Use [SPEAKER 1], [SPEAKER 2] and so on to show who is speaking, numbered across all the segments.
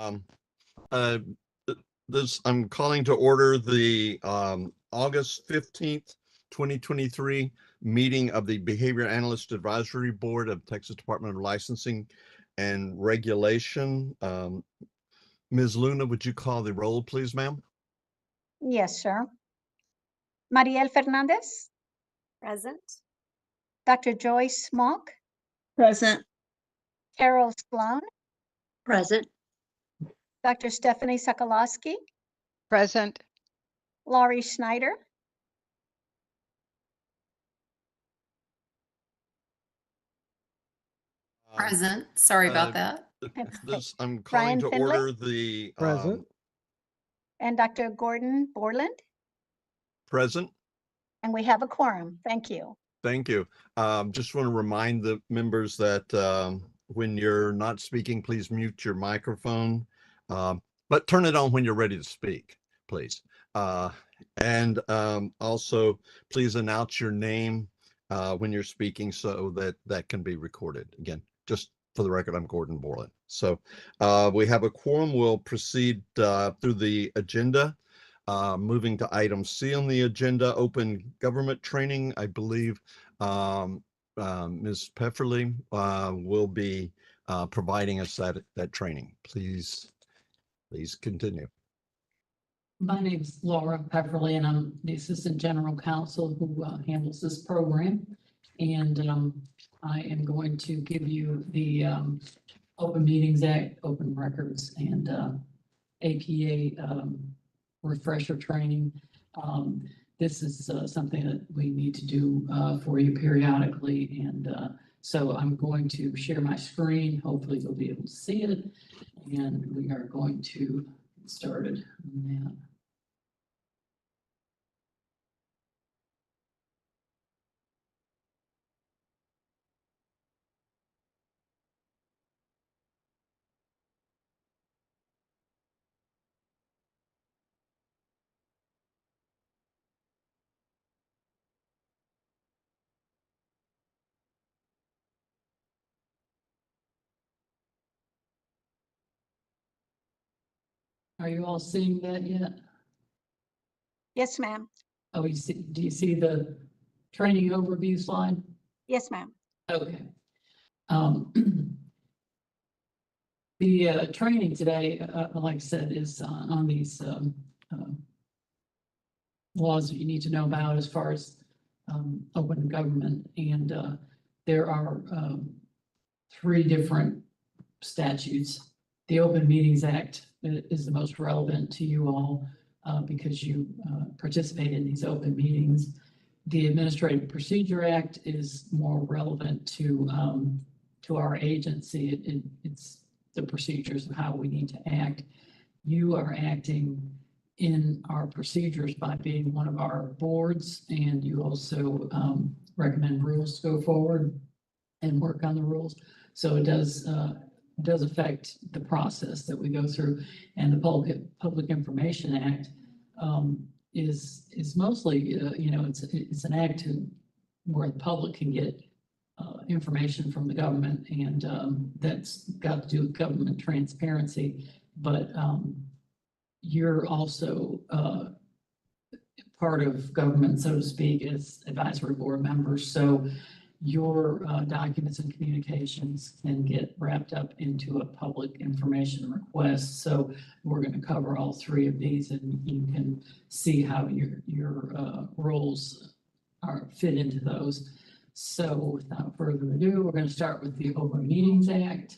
[SPEAKER 1] Um, uh, I'm calling to order the August 15th, 2023 meeting of the Behavior Analyst Advisory Board of Texas Department of Licensing and Regulation. Ms. Luna, would you call the roll, please, ma'am?
[SPEAKER 2] Yes, sir. Mariel Fernandez,
[SPEAKER 3] Present.
[SPEAKER 2] Dr. Joyce Smock,
[SPEAKER 3] Present.
[SPEAKER 2] Carol Sloan,
[SPEAKER 3] Present.
[SPEAKER 2] Dr. Stephanie Sokolowski,
[SPEAKER 4] Present.
[SPEAKER 2] Laurie Schneider,
[SPEAKER 3] Present. Sorry about that.
[SPEAKER 1] I'm calling
[SPEAKER 2] Brian
[SPEAKER 1] to
[SPEAKER 2] Finley?
[SPEAKER 1] order the
[SPEAKER 5] Present.
[SPEAKER 2] and Dr. Gordon Borland.
[SPEAKER 1] present.
[SPEAKER 2] And we have a quorum. Thank you.
[SPEAKER 1] Thank you. Just want to remind the members that when you're not speaking, please mute your microphone, but turn it on when you're ready to speak, please. And also, please announce your name when you're speaking so that that can be recorded. Again, just for the record, I'm Gordon Borland. So we have a quorum. We'll proceed through the agenda. Moving to item C on the agenda, open government training. I believe Ms. Pefferly will be providing us that training. Please continue.
[SPEAKER 6] My name is Laura Pepperly, and I'm the Assistant General Counsel who handles this program. And I am going to give you the Open Meetings Act, Open Records, and APA refresher training. This is something that we need to do for you periodically. And so I'm going to share my screen. Hopefully you'll be able to see it. And we are going to get started on that. Are you all seeing that yet?
[SPEAKER 2] Yes, ma'am.
[SPEAKER 6] Oh, do you see the training overview slide?
[SPEAKER 2] Yes, ma'am.
[SPEAKER 6] Okay. The training today, like I said, is on these laws that you need to know about as far as open government. And there are 3 different statutes. The Open Meetings Act is the most relevant to you all because you participate in these open meetings. The Administrative Procedure Act is more relevant to our agency. It's the procedures of how we need to act. You are acting in our procedures by being one of our boards, and you also recommend rules to go forward and work on the rules. So it does affect the process that we go through. And the Public Information Act is mostly, it's an act where the public can get information from the government, and that's got to do with government transparency. But you're also part of government, so to speak, as advisory board members. So your documents and communications can get wrapped up into a public information request. So we're going to cover all 3 of these, and you can see how your roles fit into those. So without further ado, we're going to start with the Open Meetings Act.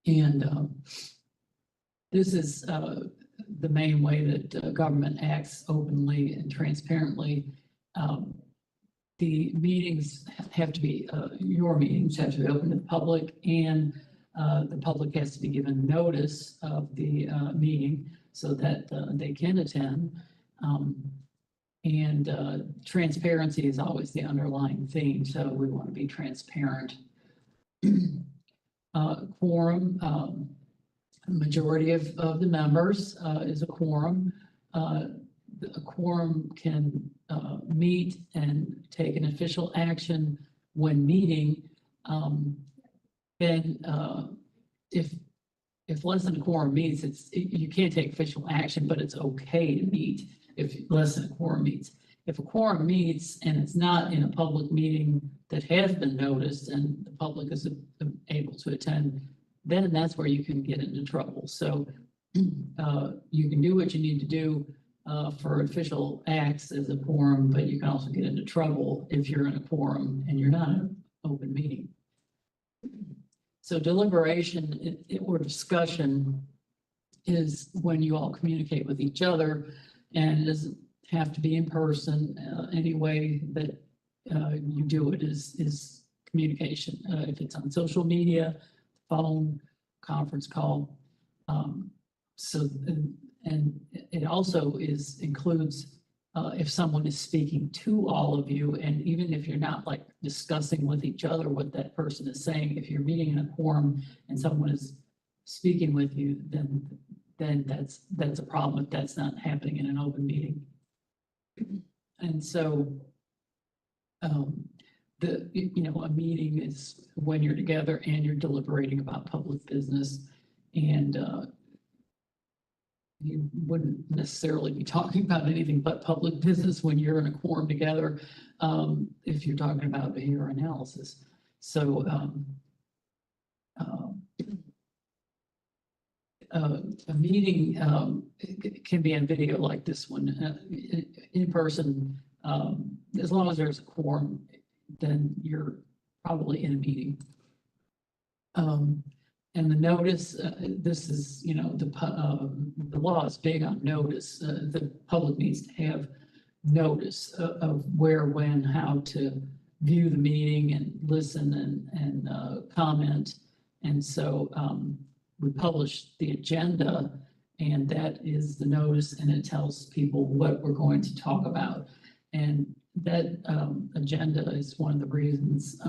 [SPEAKER 6] And this is the main way that government acts openly and transparently. The meetings have to be, your meetings have to be open to the public, and the public has to be given notice of the meeting so that they can attend. And transparency is always the underlying theme, so we want to be transparent. Quorum, majority of the members is a quorum. A quorum can meet and take an official action when meeting. Then if if less than a quorum meets, you can't take official action, but it's okay to meet if less than a quorum meets. If a quorum meets and it's not in a public meeting that has been noticed and the public is able to attend, then that's where you can get into trouble. So you can do what you need to do for official acts as a quorum, but you can also get into trouble if you're in a quorum and you're not in an open meeting. So deliberation or discussion is when you all communicate with each other, and it doesn't have to be in person. Any way that you do it is communication. If it's on social media, phone, conference call. And it also includes if someone is speaking to all of you, and even if you're not like discussing with each other what that person is saying, if you're meeting in a quorum and someone is speaking with you, then that's a problem if that's not happening in an open meeting. And so a meeting is when you're together and you're deliberating about public business, and you wouldn't necessarily be talking about anything but public business when you're in a quorum together, if you're talking about behavior analysis. So a meeting can be on video like this one. In person, as long as there's a quorum, then you're probably in a meeting. And the notice, this is, the law is big on notice. The public needs to have notice of where, when, how to view the meeting and listen and comment. And so we publish the agenda, and that is the notice, and it tells people what we're going to talk about. And that agenda is one of the reasons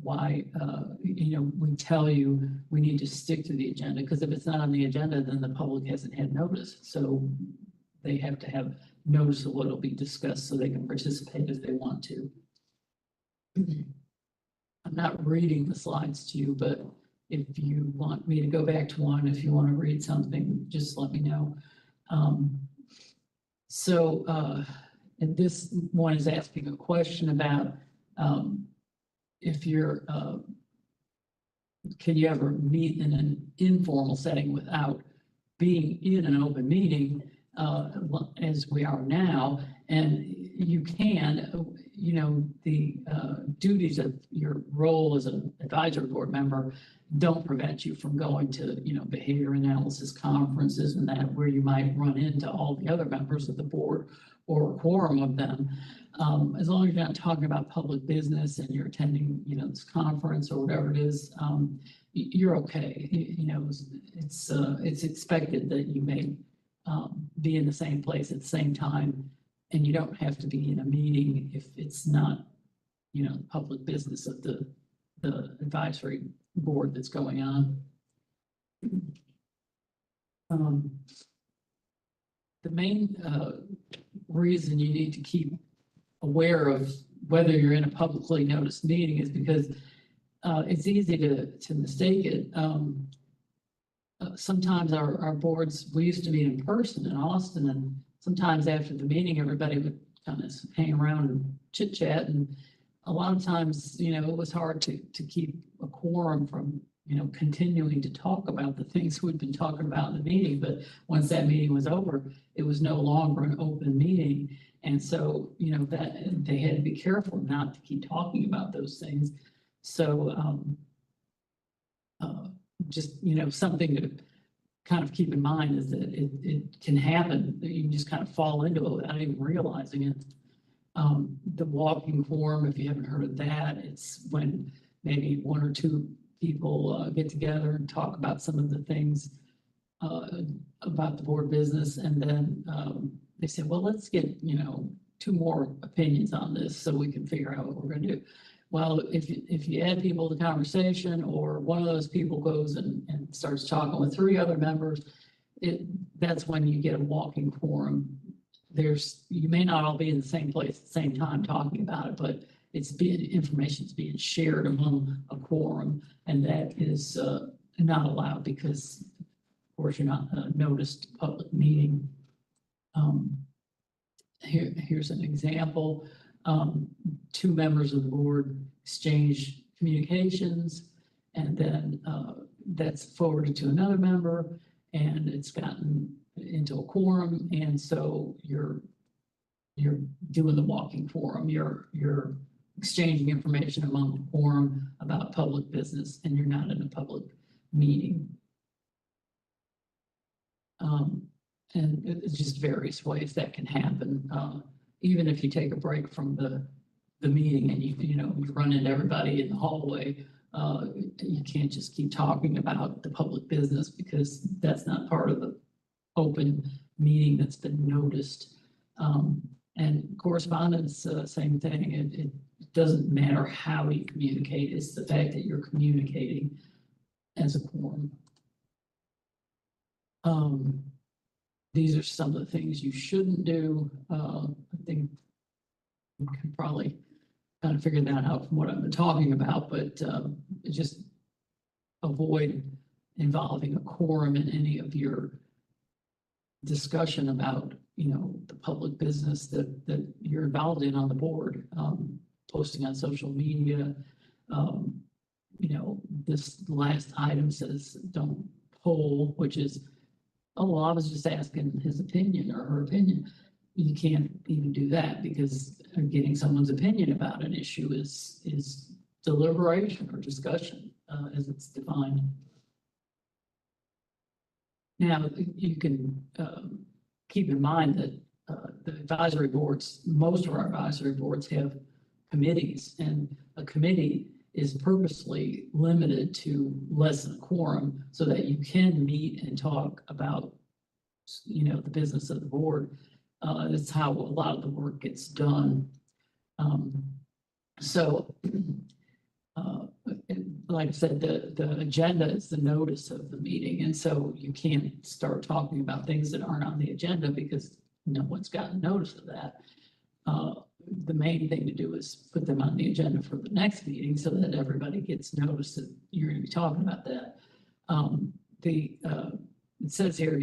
[SPEAKER 6] why we tell you we need to stick to the agenda, because if it's not on the agenda, then the public hasn't had notice. So they have to have notice of what will be discussed so they can participate if they want to. I'm not reading the slides to you, but if you want me to go back to one, if you want to read something, just let me know. And this one is asking a question about if you're, can you ever meet in an informal setting without being in an open meeting as we are now? And you can, the duties of your role as an advisory board member don't prevent you from going to, behavior analysis conferences and that, where you might run into all the other members of the board or a quorum of them. As long as you're not talking about public business and you're attending, this conference or whatever it is, you're okay. It's expected that you may be in the same place at the same time, and you don't have to be in a meeting if it's not, public business of the advisory board that's going on. The main reason you need to keep aware of whether you're in a publicly noticed meeting is because it's easy to mistake it. Sometimes our boards, we used to meet in person in Austin, and sometimes after the meeting, everybody would kind of hang around and chit chat. And a lot of times, it was hard to keep a quorum from, continuing to talk about the things we'd been talking about in the meeting. But once that meeting was over, it was no longer an open meeting. And so, that they had to be careful not to keep talking about those things. So just, something to kind of keep in mind is that it can happen. You can just kind of fall into it without even realizing it. The walking quorum, if you haven't heard of that, it's when maybe one or two people get together and talk about some of the things about the board business, and then they say, well, let's get, two more opinions on this so we can figure out what we're going to do. Well, if you add people to the conversation, or one of those people goes and starts talking with three other members, that's when you get a walking quorum. You may not all be in the same place at the same time talking about it, but information's being shared among a quorum, and that is not allowed because, of course, you're not a noticed public meeting. Here's an example. Two members of the board exchange communications, and then that's forwarded to another member, and it's gotten into a quorum, and so you're doing the walking forum. You're exchanging information among the quorum about public business, and you're not in a public meeting. And it's just various ways that can happen. Even if you take a break from the meeting and you run into everybody in the hallway, you can't just keep talking about the public business because that's not part of the open meeting that's been noticed. And correspondence, same thing. It doesn't matter how you communicate. It's the fact that you're communicating as a quorum. These are some of the things you shouldn't do. I think you can probably kind of figure that out from what I've been talking about, but just avoid involving a quorum in any of your discussion about, the public business that you're involved in on the board, posting on social media. This last item says don't poll, which is, oh, well, I was just asking his opinion or her opinion. You can't even do that because getting someone's opinion about an issue is deliberation or discussion as it's defined. Now, you can keep in mind that the advisory boards, most of our advisory boards have committees, and a committee is purposely limited to less than a quorum so that you can meet and talk about, the business of the board. That's how a lot of the work gets done. Like I said, the agenda is the notice of the meeting, and so you can't start talking about things that aren't on the agenda because no one's gotten notice of that. The main thing to do is put them on the agenda for the next meeting so that everybody gets notice that you're going to be talking about that. It says here,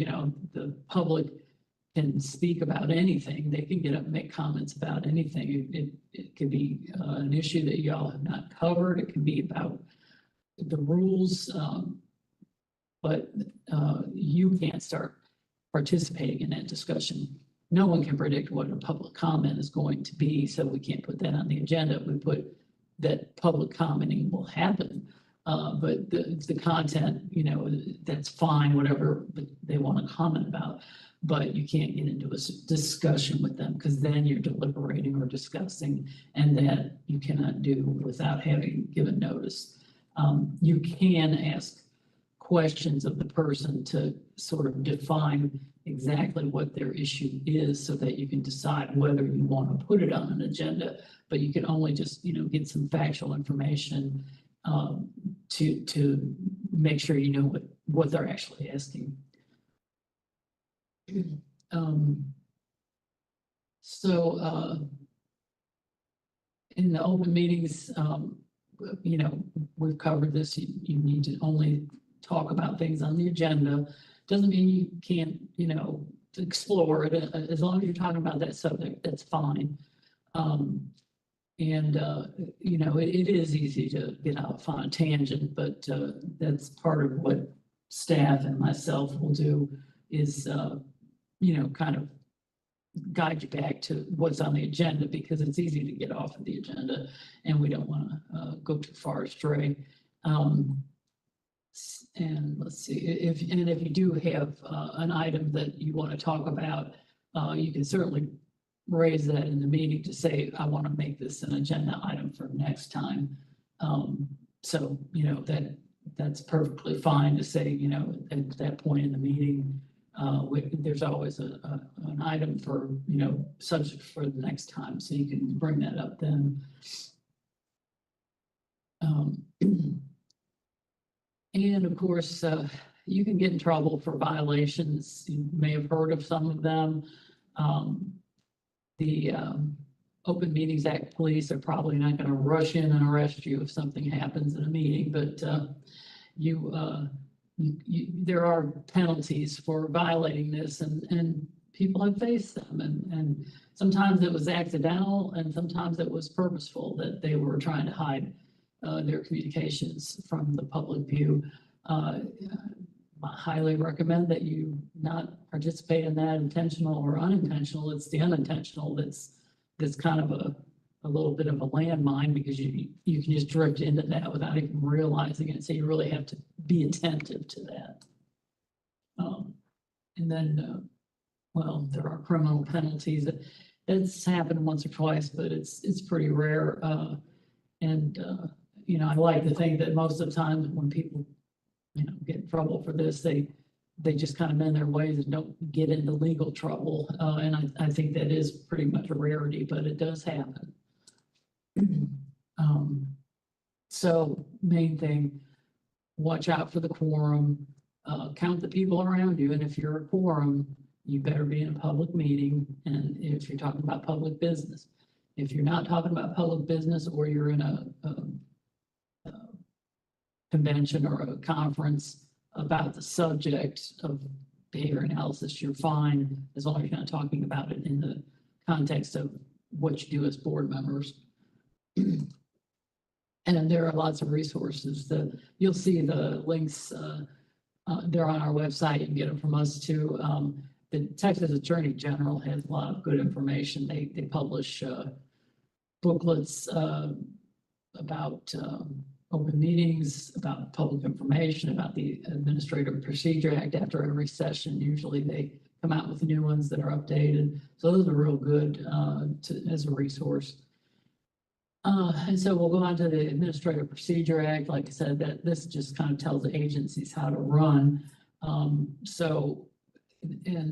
[SPEAKER 6] the public can speak about anything. They can get up and make comments about anything. It could be an issue that y'all have not covered. It can be about the rules, but you can't start participating in that discussion. No one can predict what a public comment is going to be, so we can't put that on the agenda. We put that public commenting will happen, but the content, that's fine, whatever they want to comment about, but you can't get into a discussion with them because then you're deliberating or discussing, and that you cannot do without having given notice. You can ask questions of the person to sort of define exactly what their issue is so that you can decide whether you want to put it on an agenda, but you can only just, get some factual information to make sure you know what they're actually asking. In the open meetings, we've covered this. You need to only talk about things on the agenda. Doesn't mean you can't, explore it. As long as you're talking about that subject, that's fine. It is easy to get off on a tangent, but that's part of what staff and myself will do is, kind of guide you back to what's on the agenda because it's easy to get off of the agenda and we don't want to go too far astray. And let's see, if you do have an item that you want to talk about, you can certainly raise that in the meeting to say, I want to make this an agenda item for next time. So, that's perfectly fine to say, at that point in the meeting, there's always an item for, subject for the next time. So you can bring that up then. And of course, you can get in trouble for violations. You may have heard of some of them. The Open Meetings Act police are probably not going to rush in and arrest you if something happens in a meeting, but you there are penalties for violating this, and people have faced them, and sometimes it was accidental, and sometimes it was purposeful that they were trying to hide their communications from the public view. I highly recommend that you not participate in that, intentional or unintentional. It's the unintentional that's kind of a little bit of a landmine, because you can just drift into that without even realizing it. So you really have to be attentive to that. And then, well, there are criminal penalties. It's happened once or twice, but it's pretty rare. You know, I like to think that most of the time when people, you know, get in trouble for this, they just kind of mend their ways and don't get into legal trouble. And I think that is pretty much a rarity, but it does happen. So main thing, watch out for the quorum, count the people around you. And if you're a quorum, you better be in a public meeting. And if you're talking about public business, if you're not talking about public business, or you're in a convention or a conference about the subject of behavior analysis, you're fine, as long as you're not talking about it in the context of what you do as board members. And there are lots of resources. You'll see the links, they're on our website. You can get them from us too. The Texas Attorney General has a lot of good information. They publish booklets about open meetings, about public information, about the Administrative Procedure Act. After every session, usually they come out with new ones that are updated. So those are real good as a resource. And so we'll go on to the Administrative Procedure Act. Like I said, that this just kind of tells the agencies how to run. And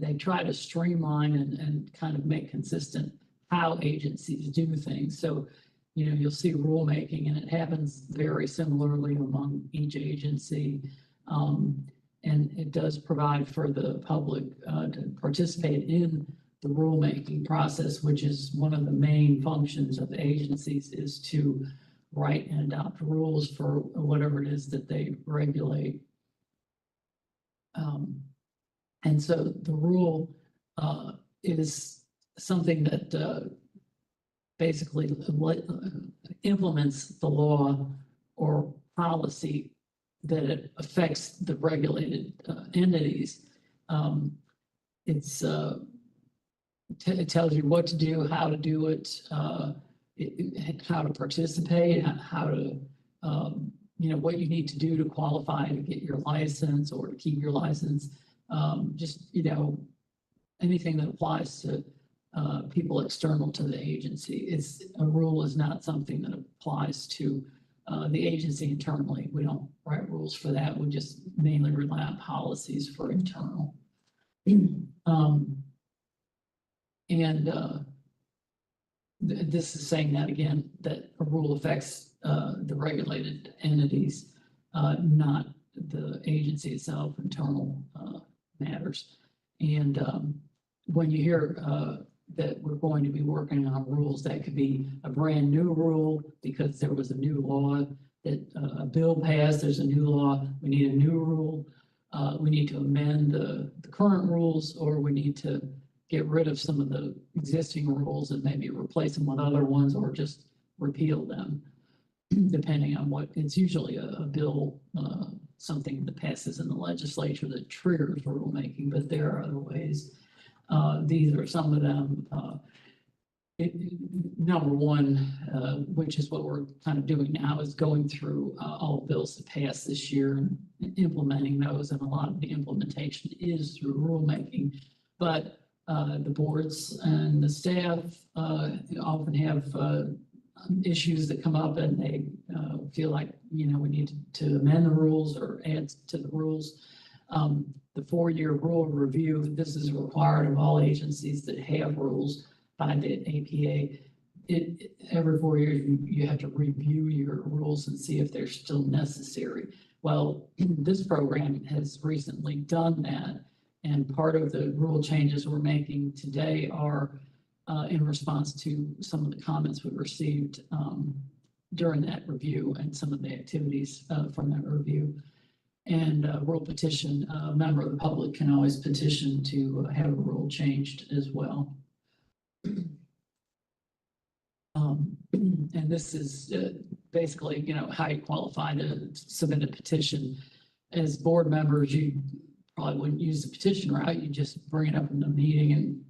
[SPEAKER 6] they try to streamline and kind of make consistent how agencies do things. So, you know, you'll see rulemaking, and it happens very similarly among each agency. And it does provide for the public to participate in the rulemaking process, which is one of the main functions of agencies, is to write and adopt rules for whatever it is that they regulate. And so the rule is something that basically implements the law or policy that it affects the regulated entities. It tells you what to do, how to do it, how to participate, how to, you know, what you need to do to qualify to get your license or to keep your license. Just, you know, anything that applies to people external to the agency. A rule is not something that applies to the agency internally. We don't write rules for that. We just mainly rely on policies for internal. This is saying that again, that a rule affects the regulated entities, not the agency itself, internal matters. And when you hear that we're going to be working on rules, that could be a brand new rule because there was a new law that a bill passed, there's a new law, we need a new rule, we need to amend the current rules, or we need to get rid of some of the existing rules and maybe replace them with other ones, or just repeal them, depending on what. It's usually a bill, something that passes in the legislature that triggers rulemaking, but there are other ways. These are some of them. Number one, which is what we're kind of doing now, is going through all the bills that passed this year and implementing those, and a lot of the implementation is through rulemaking. But the boards and the staff often have issues that come up, and they feel like, you know, we need to amend the rules or add to the rules. The 4-year rule review, this is required of all agencies that have rules by the APA. Every 4 years, you have to review your rules and see if they're still necessary. Well, this program has recently done that. And part of the rule changes we're making today are in response to some of the comments we received during that review and some of the activities from that review. And rule petition, a member of the public can always petition to have a rule changed as well. And this is basically, you know, how you qualify to submit a petition. As board members, you probably wouldn't use the petition route. You just bring it up in the meeting and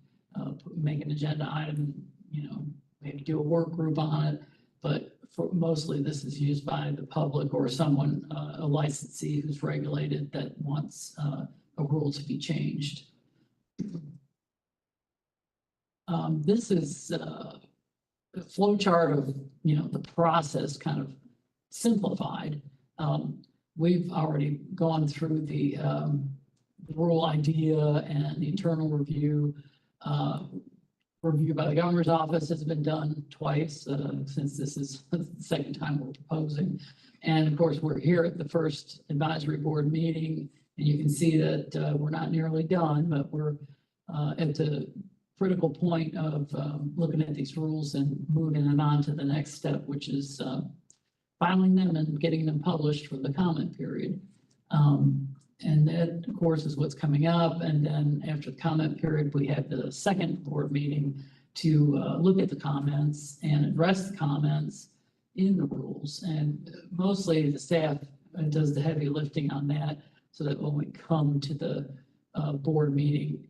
[SPEAKER 6] make an agenda item, you know, maybe do a work group on it. But for mostly this is used by the public or someone, a licensee who's regulated that wants a rule to be changed. This is a flow chart of, you know, the process kind of simplified. We've already gone through the rule idea and the internal review. Review by the governor's office has been done twice since this is the second time we're proposing. And of course, we're here at the first advisory board meeting, and you can see that we're not nearly done, but we're at the critical point of looking at these rules and moving them on to the next step, which is filing them and getting them published for the comment period. And that, of course, is what's coming up. And then after the comment period, we have the second board meeting to look at the comments and address the comments in the rules. And mostly the staff does the heavy lifting on that, so that when we come to the board meeting,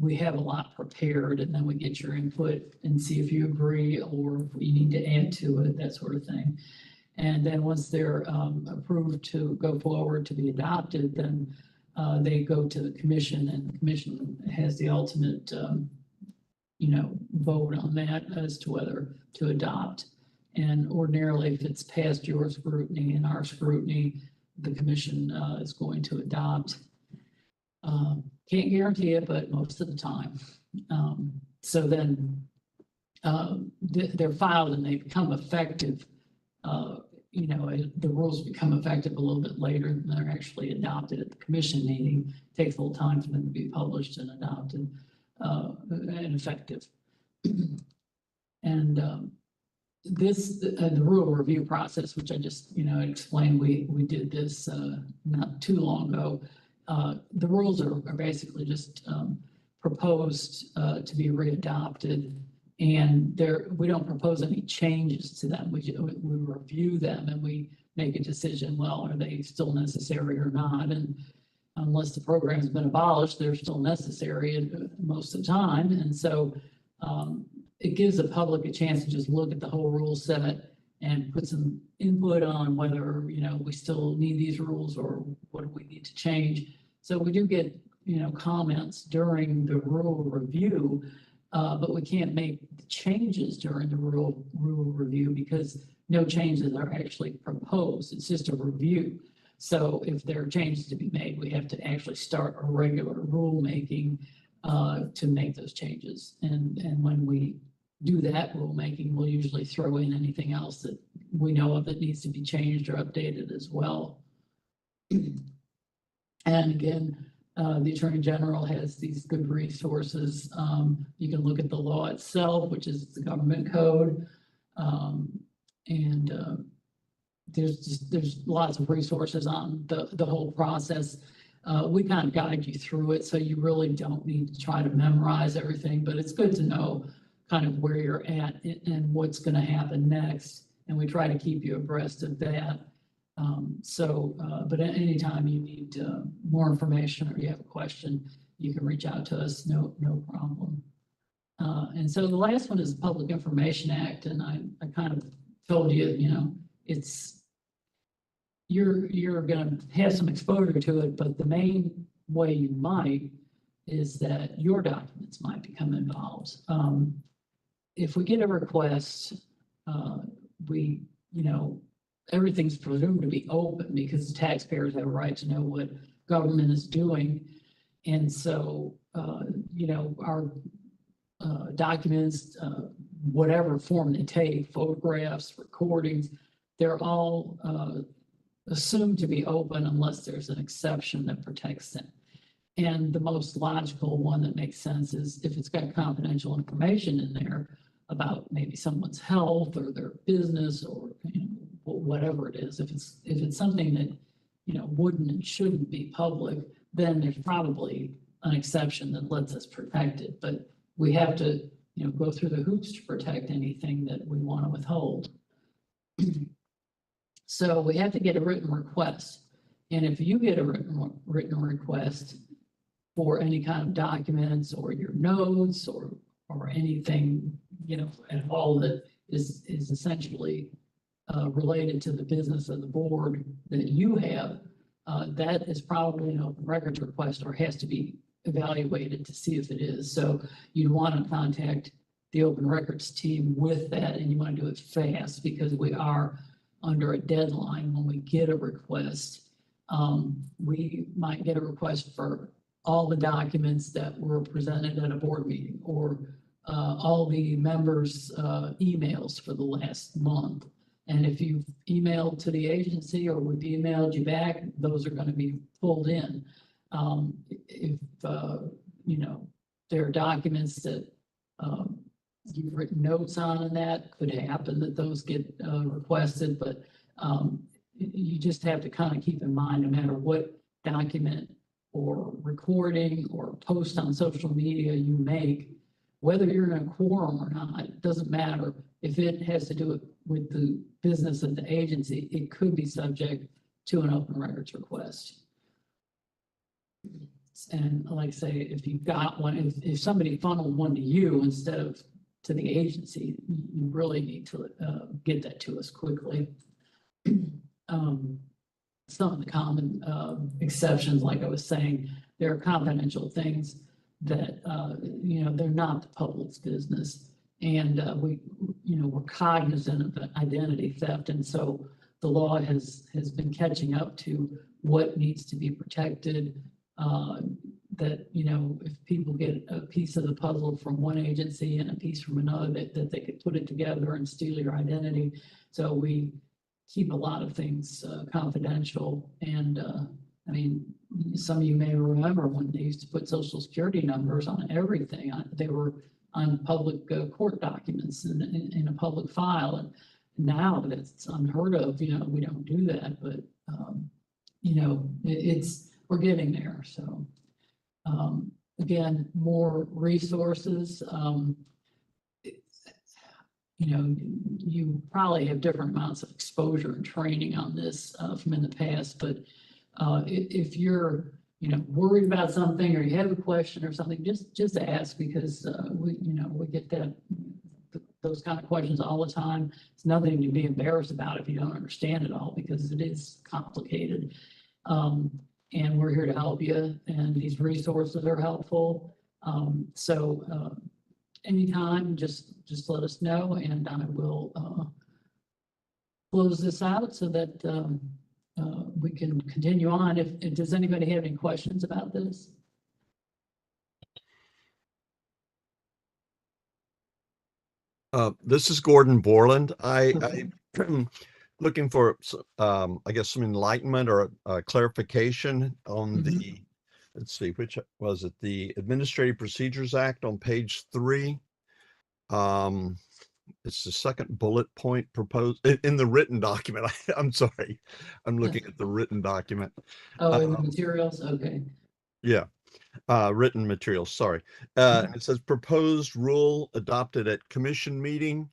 [SPEAKER 6] we have a lot prepared, and then we get your input and see if you agree or if we need to add to it, that sort of thing. And then once they're approved to go forward to be adopted, then they go to the commission, and the commission has the ultimate, you know, vote on that as to whether to adopt. And ordinarily, if it's past your scrutiny and our scrutiny, the commission is going to adopt. Can't guarantee it, but most of the time. So then they're filed and they become effective. You know, the rules become effective a little bit later than they're actually adopted at the commission meeting. It takes a little time for them to be published and adopted and effective. And this, the rule review process, which I just, you know, explained, we did this not too long ago. The rules are basically just proposed to be readopted. And we don't propose any changes to them. We review them and we make a decision, well, are they still necessary or not? And unless the program has been abolished, they're still necessary most of the time. And so it gives the public a chance to just look at the whole rule set and put some input on whether, you know, we still need these rules or what do we need to change. So we do get, you know, comments during the rule review. But we can't make the changes during the rule review because no changes are actually proposed. It's just a review. So if there are changes to be made, we have to actually start a regular rulemaking to make those changes. And when we do that rulemaking, we'll usually throw in anything else that we know of that needs to be changed or updated as well. And again, the Attorney General has these good resources. You can look at the law itself, which is the government code. There's lots of resources on the whole process. We kind of guide you through it, so you really don't need to try to memorize everything, but it's good to know kind of where you're at and what's going to happen next. And we try to keep you abreast of that. But at any time you need more information or you have a question, you can reach out to us, no problem. And so the last one is the Public Information Act. And I kind of told you, you know, you're going to have some exposure to it, but the main way you might is that your documents might become involved. If we get a request, you know, everything's presumed to be open because the taxpayers have a right to know what government is doing. And so, you know, our documents, whatever form they take, photographs, recordings, they're all assumed to be open unless there's an exception that protects them. And the most logical one that makes sense is if it's got confidential information in there about maybe someone's health or their business or, you know, whatever it is. If it's something that wouldn't and shouldn't be public, then there's probably an exception that lets us protect it. But we have to, go through the hoops to protect anything that we want to withhold. So we have to get a written request. And if you get a written request for any kind of documents or your notes or anything, at all that is essentially related to the business of the board that you have, that is probably an open records request or has to be evaluated to see if it is. So you'd want to contact the open records team with that, and you want to do it fast because we are under a deadline when we get a request. We might get a request for all the documents that were presented at a board meeting or all the members' emails for the last month. And if you've emailed to the agency or we've emailed you back, those are going to be pulled in. If, there are documents that you've written notes on, and that could happen that those get requested, but you just have to kind of keep in mind, no matter what document or recording or post on social media you make, whether you're in a quorum or not, it doesn't matter. If it has to do with the business of the agency, it could be subject to an open records request. And like I say, if you've got one, if somebody funneled one to you instead of to the agency, you really need to get that to us quickly. Some of the common exceptions, like I was saying, there are confidential things that, they're not the public's business. And we're cognizant of identity theft. And so the law has been catching up to what needs to be protected. That, if people get a piece of the puzzle from one agency and a piece from another, that they could put it together and steal your identity. So we keep a lot of things confidential. And some of you may remember when they used to put social security numbers on everything. They were on public court documents in a public file. And now that's unheard of. We don't do that, but we're getting there. So again, more resources. You probably have different amounts of exposure and training on this from in the past, but if you're worried about something or you have a question or something, just ask, because we get those kind of questions all the time. It's nothing to be embarrassed about if you don't understand it all, because it is complicated. And we're here to help you, and these resources are helpful. So anytime, just let us know, and I will close this out so that we can continue on. If does anybody have any questions about this?
[SPEAKER 1] This is Gordon Borland. I'm looking for, I guess, some enlightenment or clarification on the, let's see, which was it? The Administrative Procedures Act on page 3. It's the second bullet point proposed in the written document. I'm sorry. I'm looking at the written document.
[SPEAKER 6] Oh, in the materials? Okay.
[SPEAKER 1] Yeah. Written materials, sorry. It says proposed rule adopted at commission meeting.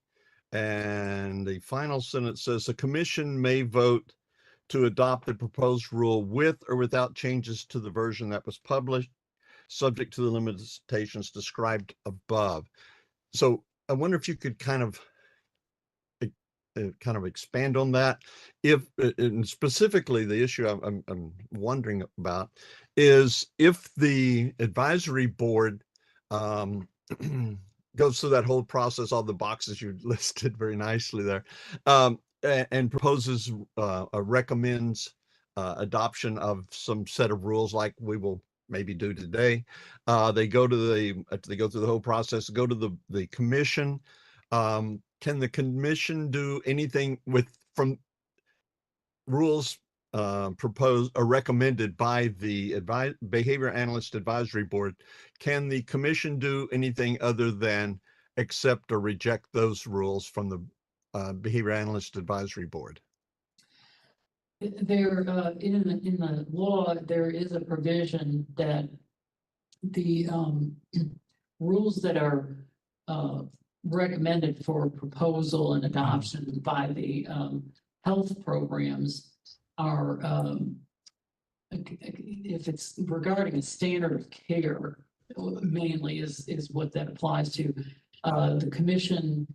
[SPEAKER 1] And the final sentence says the commission may vote to adopt the proposed rule with or without changes to the version that was published, subject to the limitations described above. So I wonder if you could kind of expand on that. If, and specifically the issue I'm wondering about is if the advisory board goes through that whole process, all the boxes you listed very nicely there, and proposes recommends adoption of some set of rules like we will maybe do today. They go through the whole process, go to the commission. Can the commission do anything from rules proposed or recommended by the Behavior Analyst Advisory Board? Can the commission do anything other than accept or reject those rules from the Behavior Analyst Advisory Board?
[SPEAKER 6] There, in the law, there is a provision that the, rules that are, recommended for proposal and adoption by the, health programs are, if it's regarding a standard of care, mainly is what that applies to. The commission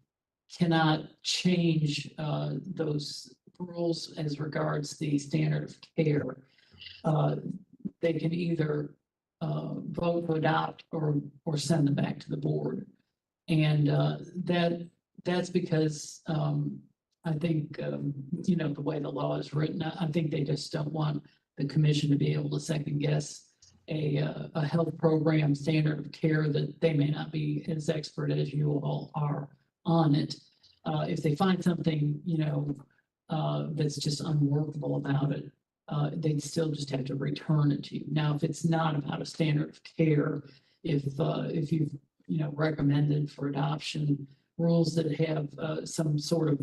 [SPEAKER 6] cannot change, those rules as regards the standard of care. They can either vote to adopt or send them back to the board. And that's because I think, the way the law is written, I think they just don't want the commission to be able to second guess a health program standard of care that they may not be as expert as you all are on it. If they find something, that's just unworkable about it, they'd still just have to return it to you. Now, if it's not about a standard of care, if you've, recommended for adoption rules that have some sort of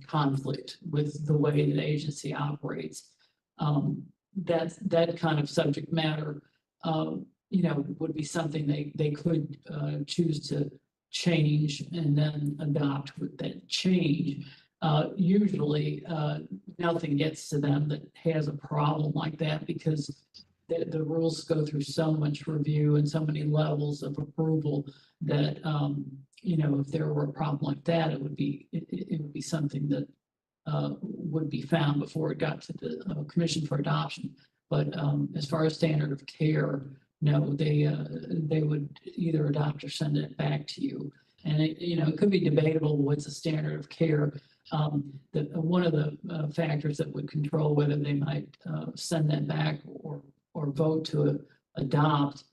[SPEAKER 6] conflict with the way the agency operates, that kind of subject matter, would be something they could choose to change and then adopt with that change. Usually, nothing gets to them that has a problem like that because the rules go through so much review and so many levels of approval that, if there were a problem like that, it would be something that would be found before it got to the commission for adoption. But as far as standard of care, no, they would either adopt or send it back to you. And it could be debatable what's a standard of care. One of the factors that would control whether they might send that back or vote to adopt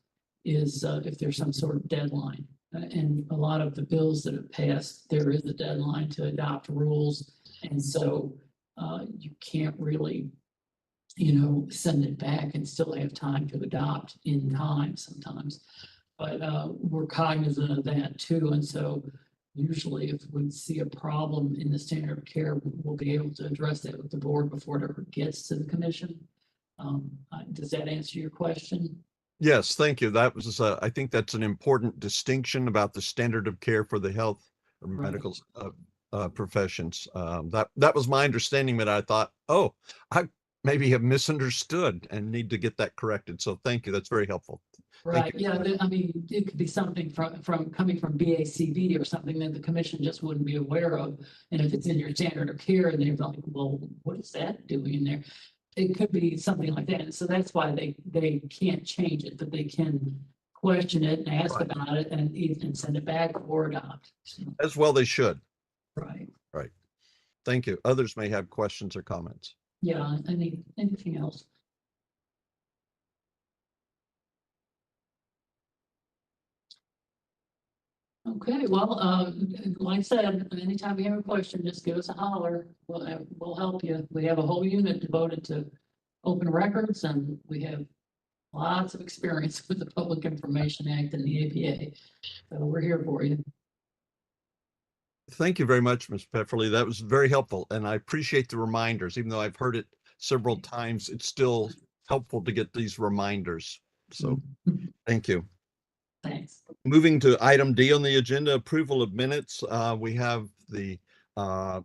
[SPEAKER 6] is if there's some sort of deadline. And a lot of the bills that have passed, there is a deadline to adopt rules. And so you can't really, send it back and still have time to adopt in time sometimes. But we're cognizant of that too. And so usually if we see a problem in the standard of care, we'll be able to address that with the board before it ever gets to the commission. Does that answer your question?
[SPEAKER 1] Yes, thank you. That was, I think that's an important distinction about the standard of care for the health or
[SPEAKER 6] Right.
[SPEAKER 1] medical professions. That was my understanding, but I thought, oh, I maybe have misunderstood and need to get that corrected. So thank you. That's very helpful.
[SPEAKER 6] Right. Yeah. I mean, it could be something from coming from BACB or something that the commission just wouldn't be aware of. And if it's in your standard of care and they're like, well, what is that doing in there? It could be something like that. And so that's why they can't change it, but they can question it and ask
[SPEAKER 1] Right.
[SPEAKER 6] about it and send it back or adopt. So,
[SPEAKER 1] As well, they should.
[SPEAKER 6] right.
[SPEAKER 1] Right. Thank you. Others may have questions or comments.
[SPEAKER 6] Yeah. Anything else? Okay, well, like I said, anytime you have a question, just give us a holler. We'll help you. We have a whole unit devoted to open records and we have lots of experience with the Public Information Act and the APA. So we're here for you.
[SPEAKER 1] Thank you very much, Ms. Pefferly. That was very helpful. And I appreciate the reminders. Even though I've heard it several times, it's still helpful to get these reminders. So thank you.
[SPEAKER 6] Thanks.
[SPEAKER 1] Moving to item D on the agenda, approval of minutes. We have the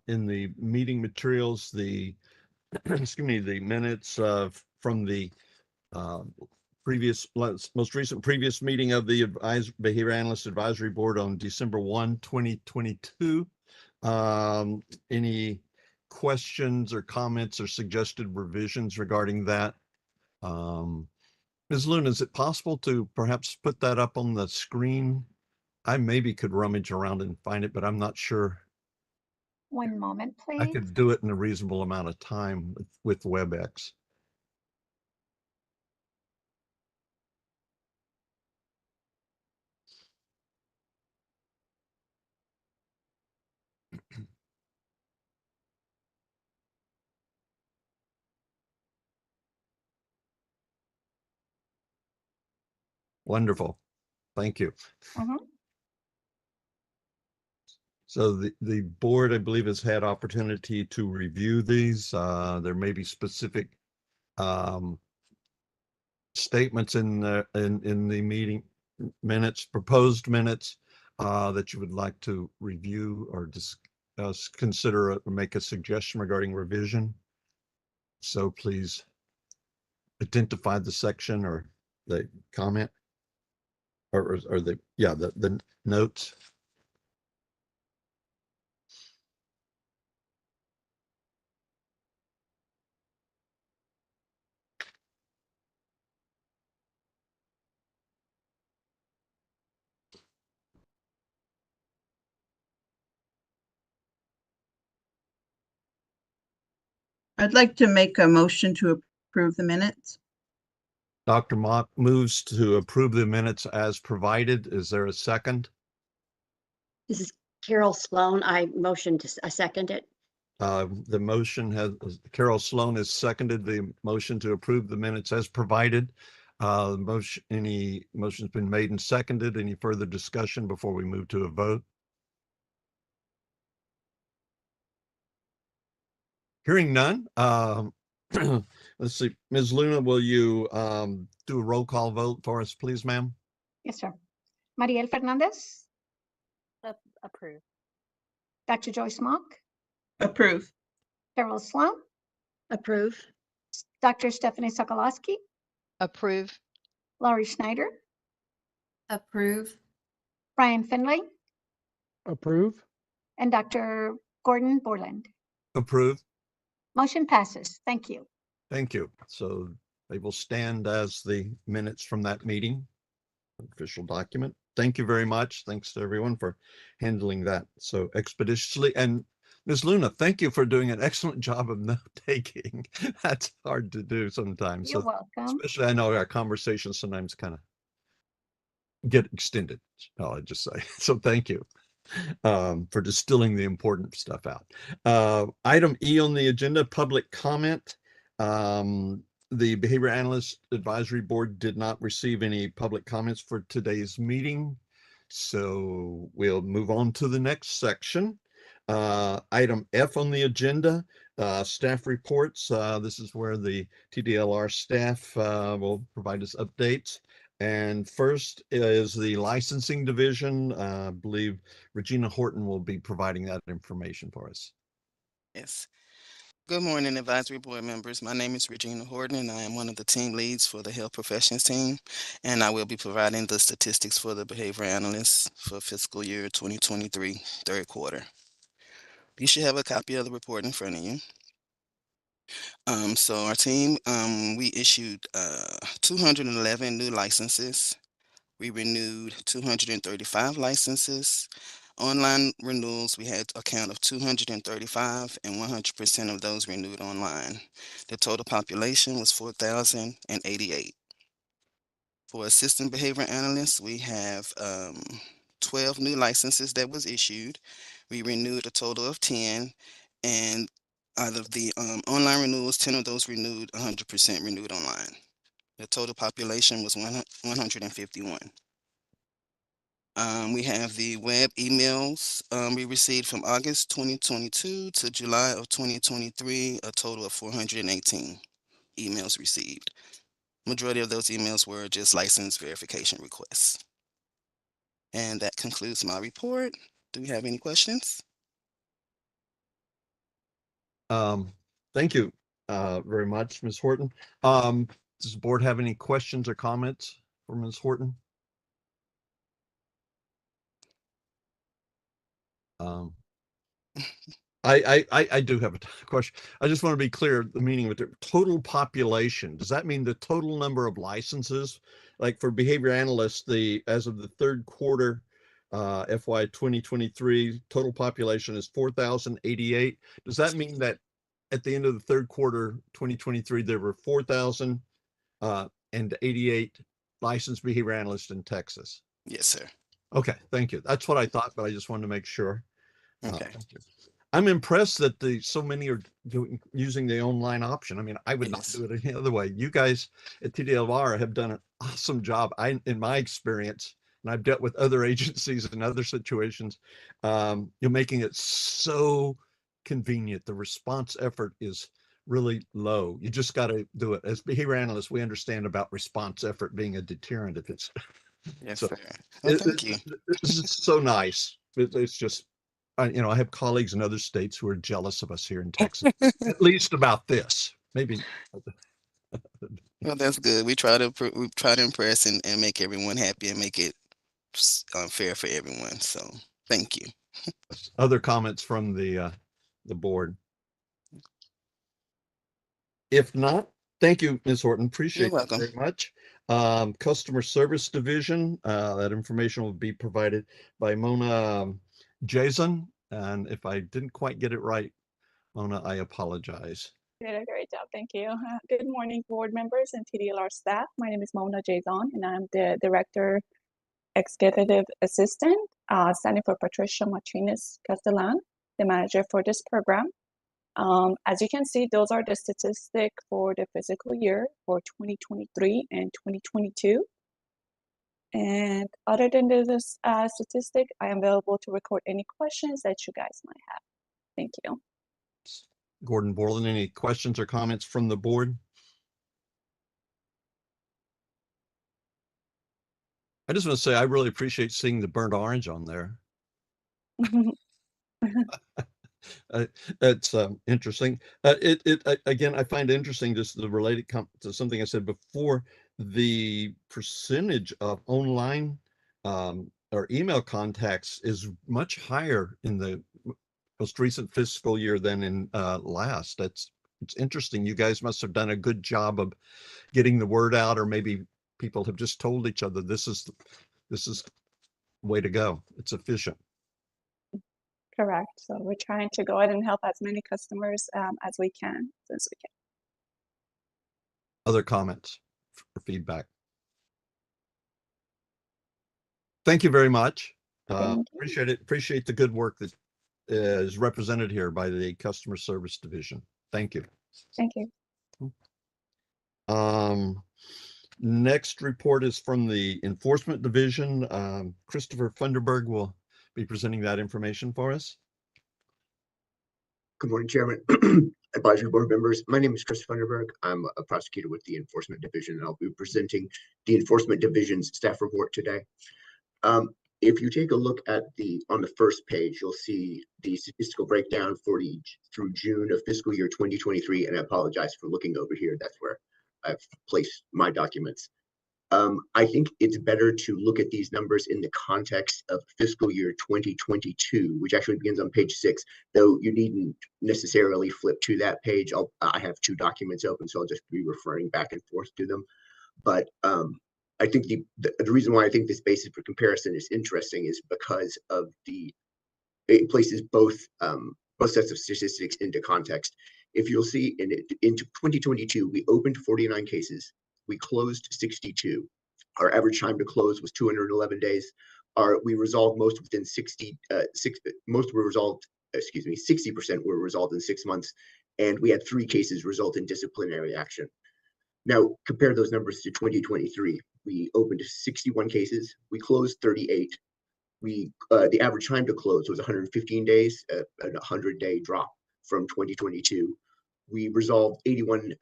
[SPEAKER 1] in the meeting materials, the excuse me, the minutes from the most recent previous meeting of the Behavior Analyst Advisory Board on December 1, 2022. Any questions or comments or suggested revisions regarding that? Ms. Luna, is it possible to perhaps put that up on the screen? I maybe could rummage around and find it, but I'm not sure.
[SPEAKER 2] One moment,
[SPEAKER 1] I
[SPEAKER 2] please.
[SPEAKER 1] could do it in a reasonable amount of time with WebEx. Wonderful. Thank you.
[SPEAKER 2] Mhm.
[SPEAKER 1] So the board, I believe, has had opportunity to review these. There may be specific statements in the meeting minutes, proposed minutes, that you would like to review or discuss, consider, or make a suggestion regarding revision. So please identify the section or the comment or the notes.
[SPEAKER 4] I'd like to make a motion to approve the minutes.
[SPEAKER 1] Dr. Mock moves to approve the minutes as provided. Is there a second?
[SPEAKER 3] This is Carol Sloan. I second it.
[SPEAKER 1] The motion has, Carol Sloan has seconded the motion to approve the minutes as provided. Any motion's been made and seconded. Any further discussion before we move to a vote? Hearing none. Let's see, Ms. Luna, will you do a roll call vote for us, please, ma'am?
[SPEAKER 2] Yes, sir. Mariel Fernandez,
[SPEAKER 3] Approve.
[SPEAKER 2] Dr. Joyce Mock,
[SPEAKER 4] Approve.
[SPEAKER 2] Carol Sloan,
[SPEAKER 3] Approve.
[SPEAKER 2] Dr. Stephanie Sokolowski,
[SPEAKER 5] Approve.
[SPEAKER 2] Laurie Schneider,
[SPEAKER 3] Approve.
[SPEAKER 2] Brian Finley,
[SPEAKER 7] Approve.
[SPEAKER 2] and Dr. Gordon Borland.
[SPEAKER 1] Approve.
[SPEAKER 2] Motion passes. Thank you.
[SPEAKER 1] Thank you. So they will stand as the minutes from that meeting, official document. Thank you very much. Thanks to everyone for handling that so expeditiously. And Ms. Luna, thank you for doing an excellent job of note taking. That's hard to do sometimes.
[SPEAKER 2] You're
[SPEAKER 1] So
[SPEAKER 2] welcome.
[SPEAKER 1] especially, I know our conversations sometimes kind of get extended, I'll just say. So thank you for distilling the important stuff out. Item E on the agenda, public comment. The Behavior Analyst Advisory Board did not receive any public comments for today's meeting. So we'll move on to the next section. Item F on the agenda, staff reports. This is where the TDLR staff will provide us updates. And first is the licensing division. I believe Regina Horton will be providing that information for us.
[SPEAKER 8] Yes. Good morning, advisory board members. My name is Regina Horton, and I am one of the team leads for the health professions team. And I will be providing the statistics for the behavior analysts for fiscal year 2023, third quarter. You should have a copy of the report in front of you. So our team, we issued 211 new licenses. We renewed 235 licenses. Online renewals, we had a count of 235, and 100% of those renewed online. The total population was 4,088. For assistant behavior analysts, we have 12 new licenses that was issued. We renewed a total of 10, and out of the online renewals, 10 of those renewed, 100% renewed online. The total population was 151. We have the web emails we received from August 2022 to July of 2023, a total of 418 emails received. Majority of those emails were just license verification requests. And that concludes my report. Do we have any questions?
[SPEAKER 1] Thank you very much, Ms. Horton. Does the board have any questions or comments for Ms. Horton? I do have a question. I just want to be clear, the meaning with the total population. Does that mean the total number of licenses? Like for behavior analysts, as of the third quarter, FY 2023, total population is 4,088. Does that mean that at the end of the third quarter 2023, there were 4,088 licensed behavior analysts in Texas?
[SPEAKER 8] Yes, sir.
[SPEAKER 1] Okay, thank you. That's what I thought, but I just wanted to make sure.
[SPEAKER 8] Okay.
[SPEAKER 1] Thank you. I'm impressed that so many are using the online option. I mean, I would not
[SPEAKER 8] Yes.
[SPEAKER 1] do it any other way. You guys at TDLR have done an awesome job. In my experience, and I've dealt with other agencies and other situations, you're making it so convenient. The response effort is really low. You just got to do it. As behavior analysts, we understand about response effort being a deterrent if it's
[SPEAKER 8] Yes,
[SPEAKER 1] so.
[SPEAKER 8] sir. Well, thank you.
[SPEAKER 1] This is so nice. It's just, I have colleagues in other states who are jealous of us here in Texas, at least about this. Maybe.
[SPEAKER 8] Well, that's good. We try to impress and make everyone happy and make it fair for everyone. So thank you.
[SPEAKER 1] Other comments from the board? If not, thank you, Ms. Horton. Appreciate
[SPEAKER 8] You're
[SPEAKER 1] that
[SPEAKER 8] welcome.
[SPEAKER 1] very much. Customer Service Division, that information will be provided by Mona Jason. And if I didn't quite get it right, Mona, I apologize.
[SPEAKER 5] Did a great job, thank you. Good morning, board members and TDLR staff. My name is Mona Jason, and I'm the Director Executive Assistant, standing for Patricia Martinez Castellan, the manager for this program. As you can see, those are the statistics for the fiscal year for 2023 and 2022. And other than this statistic, I am available to record any questions that you guys might have. Thank you.
[SPEAKER 1] Gordon Borland, any questions or comments from the board? I just want to say I really appreciate seeing the burnt orange on there. It's interesting. Again, I find interesting just the related to something I said before. The percentage of online or email contacts is much higher in the most recent fiscal year than in last. It's interesting. You guys must have done a good job of getting the word out, or maybe people have just told each other this is the way to go. It's efficient.
[SPEAKER 5] Correct. So we're trying to go ahead and help as many customers as we can, since we can.
[SPEAKER 1] Other comments or feedback? Thank you very much.
[SPEAKER 5] Thank you.
[SPEAKER 1] Appreciate it. Appreciate the good work that is represented here by the Customer Service Division. Thank you.
[SPEAKER 5] Thank you.
[SPEAKER 1] Next report is from the Enforcement Division. Christopher Funderburg will be presenting that information for us.
[SPEAKER 9] Good morning, Chairman, advisory board members. My name is Chris Funderburg. I'm a prosecutor with the Enforcement Division, and I'll be presenting the Enforcement Division's staff report today. If you take a look at on the first page, you'll see the statistical breakdown through June of fiscal year 2023, and I apologize for looking over here. That's where I've placed my documents. I think it's better to look at these numbers in the context of fiscal year 2022, which actually begins on page 6, though you needn't necessarily flip to that page. I have two documents open, so I'll just be referring back and forth to them. But I think the reason why I think this basis for comparison is interesting is because of it places both sets of statistics into context. If you'll see into 2022, we opened 49 cases. We closed 62. Our average time to close was 211 days. We resolved most within 60%. Most were resolved. 60% were resolved in 6 months, and we had 3 cases result in disciplinary action. Now compare those numbers to 2023. We opened 61 cases. We closed 38. The average time to close was 115 days, a 100-day drop from 2022. We resolved 81%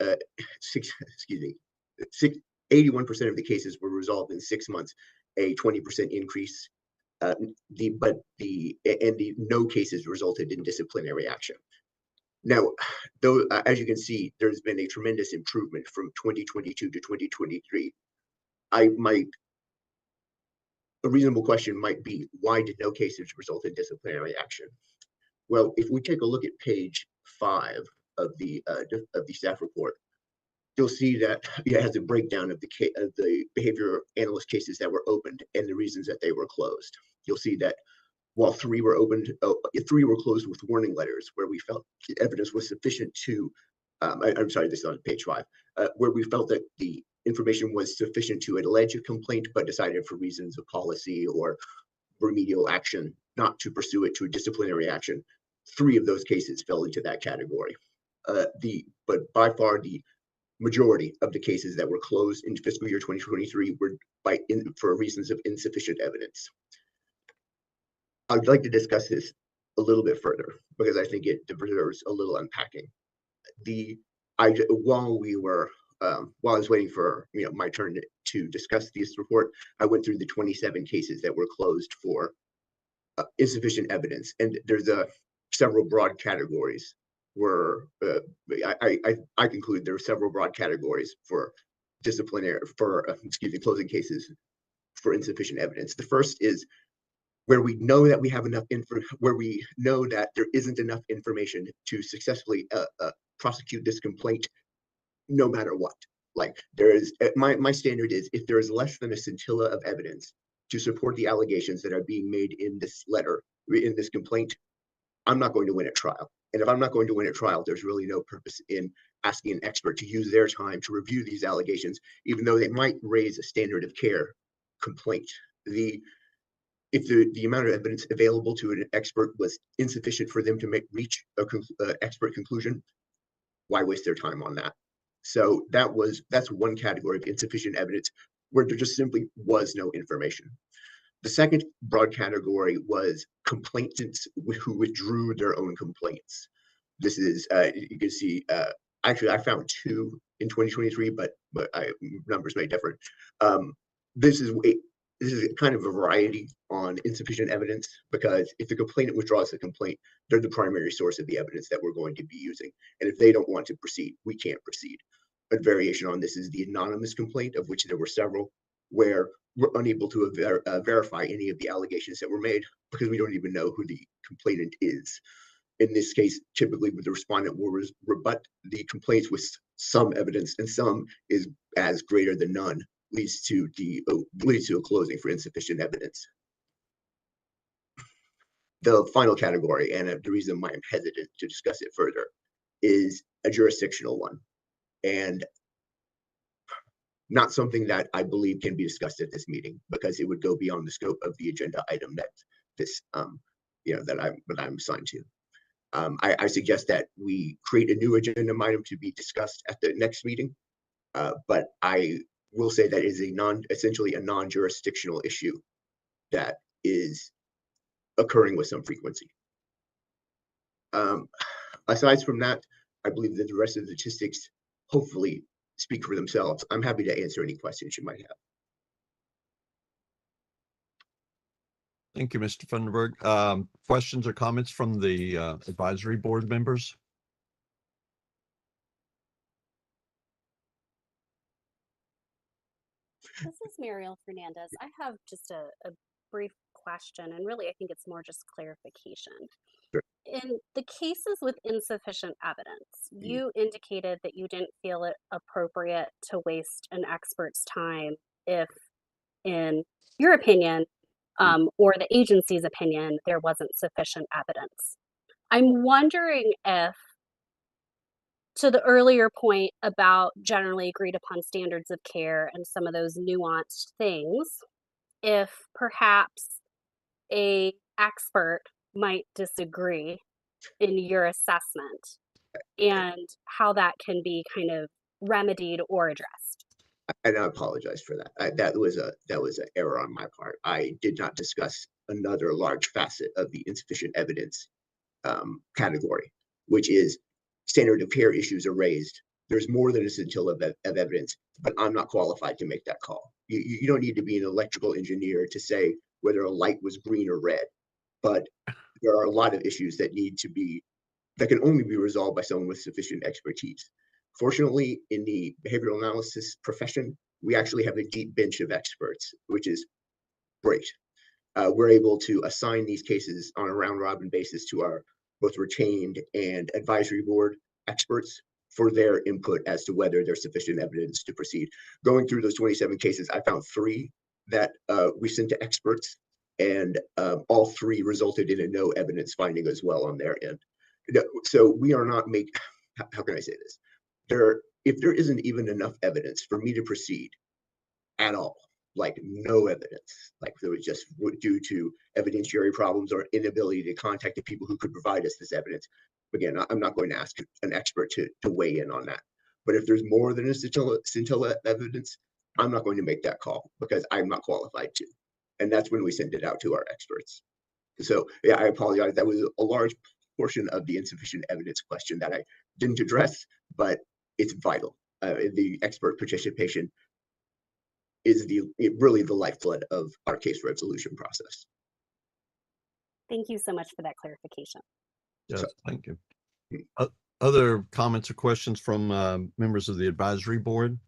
[SPEAKER 9] of the cases were resolved in 6 months, a 20% increase. The no cases resulted in disciplinary action. Now, though, as you can see, there's been a tremendous improvement from 2022 to 2023. A reasonable question might be, why did no cases result in disciplinary action? Well, if we take a look at page 5 of the staff report, you'll see that it has a breakdown of the behavior analyst cases that were opened and the reasons that they were closed. You'll see that while 3 were opened, 3 were closed with warning letters where we felt evidence was sufficient to, I'm sorry, this is on page 5, where we felt that the information was sufficient to allege a complaint, but decided for reasons of policy or remedial action not to pursue it to a disciplinary action. 3 of those cases fell into that category. But by far the majority of the cases that were closed in fiscal year 2023 were for reasons of insufficient evidence. I'd like to discuss this a little bit further because I think it deserves a little unpacking. While I was waiting for my turn to discuss this report, I went through the 27 cases that were closed for insufficient evidence, and there's several broad categories where I conclude there are several broad categories for closing cases for insufficient evidence. The first is where we know that we have enough where we know that there isn't enough information to successfully prosecute this complaint, no matter what. Like there is, my standard is if there is less than a scintilla of evidence to support the allegations that are being made in this letter, in this complaint, I'm not going to win at trial. And if I'm not going to win at trial, there's really no purpose in asking an expert to use their time to review these allegations, even though they might raise a standard of care complaint. If the amount of evidence available to an expert was insufficient for them to reach an expert conclusion, why waste their time on that? So that's one category of insufficient evidence where there just simply was no information. The second broad category was complainants who withdrew their own complaints. This is, you can see, actually I found 2 in 2023, but numbers may differ. This is kind of a variety on insufficient evidence, because if the complainant withdraws the complaint, they're the primary source of the evidence that we're going to be using. And if they don't want to proceed, we can't proceed. A variation on this is the anonymous complaint, of which there were several, where we're unable to verify any of the allegations that were made because we don't even know who the complainant is. In this case, typically the respondent will rebut the complaints with some evidence, and some is as greater than none, leads to a closing for insufficient evidence. The final category, and the reason why I'm hesitant to discuss it further, is a jurisdictional one, and not something that I believe can be discussed at this meeting, because it would go beyond the scope of the agenda item that I'm assigned to. I suggest that we create a new agenda item to be discussed at the next meeting, but I will say that is essentially a non-jurisdictional issue that is occurring with some frequency. Aside from that, I believe that the rest of the statistics hopefully speak for themselves. I'm happy to answer any questions you might have.
[SPEAKER 1] Thank you, Mr. Funderburg. Questions or comments from the advisory board members?
[SPEAKER 10] This is Mariel Fernandez. I have just a brief question, and really I think it's more just clarification.
[SPEAKER 9] Sure.
[SPEAKER 10] In the cases with insufficient evidence, you indicated that you didn't feel it appropriate to waste an expert's time if, in your opinion, or the agency's opinion, there wasn't sufficient evidence. I'm wondering if, to the earlier point about generally agreed upon standards of care and some of those nuanced things, if perhaps an expert might disagree in your assessment and how that can be kind of remedied or addressed.
[SPEAKER 9] And I apologize for that. That was an error on my part. I did not discuss another large facet of the insufficient evidence category, which is standard of care issues are raised. There's more than a scintilla of evidence, but I'm not qualified to make that call. You don't need to be an electrical engineer to say whether a light was green or red, but there are a lot of issues that can only be resolved by someone with sufficient expertise. Fortunately, in the behavioral analysis profession, we actually have a deep bench of experts, which is great. We're able to assign these cases on a round-robin basis to our both retained and advisory board experts for their input as to whether there's sufficient evidence to proceed. Going through those 27 cases, I found 3 that we sent to experts, and all 3 resulted in a no evidence finding as well on their end. So we are not how can I say this? If there isn't even enough evidence for me to proceed at all, like no evidence, like there was just due to evidentiary problems or inability to contact the people who could provide us this evidence, again, I'm not going to ask an expert to weigh in on that. But if there's more than a scintilla evidence, I'm not going to make that call because I'm not qualified to. And that's when we send it out to our experts. So yeah, I apologize. That was a large portion of the insufficient evidence question that I didn't address, but it's vital. The expert participation is really the lifeblood of our case resolution process.
[SPEAKER 10] Thank you so much for that clarification.
[SPEAKER 1] Yes,
[SPEAKER 9] So-
[SPEAKER 1] thank you. Other comments or questions from members of the advisory board?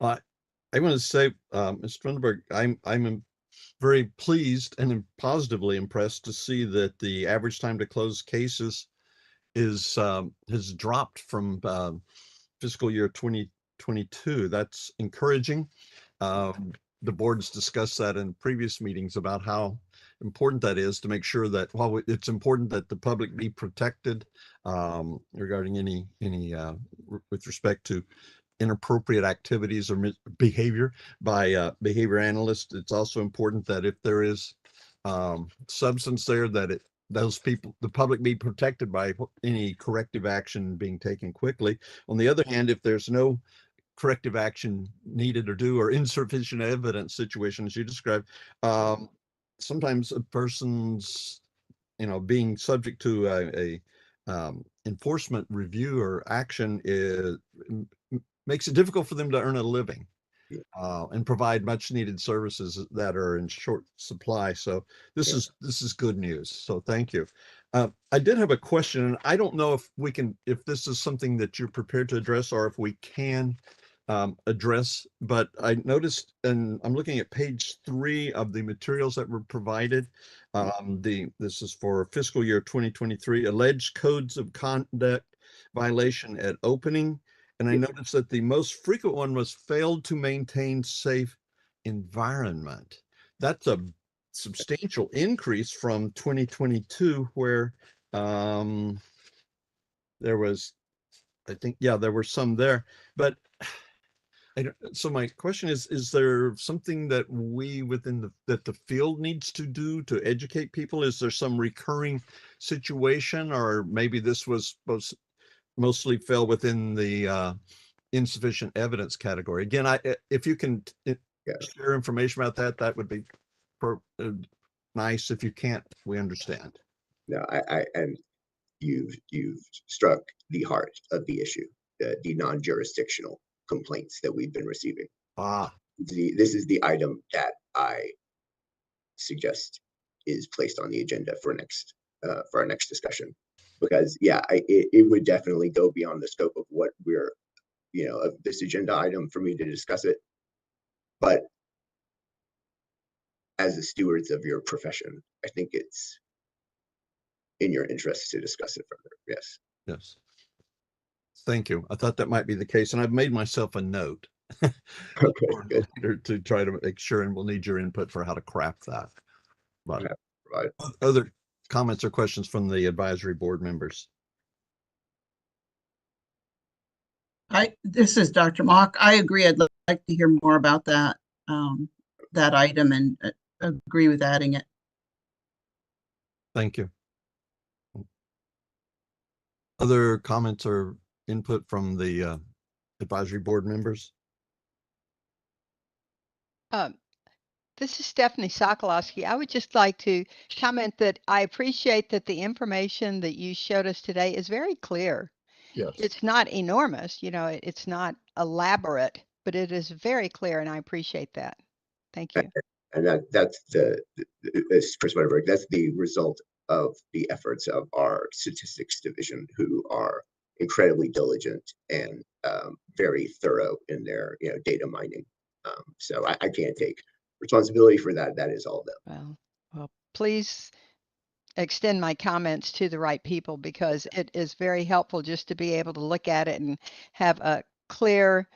[SPEAKER 1] I want to say, Mr. Funderburg, I'm very pleased and positively impressed to see that the average time to close cases has dropped from fiscal year 2022. That's encouraging. The board's discussed that in previous meetings about how important that is to make sure that while it's important that the public be protected regarding any with respect to inappropriate activities or behavior by behavior analysts, it's also important that if there is substance there, that those people, the public, be protected by any corrective action being taken quickly. On the other hand, if there's no corrective action needed or due, or insufficient evidence situation, as you described, sometimes a person's, being subject to a enforcement review or action makes it difficult for them to earn a living and provide much needed services that are in short supply. So this is good news. So thank you. I did have a question, and I don't know if this is something that you're prepared to address or if we can address, but I noticed, and I'm looking at page 3 of the materials that were provided. This is for fiscal year 2023, alleged codes of conduct violation at opening. And I noticed that the most frequent one was failed to maintain safe environment. That's a substantial increase from 2022, where there was, I think, there were some there, but so my question is there something that we that the field needs to do to educate people? Is there some recurring situation, or maybe this was mostly fell within the insufficient evidence category? Again, if you can share information about that, that would be nice. If you can't, we understand.
[SPEAKER 9] No, and you've struck the heart of the issue, the non-jurisdictional complaints that we've been receiving. This is the item that I suggest is placed on the agenda for our next discussion, because it would definitely go beyond the scope of what we're of this agenda item for me to discuss it, but as the stewards of your profession, I think it's in your interest to discuss it further.
[SPEAKER 1] Yes. Thank you. I thought that might be the case, and I've made myself a note
[SPEAKER 9] Okay, good.
[SPEAKER 1] to try to make sure, and we'll need your input for how to craft that. But
[SPEAKER 9] Right.
[SPEAKER 1] Other comments or questions from the advisory board members?
[SPEAKER 4] This is Dr. Mock. I agree. I'd like to hear more about that item and agree with adding it.
[SPEAKER 1] Thank you. Other comments or input from the advisory board members?
[SPEAKER 11] This is Stephanie Sokolowski. I would just like to comment that I appreciate that the information that you showed us today is very clear.
[SPEAKER 1] Yes.
[SPEAKER 11] It's not enormous, it's not elaborate, but it is very clear, and I appreciate that. Thank you.
[SPEAKER 9] And that's Chris Wetterberg, that's the result of the efforts of our statistics division, who are incredibly diligent and very thorough in their data mining. So I can't take responsibility for that. That is all them.
[SPEAKER 11] Well, please extend my comments to the right people, because it is very helpful just to be able to look at it and have a clear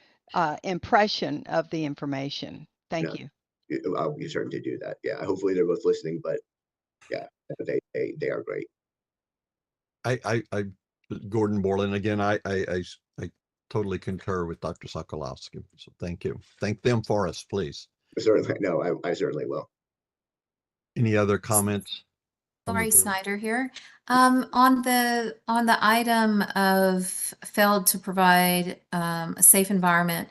[SPEAKER 11] impression of the information. Thank you.
[SPEAKER 9] I'll be certain to do that. Yeah, hopefully they're both listening, but yeah, they are great.
[SPEAKER 1] I Gordon Borland again. I totally concur with Dr. Sokolowski. So thank you. Thank them for us, please.
[SPEAKER 9] Certainly, no, I certainly will.
[SPEAKER 1] Any other comments? from the
[SPEAKER 12] Laurie
[SPEAKER 1] board.
[SPEAKER 12] Snyder here. On the item of failed to provide a safe environment,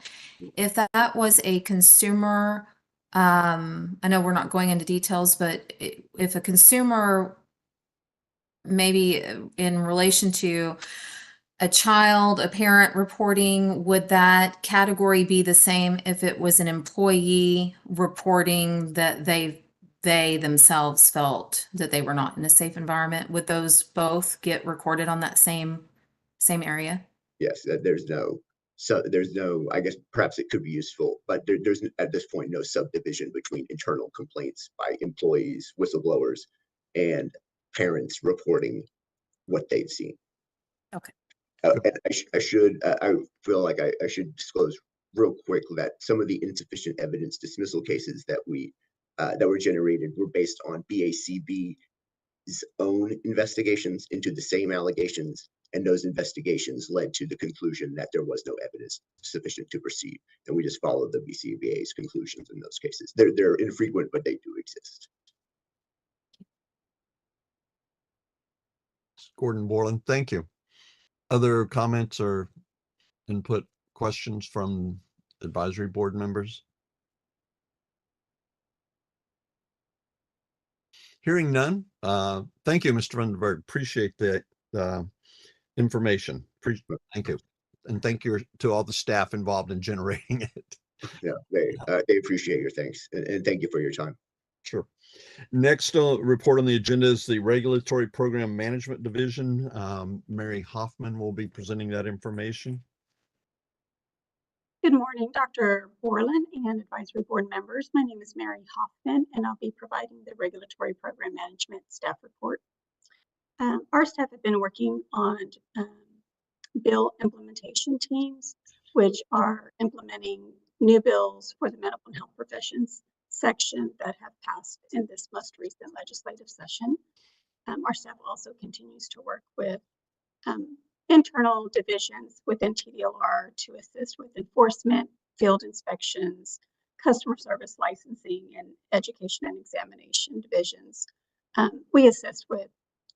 [SPEAKER 12] if that was a consumer, I know we're not going into details, but if a consumer, maybe in relation to a child, a parent reporting, would that category be the same if it was an employee reporting that they themselves felt that they were not in a safe environment? Would those both get recorded on that same area?
[SPEAKER 9] Yes, there's no, I guess perhaps it could be useful, but there's at this point no subdivision between internal complaints by employees, whistleblowers, and parents reporting what they've seen.
[SPEAKER 12] Okay.
[SPEAKER 9] And I feel like I should disclose real quick that some of the insufficient evidence dismissal cases that were generated were based on BACB's own investigations into the same allegations, and those investigations led to the conclusion that there was no evidence sufficient to proceed, and we just followed the BCBA's conclusions in those cases. They're infrequent, but they do exist.
[SPEAKER 1] Gordon Borland, thank you. Other comments or input, questions from advisory board members? Hearing none, thank you, Mr. Vandenberg. Appreciate the information. Thank you. And thank you to all the staff involved in generating it.
[SPEAKER 9] Yeah, they appreciate your thanks, and thank you for your time.
[SPEAKER 1] Sure. Next report on the agenda is the Regulatory Program Management Division. Mary Hoffman will be presenting that information.
[SPEAKER 2] Good morning, Dr. Borland and advisory board members. My name is Mary Hoffman, and I'll be providing the Regulatory Program Management staff report. Our staff have been working on bill implementation teams, which are implementing new bills for the medical and health professions section that have passed in this most recent legislative session. Our staff also continues to work with internal divisions within TDLR to assist with enforcement, field inspections, customer service licensing, and education and examination divisions. We assist with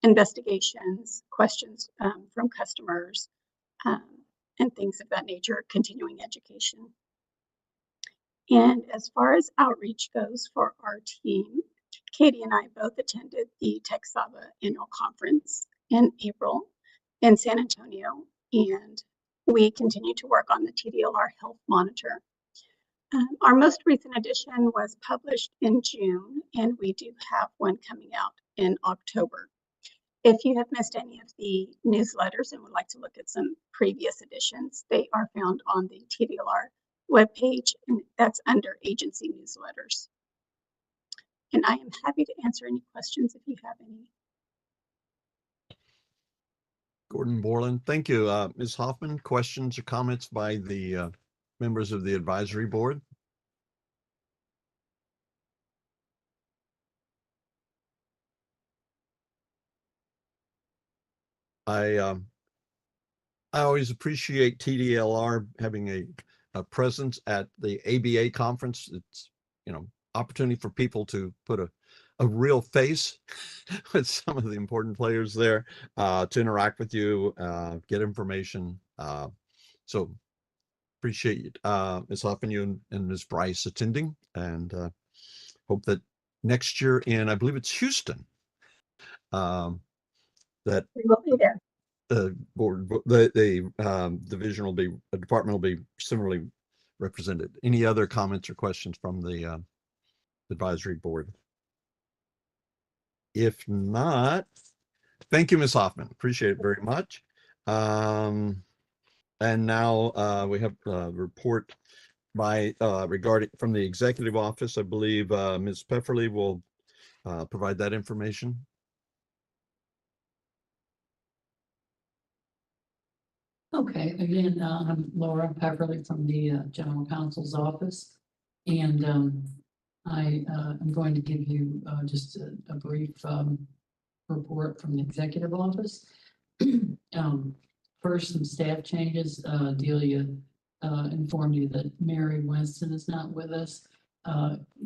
[SPEAKER 2] investigations, questions from customers, and things of that nature, continuing education. And as far as outreach goes for our team, Katie and I both attended the TechSaba annual conference in April in San Antonio, and we continue to work on the TDLR Health Monitor. Our most recent edition was published in June, and we do have one coming out in October. If you have missed any of the newsletters and would like to look at some previous editions, they are found on the TDLR webpage, and that's under agency newsletters. And I am happy to answer any questions if you have any.
[SPEAKER 1] Gordon Borland, thank you. Ms. Hoffman, questions or comments by the members of the advisory board? I always appreciate TDLR having a presence at the ABA conference. It's, opportunity for people to put a real face with some of the important players there, to interact with you, get information. So appreciate Ms. Hoffman, you and Ms. Bryce attending, and hope that next year in, I believe it's Houston, that
[SPEAKER 2] We will be there.
[SPEAKER 1] the division will be, a department will be similarly represented. Any other comments or questions from the advisory board? If not, thank you, Ms. Hoffman. Appreciate it very much. And now we have a report regarding from the executive office. I believe Ms. Pefferly will provide that information.
[SPEAKER 6] Okay, again, I'm Laura Pefferly from the General Counsel's office, and I am going to give you just a brief report from the executive office. First, some staff changes. Delia informed you that Mary Winston is not with us.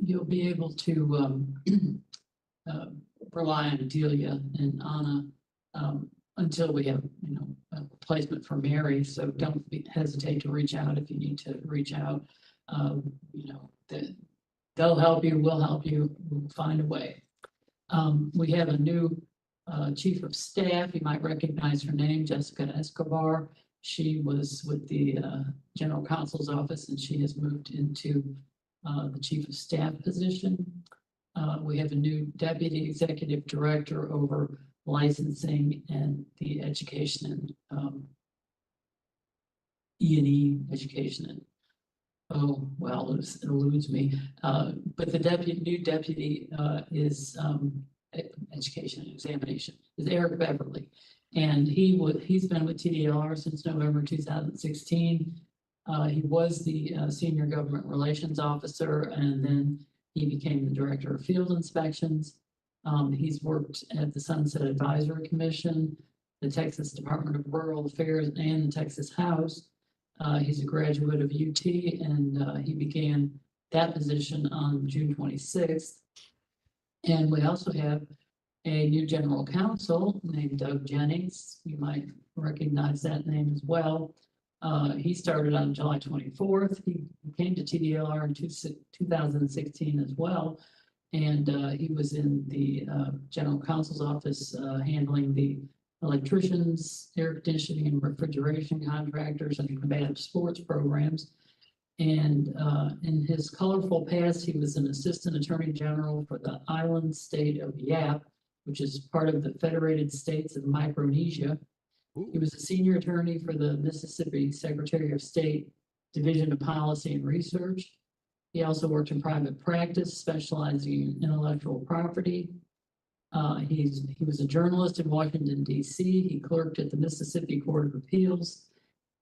[SPEAKER 6] You'll be able to rely on Delia and Anna until we have, a placement for Mary. So don't hesitate to reach out if you need to reach out. They'll help you, we'll help you, we'll find a way. We have a new chief of staff. You might recognize her name, Jessica Escobar. She was with the general counsel's office and she has moved into the chief of staff position. We have a new deputy executive director over licensing and the education and E&E education. And it eludes me. But the new deputy is education and examination is Eric Beverly. And he's been with TDLR since November 2016. He was the senior government relations officer, and then he became the director of field inspections. He's worked at the Sunset Advisory Commission, the Texas Department of Rural Affairs, and the Texas House. He's a graduate of UT, and he began that position on June 26th. And we also have a new general counsel named Doug Jennings. You might recognize that name as well. He started on July 24th. He came to TDLR in 2016 as well. And he was in the general counsel's office handling the electricians, air conditioning and refrigeration contractors, and combative sports programs. And in his colorful past, he was an assistant attorney general for the island state of Yap, which is part of the Federated States of Micronesia. He was a senior attorney for the Mississippi Secretary of State Division of Policy and Research. He also worked in private practice, specializing in intellectual property. He was a journalist in Washington, D.C. He clerked at the Mississippi Court of Appeals,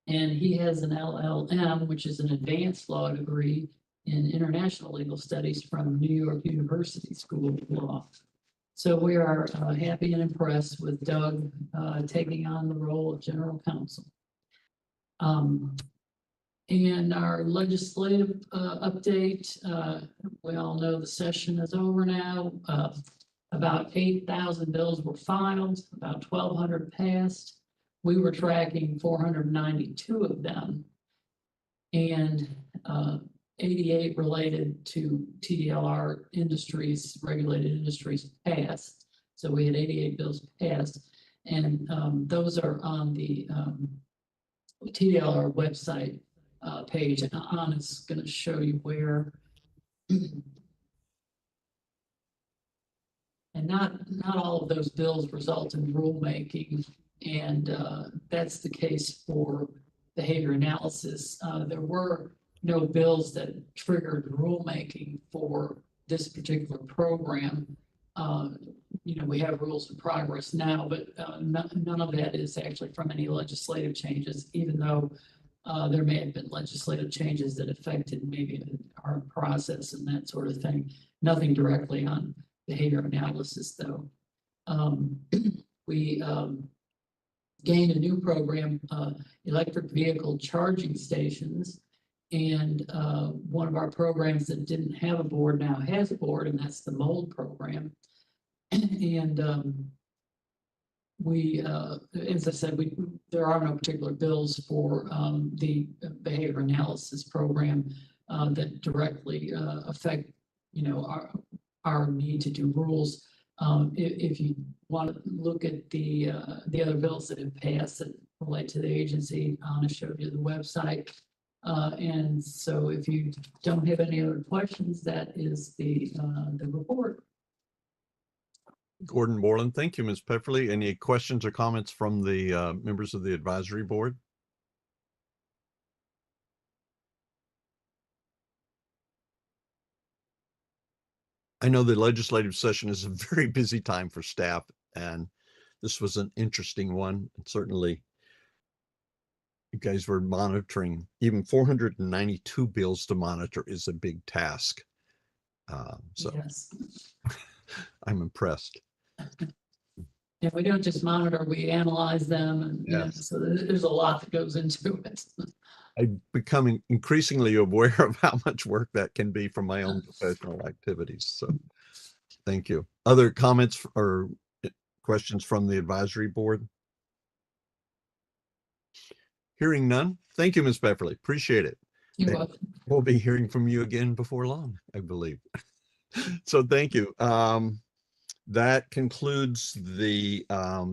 [SPEAKER 6] and he has an LLM, which is an advanced law degree in international legal studies from New York University School of Law. So we are happy and impressed with Doug taking on the role of general counsel. And our legislative update, we all know the session is over now. About 8,000 bills were filed, about 1,200 passed. We were tracking 492 of them, and 88 related to TDLR industries, regulated industries passed. So we had 88 bills passed, and those are on the TDLR website page. And Anna's going to show you where. And not all of those bills result in rulemaking, and that's the case for behavior analysis. There were no bills that triggered rulemaking for this particular program. We have rules in progress now, but none of that is actually from any legislative changes, even though there may have been legislative changes that affected maybe our process and that sort of thing. Nothing directly on behavior analysis, though. We gained a new program, electric vehicle charging stations, and one of our programs that didn't have a board now has a board, and that's the MOLD program. And we, as I said, there are no particular bills for the behavior analysis program that directly affect, our need to do rules. If you want to look at the other bills that have passed that relate to the agency, Anna showed you the website. And so if you don't have any other questions, that is the report.
[SPEAKER 1] Gordon Borland, thank you, Ms. Pefferly. Any questions or comments from the members of the advisory board? I know the legislative session is a very busy time for staff, and this was an interesting one. And certainly, you guys were monitoring. Even 492 bills to monitor is a big task. So
[SPEAKER 6] yes.
[SPEAKER 1] I'm impressed.
[SPEAKER 6] And we don't just monitor, we analyze them, and
[SPEAKER 1] Yes.
[SPEAKER 6] so there's a lot that goes into it.
[SPEAKER 1] I'm becoming increasingly aware of how much work that can be from my own professional activities. So Thank you. Other comments or questions from the advisory board? Hearing none. Thank you, Ms. Beverly. Appreciate it.
[SPEAKER 6] You're
[SPEAKER 1] And
[SPEAKER 6] welcome.
[SPEAKER 1] we'll be hearing from you again before long, I believe. So thank you. That concludes the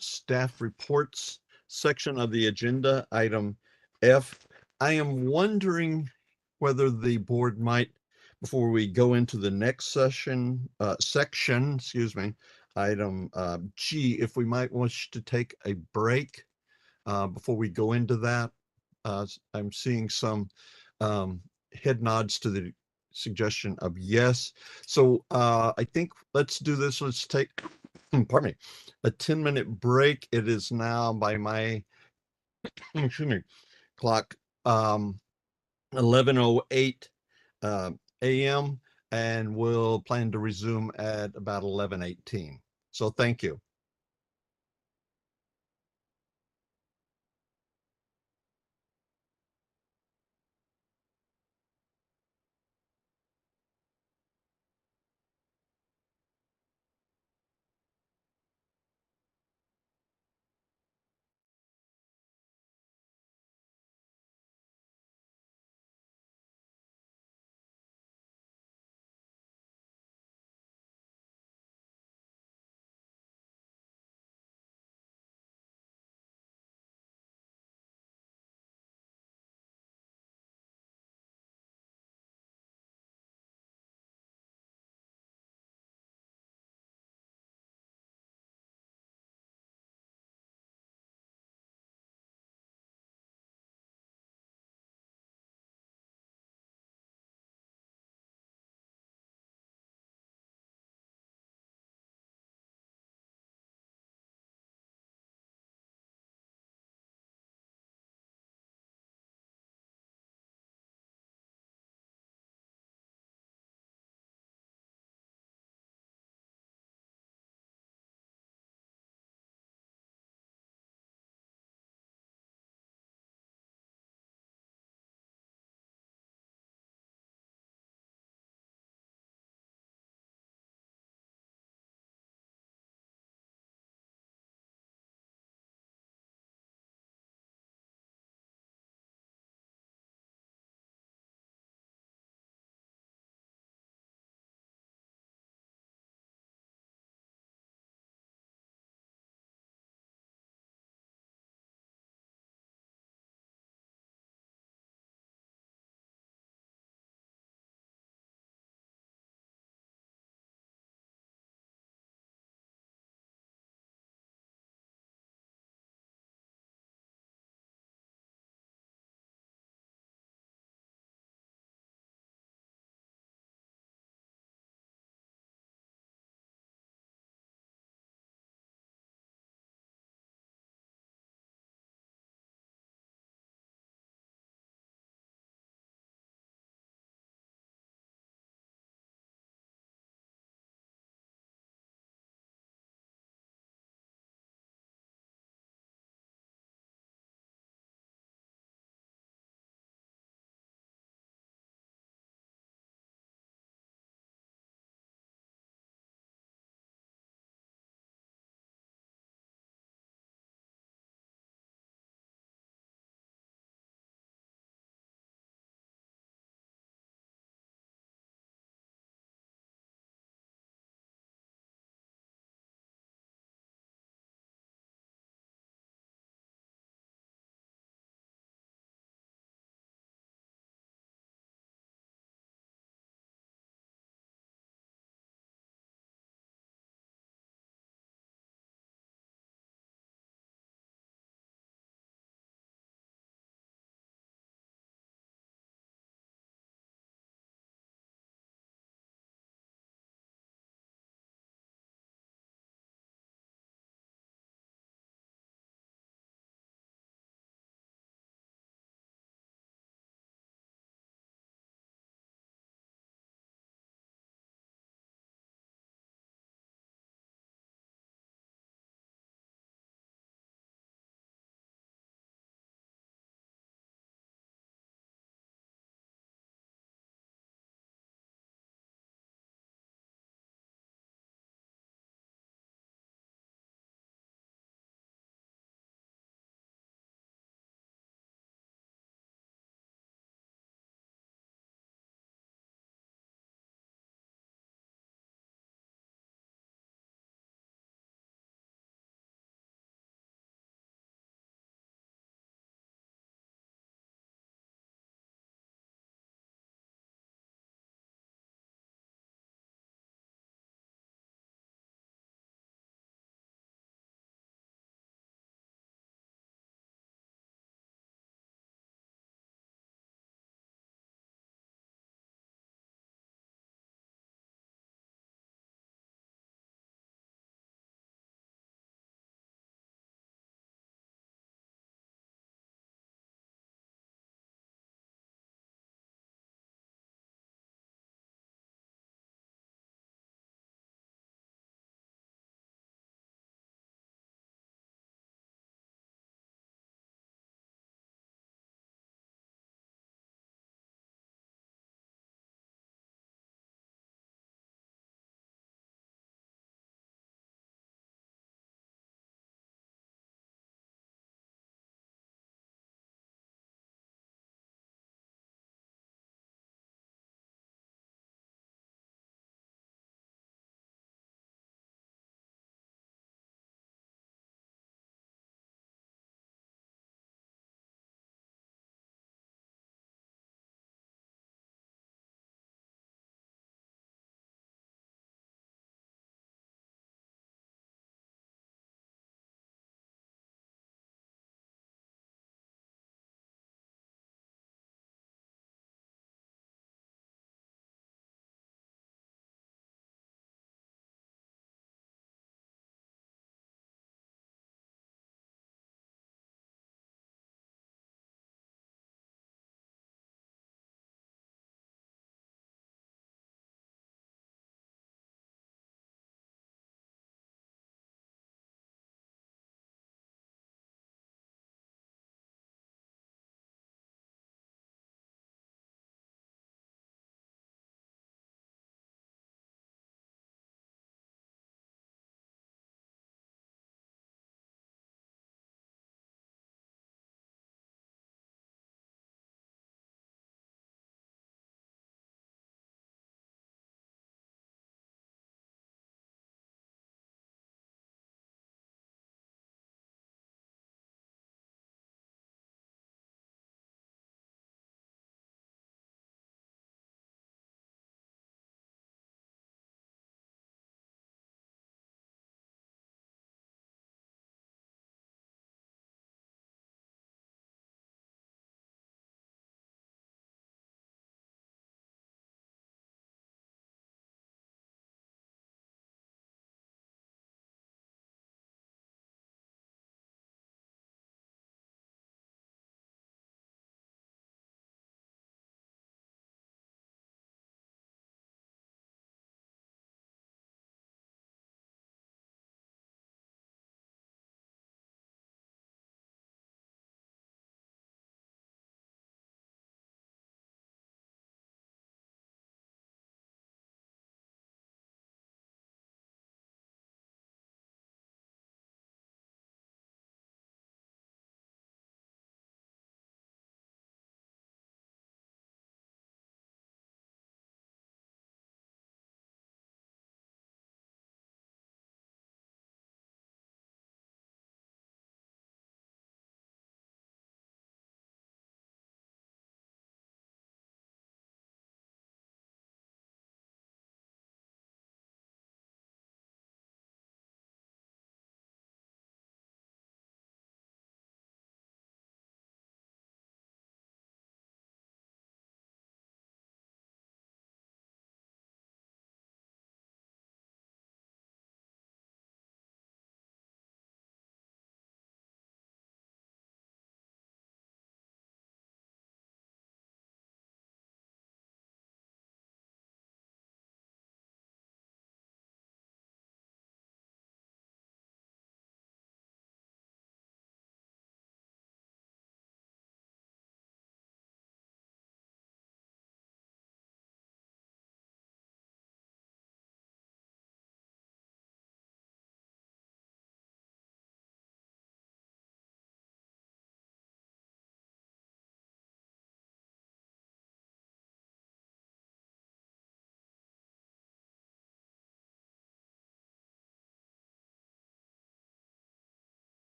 [SPEAKER 1] staff reports section of the agenda. Item F. I am wondering whether the board might, before we go into the next section, excuse me, item G, if we might wish to take a break before we go into that. I'm seeing some head nods to the suggestion of yes. So I think let's do this. Let's take, pardon me, a 10-minute break. It is now by my excuse me, clock 11:08 a.m. and we'll plan to resume at about 11:18. So thank you.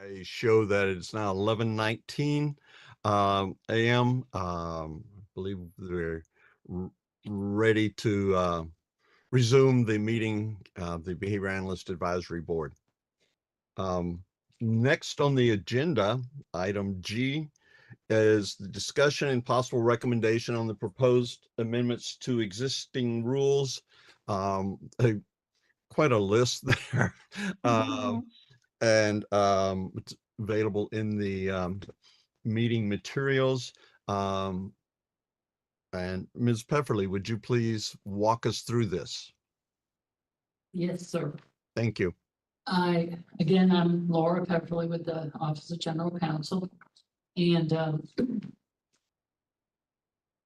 [SPEAKER 1] I show that it's now 11:19 a.m. I believe they're ready to resume the meeting of the Behavior Analyst Advisory Board. Next on the agenda, item G, is the discussion and possible recommendation on the proposed amendments to existing rules. Quite a list there. And it's available in the meeting materials. And Ms. Pefferly, would you please walk us through this?
[SPEAKER 6] Yes, sir.
[SPEAKER 1] Thank you.
[SPEAKER 6] Again, I'm Laura Pepperly with the Office of General Counsel. And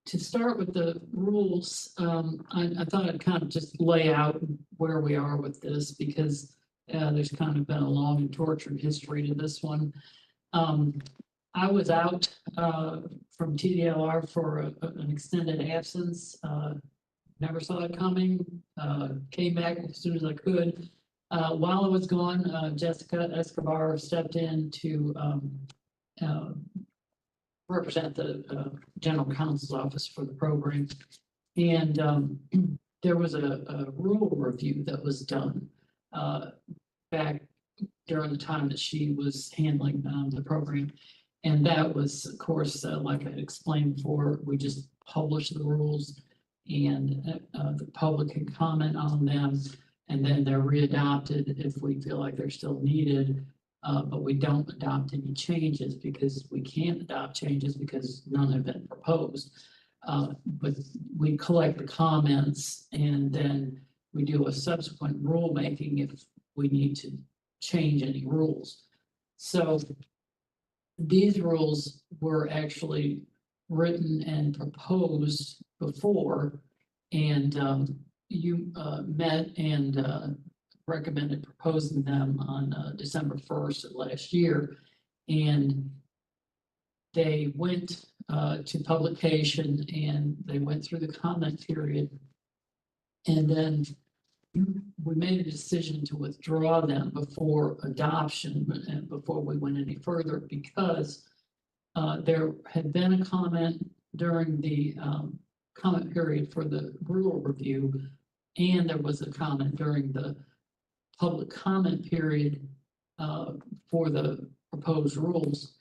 [SPEAKER 6] to start with the rules, I thought I'd kind of just lay out where we are with this because there's kind of been a long and tortured history to this one. I was out from TDLR for an extended absence. Never saw it coming. Came back as soon as I could. While I was gone, Jessica Escobar stepped in to represent the General Counsel's office for the program. And there was a rule review that was done back during the time that she was handling the program. And that was, of course, like I explained before, we just published the rules and the public can comment on them. And then they're readopted if we feel like they're still needed. But we don't adopt any changes because we can't adopt changes because none have been proposed. But we collect the comments and then we do a subsequent rulemaking if we need to change any rules. So these rules were actually written and proposed before, and you met and recommended proposing them on December 1st of last year, and they went to publication and they went through the comment period, and then we made a decision to withdraw them before adoption and before we went any further because there had been a comment during the comment period for the rule review, and there was a comment during the public comment period for the proposed rules,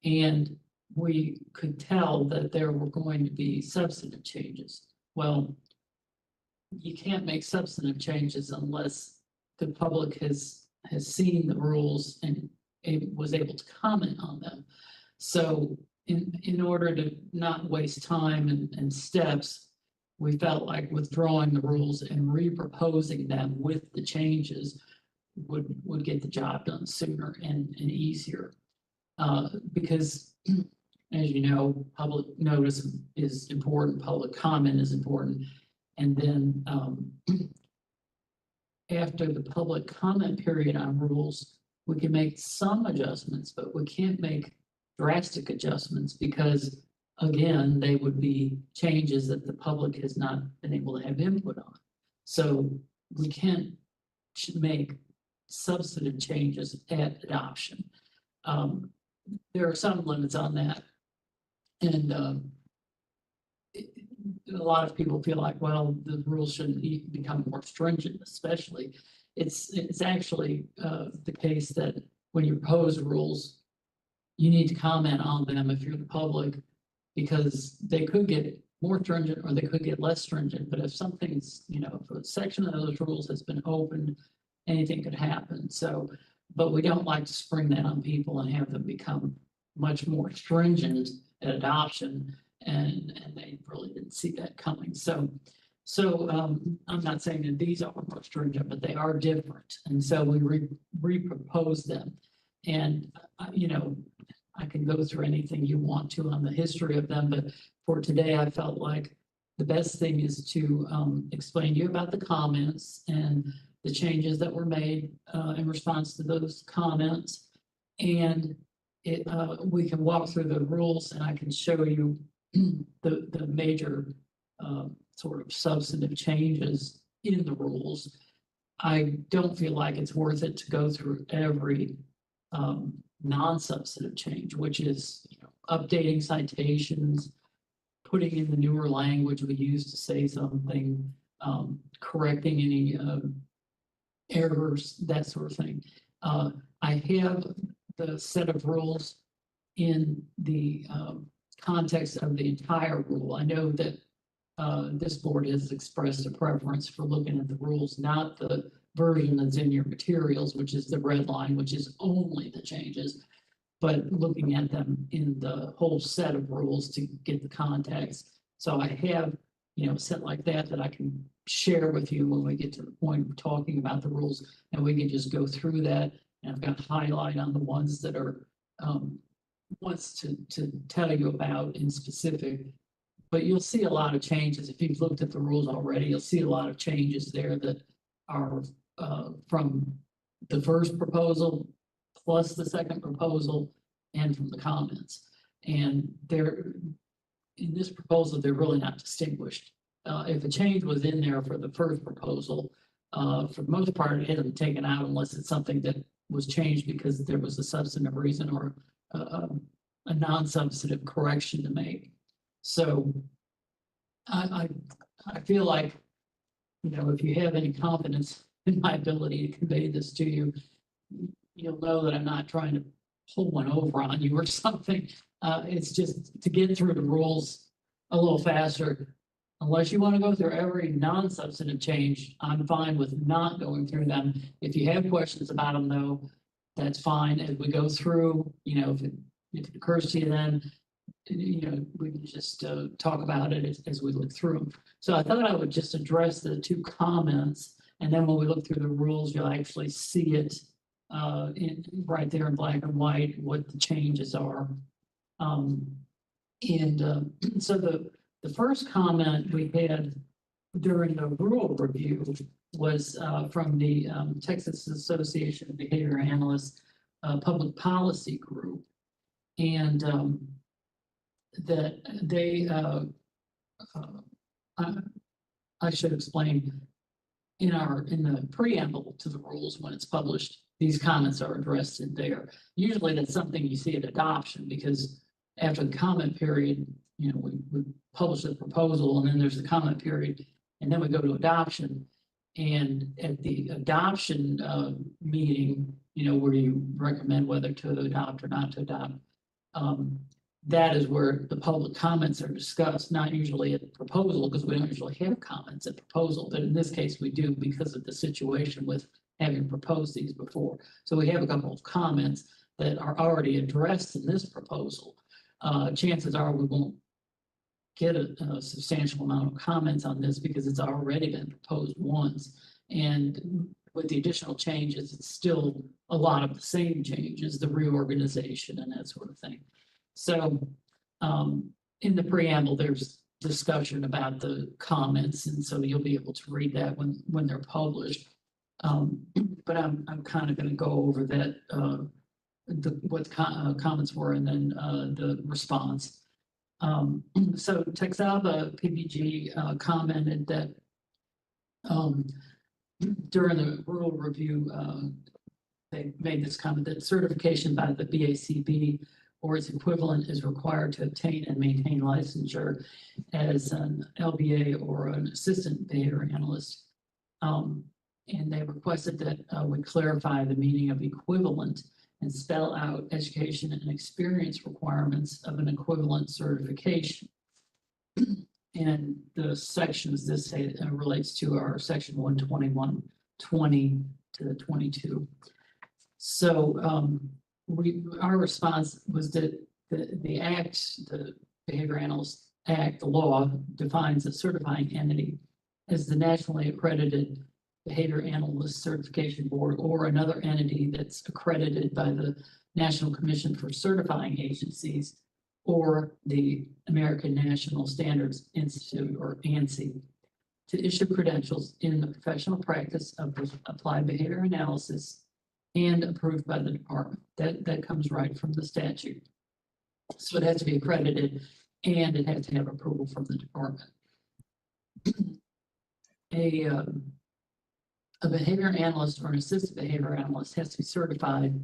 [SPEAKER 6] and we could tell that there were going to be substantive changes. Well, you can't make substantive changes unless the public has seen the rules and was able to comment on them. So in order to not waste time and steps, we felt like withdrawing the rules and re-proposing them with the changes would get the job done sooner and easier. Because as you know, public notice is important, public comment is important. And then after the public comment period on rules, we can make some adjustments, but we can't make drastic adjustments because, again, they would be changes that the public has not been able to have input on. So we can't make substantive changes at adoption. There are some limits on that. And a lot of people feel like, well, the rules shouldn't become more stringent, especially. It's actually the case that when you propose rules, you need to comment on them if you're the public, because they could get more stringent or they could get less stringent. But if something's, if a section of those rules has been opened, anything could happen. So, but we don't like to spring that on people and have them become much more stringent at adoption. And they really didn't see that coming. So I'm not saying that these are more stringent, but they are different. And so we re-propose them. And, I can go through anything you want to on the history of them, but for today, I felt like the best thing is to explain to you about the comments and the changes that were made in response to those comments. And we can walk through the rules and I can show you the major sort of substantive changes in the rules. I don't feel like it's worth it to go through every non-substantive change, which is, updating citations, putting in the newer language we use to say something, correcting any errors, that sort of thing. I have the set of rules in the context of the entire rule. I know that this board has expressed a preference for looking at the rules, not the version that's in your materials, which is the red line, which is only the changes, but looking at them in the whole set of rules to get the context. So I have, set like that I can share with you when we get to the point of talking about the rules, and we can just go through that. And I've got highlight on the ones that are ones to tell you about in specific. But you'll see a lot of changes. If you've looked at the rules already, you'll see a lot of changes there that are from the first proposal plus the second proposal and from the comments. And they're, in this proposal, they're really not distinguished. If a change was in there for the first proposal, for the most part, it hasn't taken out unless it's something that was changed because there was a substantive reason or a non-substantive correction to make. So I feel like, if you have any confidence in my ability to convey this to you, you'll know that I'm not trying to pull one over on you or something. It's just to get through the rules a little faster. Unless you want to go through every non-substantive change, I'm fine with not going through them. If you have questions about them, though, that's fine. As we go through, if it occurs to you then, we can just talk about it as we look through them. So I thought I would just address the two comments, and then when we look through the rules, you'll actually see it right there in black and white, what the changes are. So the first comment we had during the rule review was from the Texas Association of Behavior Analysts Public Policy Group. And that they, I should explain, in the preamble to the rules when it's published, these comments are addressed in there. Usually that's something you see at adoption, because after the comment period, we publish the proposal, and then there's the comment period, and then we go to adoption. And at the adoption meeting, where you recommend whether to adopt or not to adopt, that is where the public comments are discussed, not usually at the proposal, because we don't usually have comments at proposal, but in this case we do because of the situation with having proposed these before. So we have a couple of comments that are already addressed in this proposal. Chances are we won't get a substantial amount of comments on this because it's already been proposed once. And with the additional changes, it's still a lot of the same changes, the reorganization and that sort of thing. So in the preamble, there's discussion about the comments, and so you'll be able to read that when they're published. But I'm kind of going to go over that, what the comments were, and then the response. So Texaba PBG commented that during the rural review, they made this comment that certification by the BACB or its equivalent is required to obtain and maintain licensure as an LBA or an assistant behavior analyst. And they requested that we clarify the meaning of equivalent and spell out education and experience requirements of an equivalent certification. And the sections this relates to are section 121.20 to 22. So our response was that the act, the Behavior Analyst Act, the law, defines a certifying entity as the nationally accredited Behavior Analyst Certification Board or another entity that's accredited by the National Commission for Certifying Agencies or the American National Standards Institute, or ANSI, to issue credentials in the professional practice of applied behavior analysis and approved by the department. That comes right from the statute. So it has to be accredited and it has to have approval from the department. A behavior analyst or an assistant behavior analyst has to be certified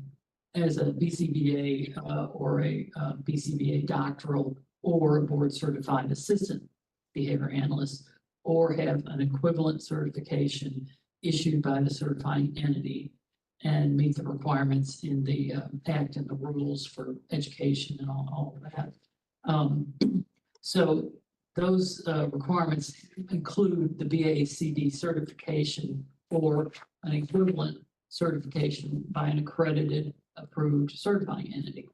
[SPEAKER 6] as a BCBA or a BCBA doctoral or a board certified assistant behavior analyst, or have an equivalent certification issued by the certifying entity and meet the requirements in the act and the rules for education and all of that. So those requirements include the BACD certification or an equivalent certification by an accredited, approved certifying entity.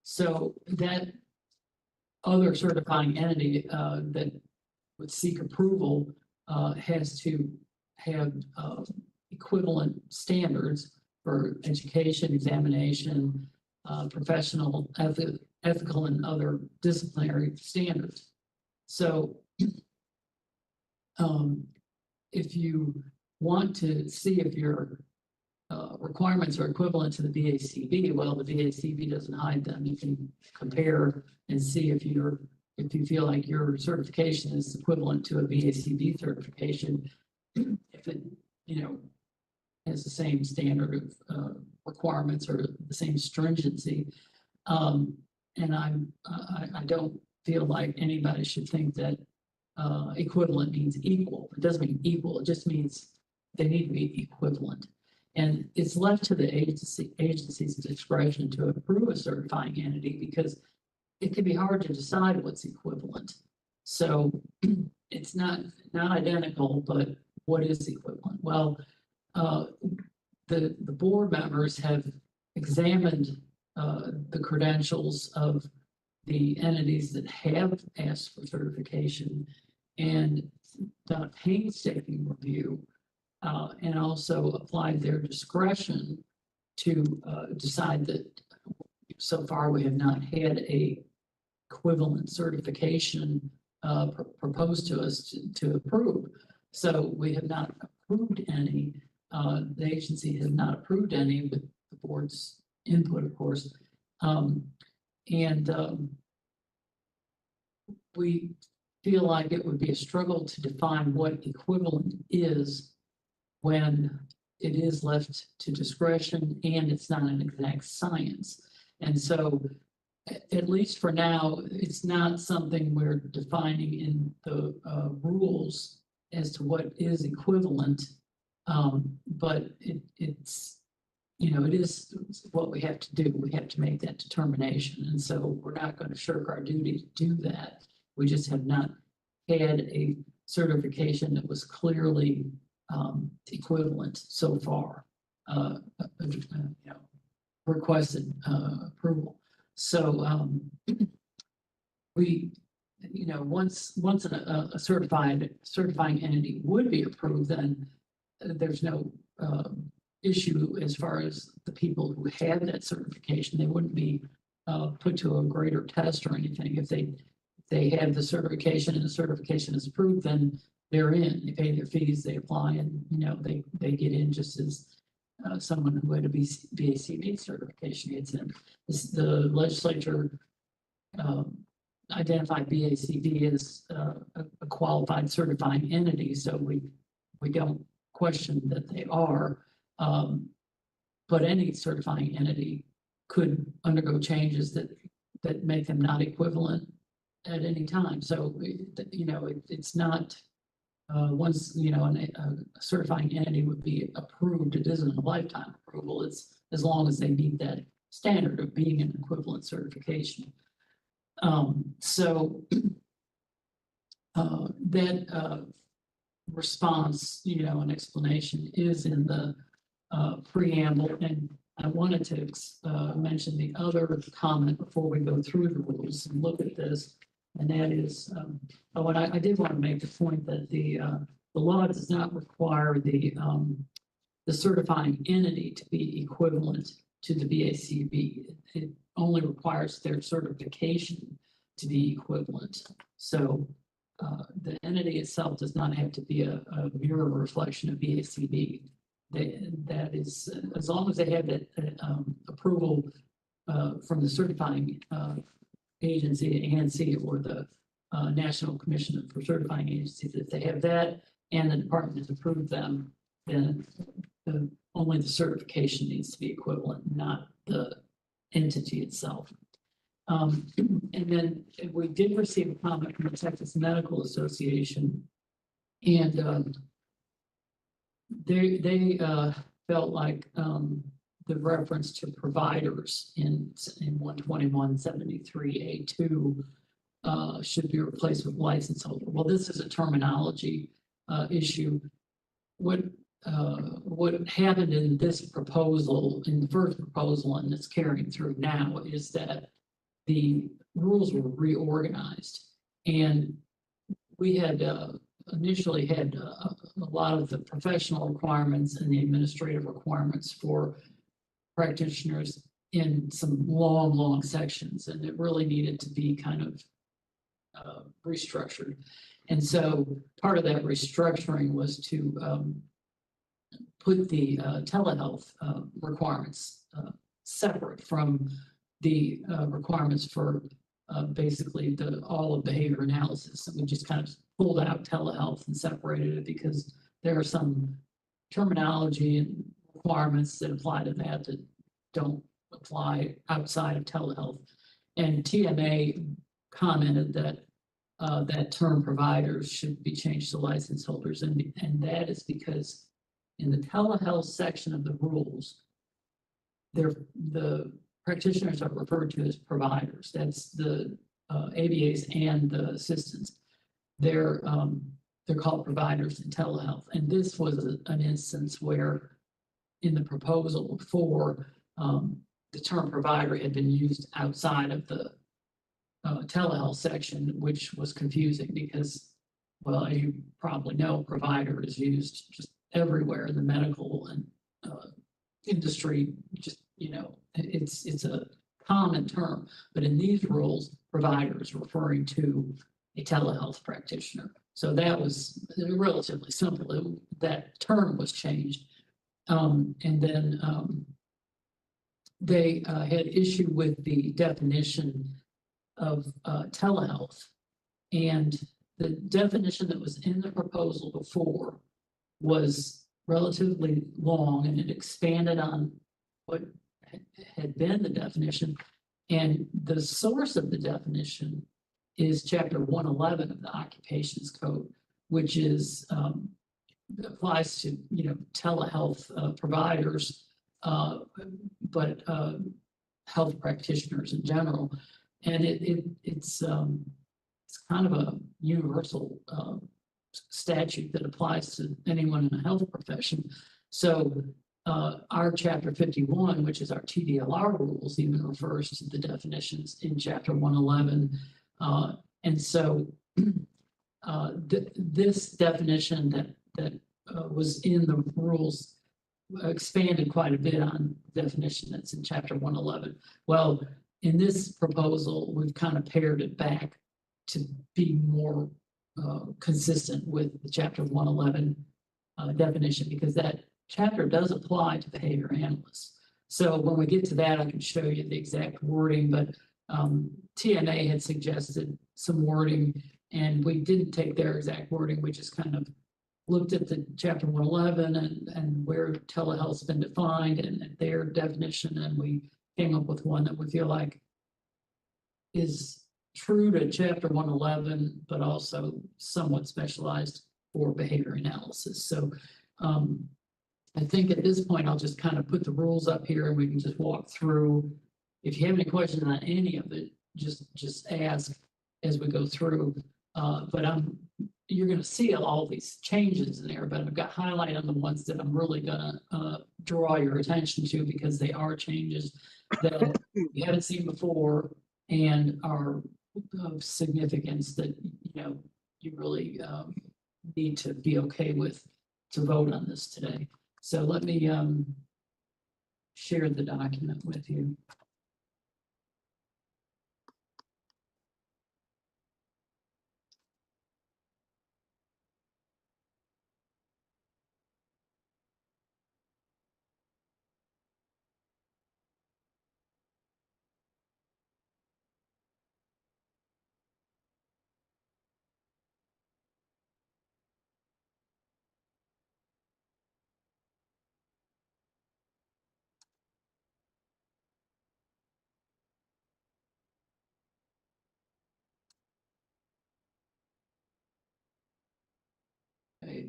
[SPEAKER 6] So that other certifying entity that would seek approval has to have equivalent standards for education, examination, professional, ethical, and other disciplinary standards. So if you want to see if your requirements are equivalent to the BACB, well, the BACB doesn't hide them. You can compare and see if you feel like your certification is equivalent to a BACB certification, if it, has the same standard of requirements or the same stringency. And I don't feel like anybody should think that equivalent means equal. It doesn't mean equal. It just means they need to be equivalent. And it's left to the agency's discretion to approve a certifying entity because it can be hard to decide what's equivalent. So it's not identical, but what is equivalent? Well, the board members have examined the credentials of the entities that have asked for certification and done a painstaking review and also applied their discretion to decide that so far we have not had a equivalent certification proposed to us to approve. So we have not approved any. The agency has not approved any with the board's input, of course. We feel like it would be a struggle to define what equivalent is when it is left to discretion and it's not an exact science. And so, at least for now, it's not something we're defining in the rules as to what is equivalent, but it's, it is what we have to do. We have to make that determination. And so we're not going to shirk our duty to do that. We just have not had a certification that was clearly equivalent so far, requested approval. So we, once a certifying entity would be approved, then there's no issue as far as the people who have that certification. They wouldn't be put to a greater test or anything. If they have the certification and the certification is approved, then they're in. They pay their fees, they apply, and they get in just as someone who had a BACB certification gets in. The legislature identified BACB as a qualified certifying entity, so we don't question that they are. But any certifying entity could undergo changes that make them not equivalent at any time. So it's not once a certifying entity would be approved, it isn't a lifetime approval. It's as long as they meet that standard of being an equivalent certification. So that response, an explanation is in the preamble, and I wanted to mention the other comment before we go through the rules and look at this, and that is, I did want to make the point that the law does not require the certifying entity to be equivalent to the BACB. It only requires their certification to be equivalent. So the entity itself does not have to be a mirror reflection of BACB. That is, as long as they have that approval from the certifying agency, ANC, or the National Commission for Certifying Agencies, if they have that and the department has approved them, then the only only the certification needs to be equivalent, not the entity itself. And then we did receive a comment from the Texas Medical Association, and they felt like the reference to providers in 121.73A2 should be replaced with license holder. Well, this is a terminology issue. What happened in this proposal, in the first proposal, and it's carrying through now, is that the rules were reorganized, and we had initially had a lot of the professional requirements and the administrative requirements for practitioners in some long sections, and it really needed to be kind of restructured. And so part of that restructuring was to put the telehealth requirements separate from the requirements for basically all of behavior analysis. And we just kind of pulled out telehealth and separated it because there are some terminology and requirements that apply to that don't apply outside of telehealth. And TMA commented that that term providers should be changed to license holders. And that is because in the telehealth section of the rules, the practitioners are referred to as providers. That's the ABAs and the assistants. They're called providers in telehealth. And this was an instance where in the proposal before, the term provider had been used outside of the telehealth section, which was confusing because, well, as you probably know, provider is used just everywhere in the medical and industry. Just, it's a common term, but in these rules, provider is referring to a telehealth practitioner. So that was relatively simple. That term was changed. And then they had issue with the definition of telehealth. And the definition that was in the proposal before was relatively long, and it expanded on what had been the definition. And the source of the definition is Chapter 111 of the Occupations Code, which is applies to telehealth providers, but health practitioners in general. And it's kind of a universal statute that applies to anyone in a health profession. So our Chapter 51, which is our TDLR rules, even refers to the definitions in Chapter 111. And so this definition that was in the rules expanded quite a bit on the definition that's in Chapter 111. Well, in this proposal, we've kind of pared it back to be more consistent with the Chapter 111 definition, because that chapter does apply to behavior analysts. So when we get to that, I can show you the exact wording, but TMA had suggested some wording, and we didn't take their exact wording. We just kind of looked at the Chapter 111 and where telehealth's been defined and their definition, and we came up with one that we feel like is true to Chapter 111, but also somewhat specialized for behavior analysis. So I think at this point, I'll just kind of put the rules up here and we can just walk through. If you have any questions on any of it, just ask as we go through. But you're going to see all these changes in there, but I've got highlight on the ones that I'm really going to draw your attention to, because they are changes that you haven't seen before and are of significance that you really need to be okay with to vote on this today. So let me share the document with you.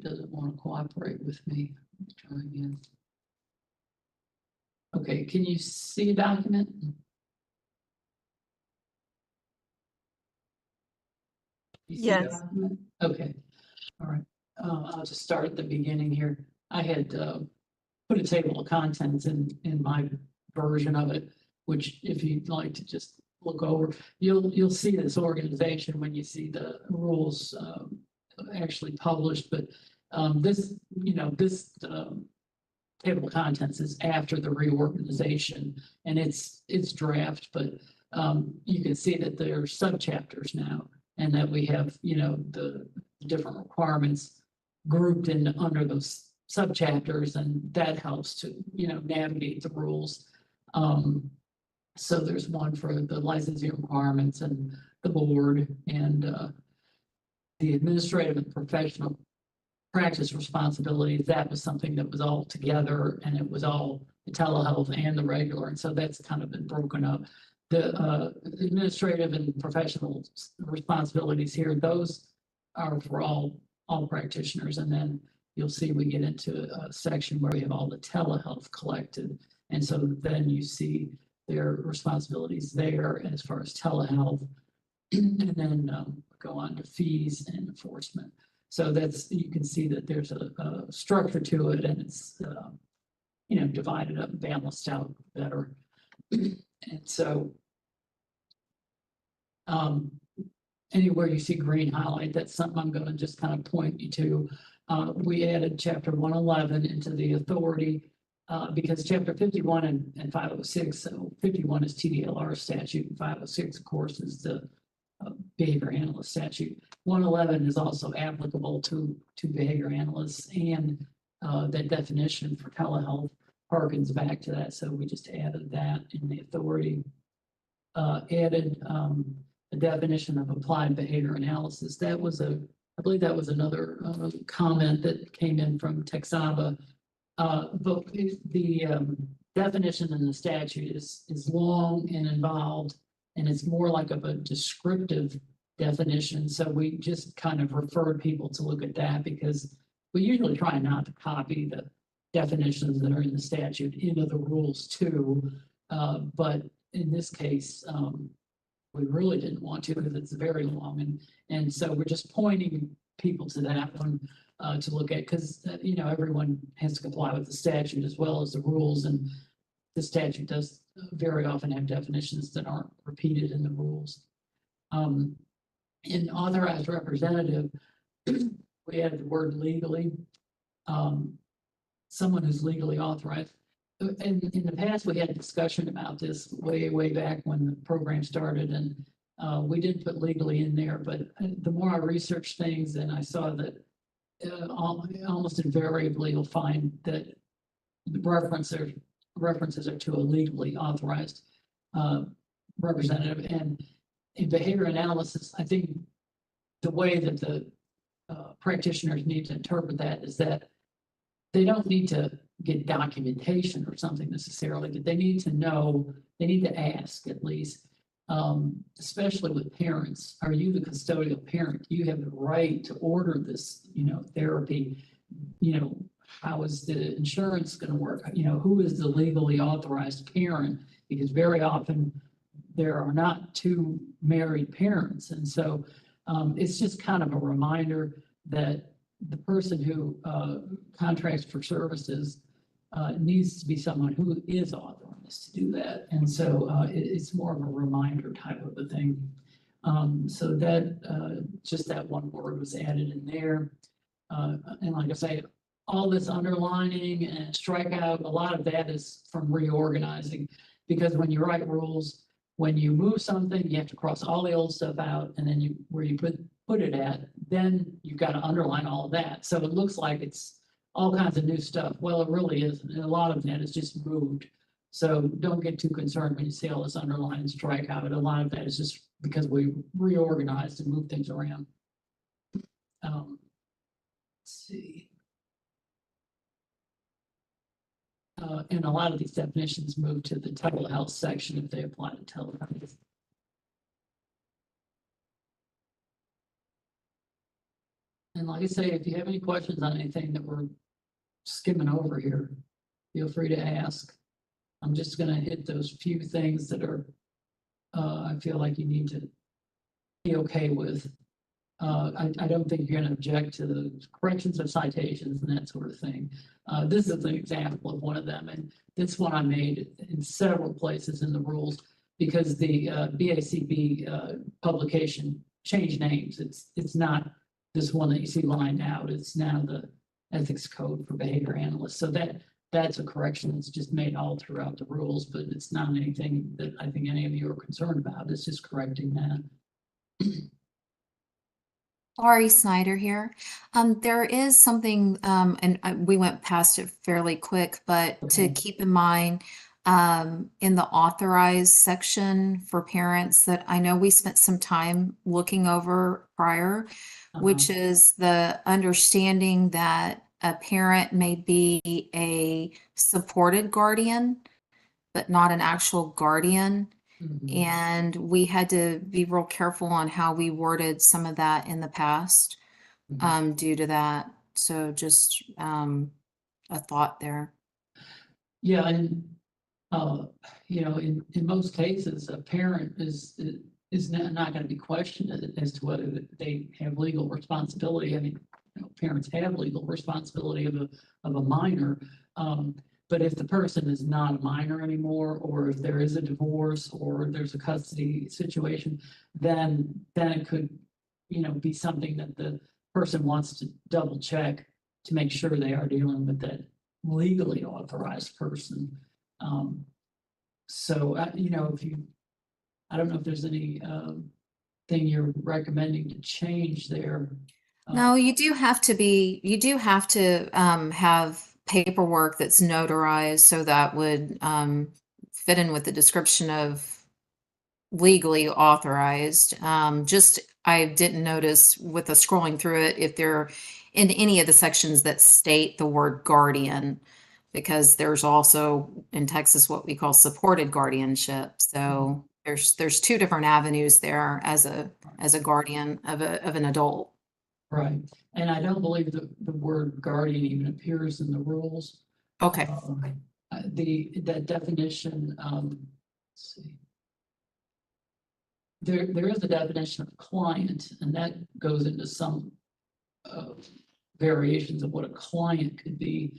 [SPEAKER 6] it doesn't want to cooperate with me. Let me try again. Okay, can you see a document? You see the
[SPEAKER 4] Yes.
[SPEAKER 6] document? Okay, all right. I'll just start at the beginning here. I had put a table of contents in my version of it, which if you'd like to just look over, you'll see this organization when you see the rules actually published. But this table of contents is after the reorganization, and it's draft, but you can see that there are subchapters now, and that we have the different requirements grouped in under those subchapters, and that helps to navigate the rules. So there's one for the licensing requirements and the board, and the administrative and professional practice responsibilities. That was something that was all together, and it was all the telehealth and the regular, and so that's kind of been broken up. The administrative and professional responsibilities here, those are for all practitioners, and then you'll see we get into a section where we have all the telehealth collected, and so then you see their responsibilities there as far as telehealth, and then go on to fees and enforcement. So you can see that there's a structure to it, and it's divided up, balanced out better. And so anywhere you see green highlight, that's something I'm going to just kind of point you to. We added chapter 111 into the authority because chapter 51 and 506, so 51 is TDLR statute, and 506, of course, is the behavior analyst statute. 111 is also applicable to behavior analysts, and that definition for telehealth harkens back to that. So we just added that in the authority. Added the definition of applied behavior analysis. That was I believe that was another comment that came in from Texaba. But the definition in the statute is long and involved, and it's more like of a descriptive definition. So we just kind of referred people to look at that, because we usually try not to copy the definitions that are in the statute into the rules too. But in this case, we really didn't want to, because it's very long. And so we're just pointing people to that one to look at, because everyone has to comply with the statute as well as the rules, and the statute does very often have definitions that aren't repeated in the rules. In authorized representative, we added the word legally. Someone who's legally authorized. And in the past, we had a discussion about this way back when the program started, and we didn't put legally in there. But the more I researched things, and I saw that almost invariably you'll find that the references are to a legally authorized representative. And in behavior analysis, I think the way that the practitioners need to interpret that is that they don't need to get documentation or something necessarily, but they need to know, they need to ask at least, especially with parents. Are you the custodial parent? You have the right to order this, therapy. How is the insurance going to work? Who is the legally authorized parent? Because very often there are not two married parents. And so it's just kind of a reminder that the person who contracts for services needs to be someone who is authorized to do that. And so it's more of a reminder type of a thing. So that just that one word was added in there. And like I say, all this underlining and strikeout, a lot of that is from reorganizing, because when you write rules, when you move something, you have to cross all the old stuff out, and then where you put it at, then you've got to underline all of that. So it looks like it's all kinds of new stuff. Well, it really isn't. And a lot of that is just moved. So don't get too concerned when you see all this underline and strike out. A lot of that is just because we reorganized and moved things around. Let's see. And a lot of these definitions move to the telehealth section if they apply to telehealth. And like I say, if you have any questions on anything that we're skimming over here, feel free to ask. I'm just gonna hit those few things that are, I feel like you need to be okay with. I don't think you're gonna object to the corrections of citations and that sort of thing. This is an example of one of them, and this one I made in several places in the rules because the BACB publication changed names. It's not this one that you see lined out. It's now the Ethics Code for Behavior Analysts. So that's a correction that's just made all throughout the rules, but it's not anything that I think any of you are concerned about. It's just correcting that.
[SPEAKER 12] Laurie Snyder here. There is something, and we went past it fairly quick, but to
[SPEAKER 6] Okay.
[SPEAKER 12] keep in mind, in the authorized section for parents that I know we spent some time looking over prior, which is the understanding that a parent may be a supported guardian, but not an actual guardian.
[SPEAKER 6] Mhm.
[SPEAKER 12] And we had to be real careful on how we worded some of that in the past,
[SPEAKER 6] Mhm.
[SPEAKER 12] due to that. So just a thought there.
[SPEAKER 6] Yeah, and in most cases, a parent is not going to be questioned as to whether they have legal responsibility. I mean, parents have legal responsibility of a minor. But if the person is not a minor anymore, or if there is a divorce or there's a custody situation, then it could, be something that the person wants to double check to make sure they are dealing with that legally authorized person. So, I don't know if there's any thing you're recommending to change there.
[SPEAKER 12] No, you do have to have paperwork that's notarized, so that would fit in with the description of legally authorized. Just I didn't notice with the scrolling through it if they're in any of the sections that state the word guardian, because there's also in Texas what we call supported guardianship. So there's two different avenues there as a guardian of an adult.
[SPEAKER 6] Right, and I don't believe the word guardian even appears in the rules.
[SPEAKER 12] Okay.
[SPEAKER 6] That definition, let's see. There is a definition of client, and that goes into some variations of what a client could be.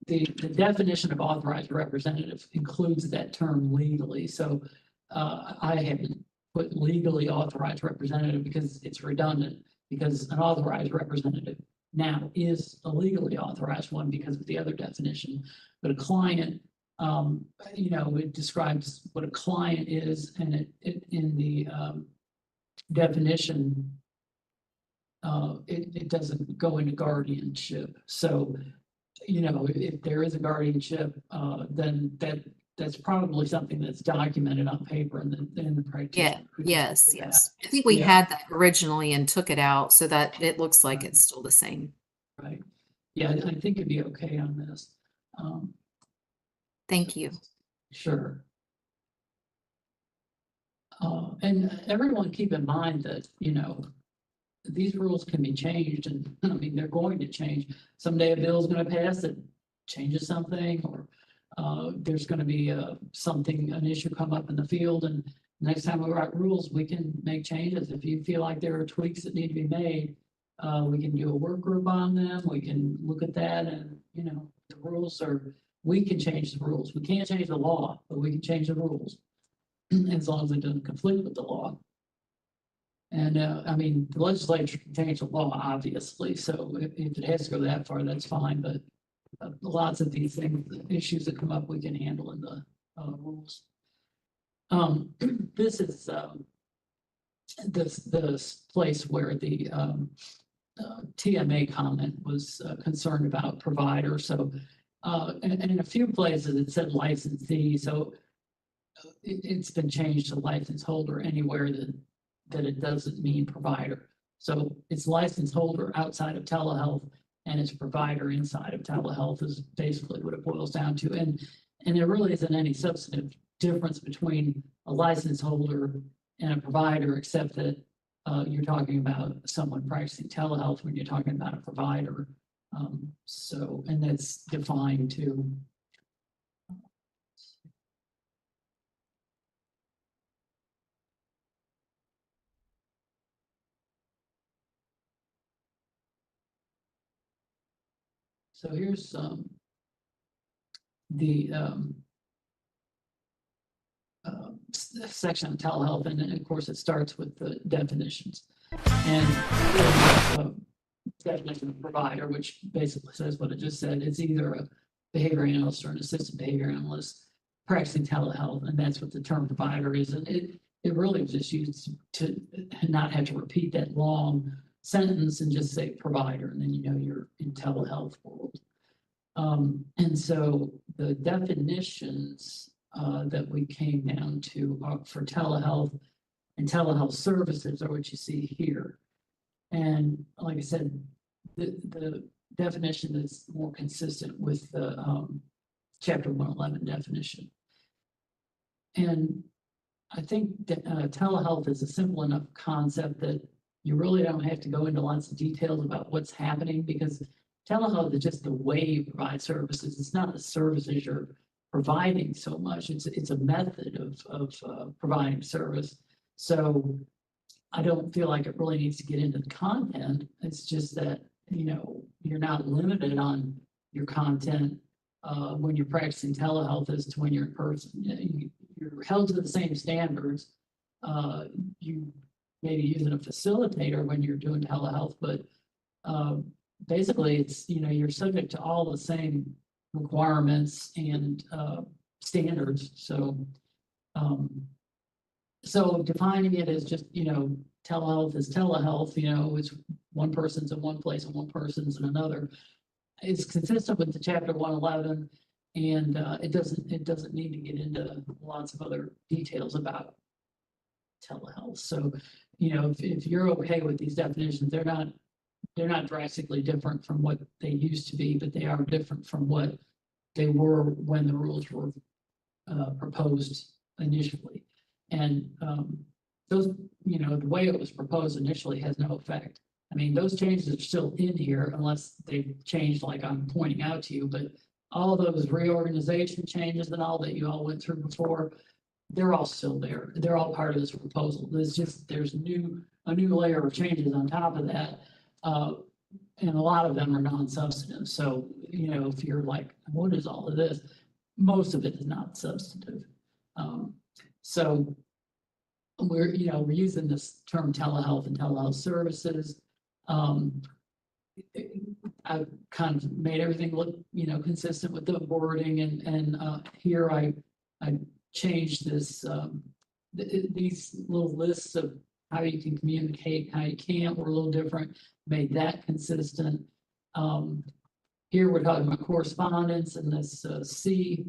[SPEAKER 6] The definition of authorized representative includes that term legally. So I haven't put legally authorized representative because it's redundant, because an authorized representative now is a legally authorized one because of the other definition. But a client, it describes what a client is, and it in the definition, it doesn't go into guardianship. So, if there is a guardianship, then that's probably something that's documented on paper and then the
[SPEAKER 12] Yeah,
[SPEAKER 6] practitioner.
[SPEAKER 12] yes. I think we had that originally and took it out so that it looks like it's still the same.
[SPEAKER 6] Right. Yeah, I think it'd be okay on this.
[SPEAKER 12] Thank you.
[SPEAKER 6] Sure. And everyone keep in mind that, these rules can be changed, and I mean, they're going to change. Someday a bill is going to pass that changes something, or there's going to be an issue come up in the field, and next time we write rules, we can make changes. If you feel like there are tweaks that need to be made, we can do a work group on them. We can look at that, and the rules we can change the rules. We can't change the law, but we can change the rules as long as it doesn't conflict with the law. And I mean, the legislature can change the law, obviously. So if it has to go that far, that's fine. But lots of these things, the issues that come up, we can handle in the rules. This is this place where the TMA comment was concerned about provider. So and in a few places it said licensee. So it's been changed to license holder anywhere that it doesn't mean provider. So it's license holder outside of telehealth, and it's provider inside of telehealth is basically what it boils down to. And there really isn't any substantive difference between a license holder and a provider, except that you're talking about someone practicing telehealth when you're talking about a provider. So, and that's defined too. So here's the section on telehealth, and then of course it starts with the definitions. And definition of provider, which basically says what it just said. It's either a behavior analyst or an assistant behavior analyst practicing telehealth, and that's what the term provider is. And it really was just used to not have to repeat that long sentence and just say provider, and then you know you're in telehealth world. And so the definitions that we came down to for telehealth and telehealth services are what you see here. And like I said, the definition is more consistent with the Chapter 111 definition. And I think that telehealth is a simple enough concept that you really don't have to go into lots of details about what's happening, because telehealth is just the way you provide services. It's not the services you're providing so much. It's a method of providing service. So I don't feel like it really needs to get into the content. It's just that, you know, you're not limited on your content when you're practicing telehealth as to when you're in person. You're held to the same standards. You may be using a facilitator when you're doing telehealth, but basically it's, you know, you're subject to all the same requirements and standards. So defining it as just, you know, telehealth is telehealth, you know, it's one person's in one place and one person's in another. It's consistent with the Chapter 111, and it doesn't need to get into lots of other details about telehealth. So, you know, if you're okay with these definitions, they're not drastically different from what they used to be, but they are different from what they were when the rules were proposed initially. And those, you know, the way it was proposed initially has no effect. I mean, those changes are still in here unless they've changed like I'm pointing out to you, but all those reorganization changes and all that you all went through before, they're all still there. They're all part of this proposal. There's a new layer of changes on top of that. And a lot of them are non-substantive. So, you know, if you're like, what is all of this? Most of it is not substantive. So we're using this term telehealth and telehealth services. I've kind of made everything look, you know, consistent with the wording, and here I changed this, these little lists of how you can communicate, how you can't, were a little different, made that consistent. Here we're talking about correspondence, and this C,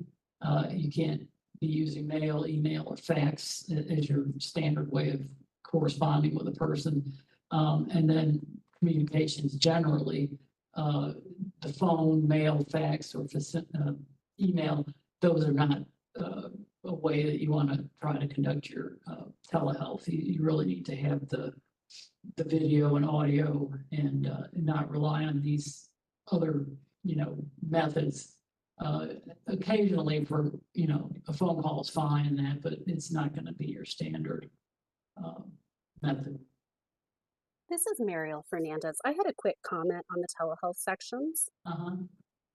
[SPEAKER 6] you can't be using mail, email, or fax as your standard way of corresponding with a person. And then communications generally, the phone, mail, fax, or email, those are not a way that you want to try to conduct your telehealth. You really need to have the video and audio, and not rely on these other, you know, methods. Occasionally for, you know, a phone call is fine and that, but it's not going to be your standard method.
[SPEAKER 10] This is Mariel Fernandez. I had a quick comment on the telehealth sections.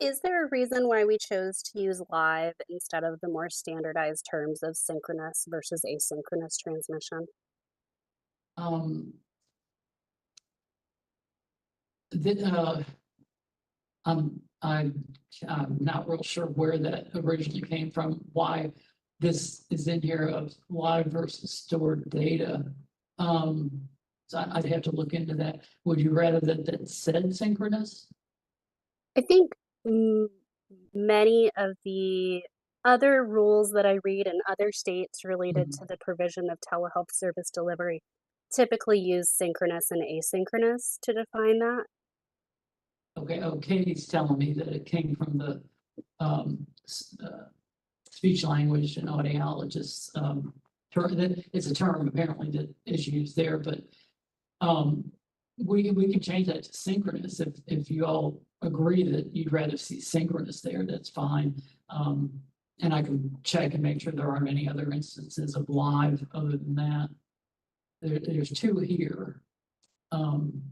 [SPEAKER 10] Is there a reason why we chose to use live instead of the more standardized terms of synchronous versus asynchronous transmission? I'm not real sure where that originally came from, why this is in here of live versus stored data. So I'd have to look into that. Would you rather that said synchronous? I think many of the other rules that I read in other states related to the provision of telehealth service delivery typically use synchronous and asynchronous to define that.
[SPEAKER 6] Okay, Katie's telling me that it came from the speech language and audiologists. It's a term apparently that is used there, but We can change that to synchronous if you all agree that you'd rather see synchronous there, that's fine. And I can check and make sure there aren't any other instances of live other than that. There's two here. And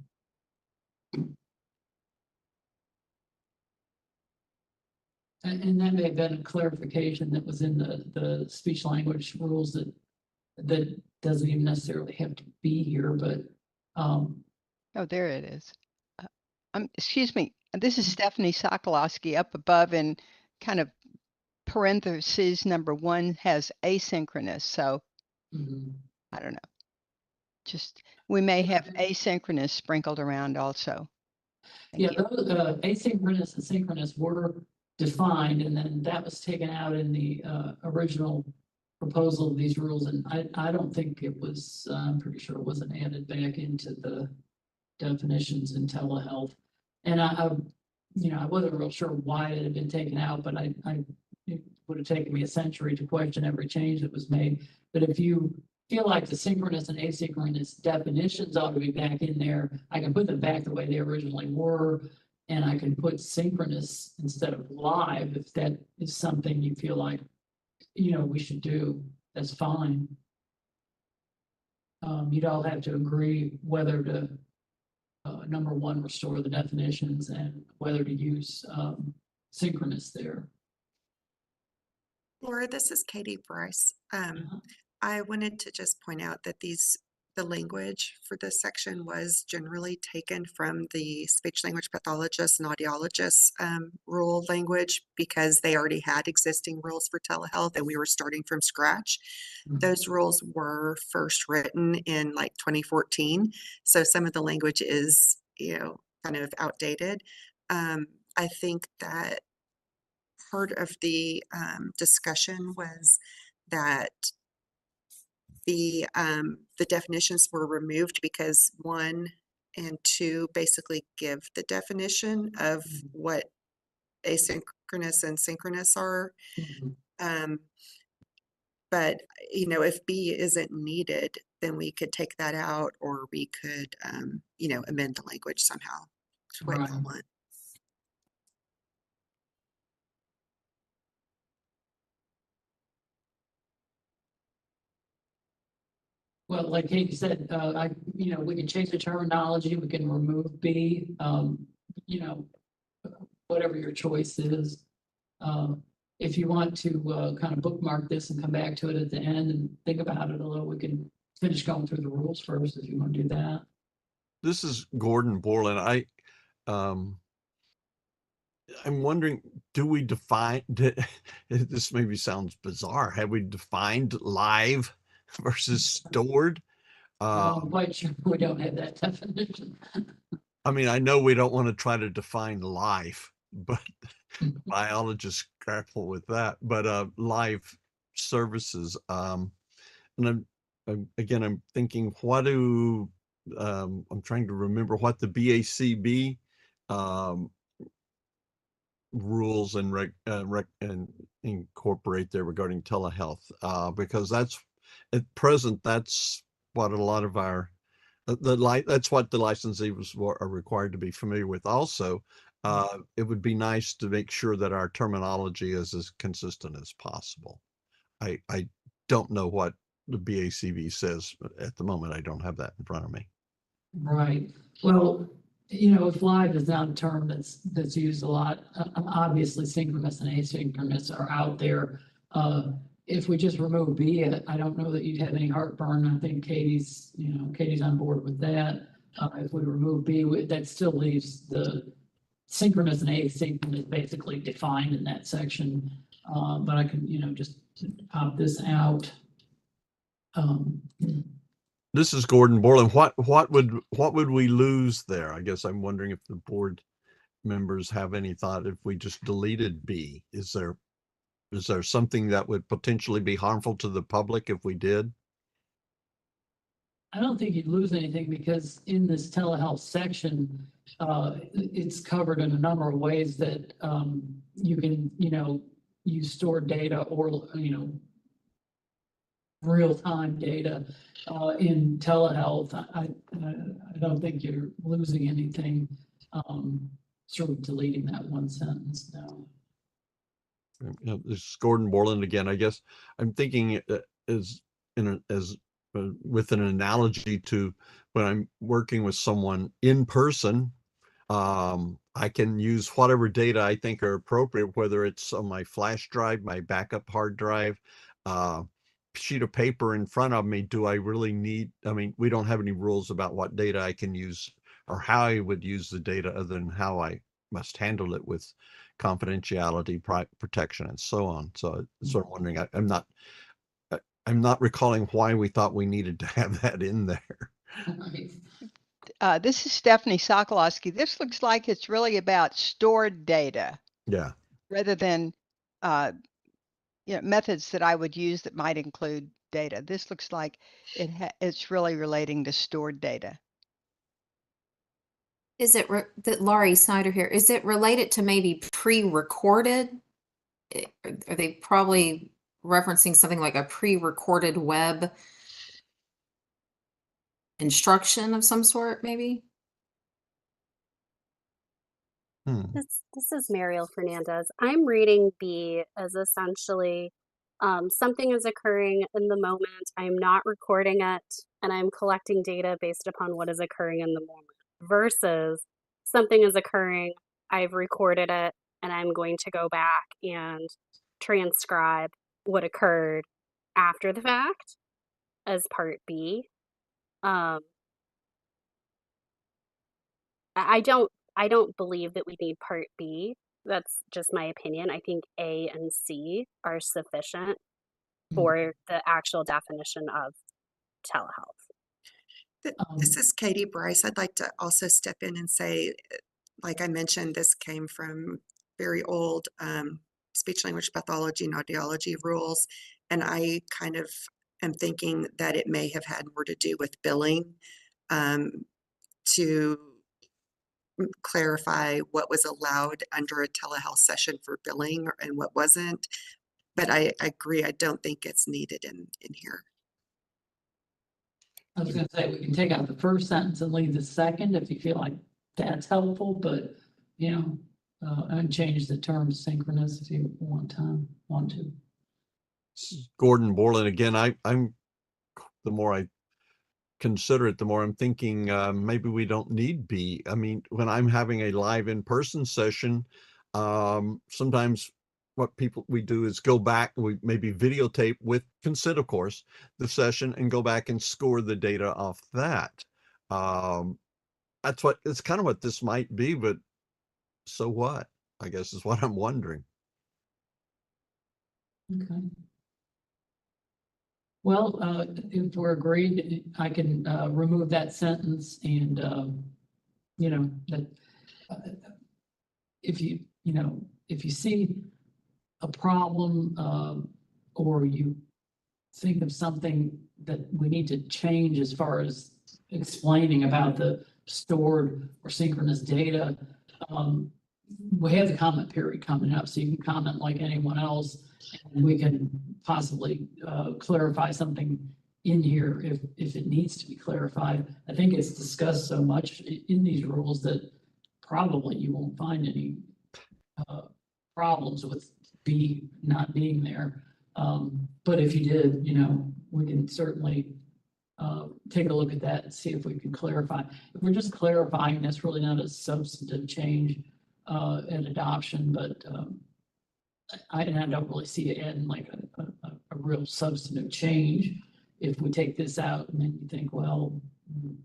[SPEAKER 6] that may have been a clarification that was in the speech language rules that doesn't even necessarily have to be here, but
[SPEAKER 11] Oh, there it is. Excuse me. This is Stephanie Sokolowski. Up above in kind of parentheses, number 1 has asynchronous. So I don't know. Just we may have asynchronous sprinkled around also.
[SPEAKER 6] yeah, those asynchronous and synchronous were defined, and then that was taken out in the original proposal of these rules, and I don't think it was, I'm pretty sure it wasn't added back into the definitions in telehealth. And I wasn't real sure why it had been taken out, but it would have taken me a century to question every change that was made. But if you feel like the synchronous and asynchronous definitions ought to be back in there, I can put them back the way they originally were, and I can put synchronous instead of live if that is something you feel like, we should do. That's fine. You'd all have to agree whether to, number 1, restore the definitions, and whether to use synchronous there.
[SPEAKER 13] Laura, this is Katie Bryce. I wanted to just point out that the language for this section was generally taken from the speech language pathologists and audiologists rule language, because they already had existing rules for telehealth and we were starting from scratch. Those rules were first written in like 2014. So some of the language is, kind of outdated. I think that part of the discussion was that the definitions were removed because 1 and 2 basically give the definition of what asynchronous and synchronous are. But if B isn't needed, then we could take that out, or we could amend the language somehow to what you want.
[SPEAKER 6] Well, like Katie said, we can change the terminology, we can remove B, whatever your choice is. If you want to kind of bookmark this and come back to it at the end and think about it a little, we can finish going through the rules first if you want to do that.
[SPEAKER 1] This is Gordon Borland. I'm wondering, do we define, this maybe sounds bizarre, have we defined live versus stored?
[SPEAKER 6] I'm quite sure we don't have that definition.
[SPEAKER 1] I mean, I know we don't want to try to define life, but biologists grapple with that. But live services, and I'm thinking, I'm trying to remember what the BACB rules and incorporate there regarding telehealth, because that's at present, that's what a lot of our that's what the licensees are required to be familiar with. Also, it would be nice to make sure that our terminology is as consistent as possible. I don't know what the BACV says at the moment. I don't have that in front of me.
[SPEAKER 6] Right. Well, if live is not a term that's used a lot, obviously synchronous and asynchronous are out there. If we just remove B, I don't know that you'd have any heartburn. I think Katie's on board with that. If we remove B, that still leaves the synchronous and asynchronous basically defined in that section. But I can, just pop this out.
[SPEAKER 1] This is Gordon Borland. What would we lose there? I guess I'm wondering if the board members have any thought if we just deleted B. Is there something that would potentially be harmful to the public if we did?
[SPEAKER 6] I don't think you'd lose anything, because in this telehealth section, it's covered in a number of ways that you can, use stored data, or real-time data in telehealth, I don't think you're losing anything, sort of deleting that one sentence, no.
[SPEAKER 1] This is Gordon Borland again. I guess I'm thinking as with an analogy to when I'm working with someone in person. I can use whatever data I think are appropriate, whether it's on my flash drive, my backup hard drive, sheet of paper in front of me. Do I really need, I mean, we don't have any rules about what data I can use or how I would use the data other than how I must handle it with confidentiality, protection, and so on. So I'm sort of wondering, I'm not recalling why we thought we needed to have that in there.
[SPEAKER 11] This is Stephanie Sokolowski. This looks like it's really about stored data.
[SPEAKER 1] Yeah.
[SPEAKER 11] Rather than methods that I would use that might include data. This looks like it's really relating to stored data.
[SPEAKER 12] Is it that Laurie Snyder here? Is it related to maybe pre-recorded? Are they probably referencing something like a pre-recorded web instruction of some sort, maybe?
[SPEAKER 10] This is Mariel Fernandez. I'm reading B as essentially something is occurring in the moment. I'm not recording it, and I'm collecting data based upon what is occurring in the moment. Versus something is occurring, I've recorded it, and I'm going to go back and transcribe what occurred after the fact as part B. I don't believe that we need part B. That's just my opinion. I think A and C are sufficient for the actual definition of telehealth.
[SPEAKER 13] This is Katie Bryce. I'd like to also step in and say, like I mentioned, this came from very old speech language pathology and audiology rules. And I kind of am thinking that it may have had more to do with billing to clarify what was allowed under a telehealth session for billing and what wasn't. But I agree, I don't think it's needed in here.
[SPEAKER 6] I was going to say, we can take out the first sentence and leave the second if you feel like that's helpful, but, and change the term synchronous if you want to.
[SPEAKER 1] Gordon Borland again. I'm the more I consider it, the more I'm thinking maybe we don't need B. I mean, when I'm having a live in-person session, sometimes what we do is go back, we maybe videotape with consent, of course, the session and go back and score the data off that. It's kind of what this might be, but so what? I guess is what I'm wondering.
[SPEAKER 6] Okay. Well, if we're agreed, I can remove that sentence and, that if you see a problem or you think of something that we need to change as far as explaining about the stored or synchronous data, we have the comment period coming up, so you can comment like anyone else, and we can possibly clarify something in here if it needs to be clarified. I think it's discussed so much in these rules that probably you won't find any problems with B not being there. But if you did, we can certainly take a look at that and see if we can clarify. If we're just clarifying, that's really not a substantive change in adoption, but I don't really see it in like a real substantive change. If we take this out and then you think, well,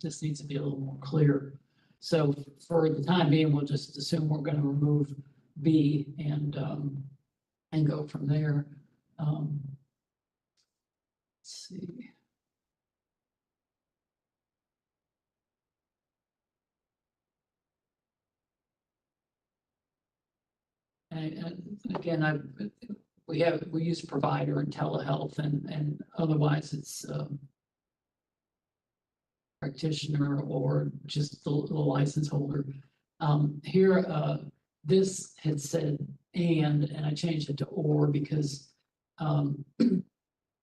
[SPEAKER 6] this needs to be a little more clear. So for the time being, we'll just assume we're going to remove B and go from there. Let's see. And again, we use provider and telehealth, and otherwise it's practitioner or just the license holder. Here, this had said and I changed it to or because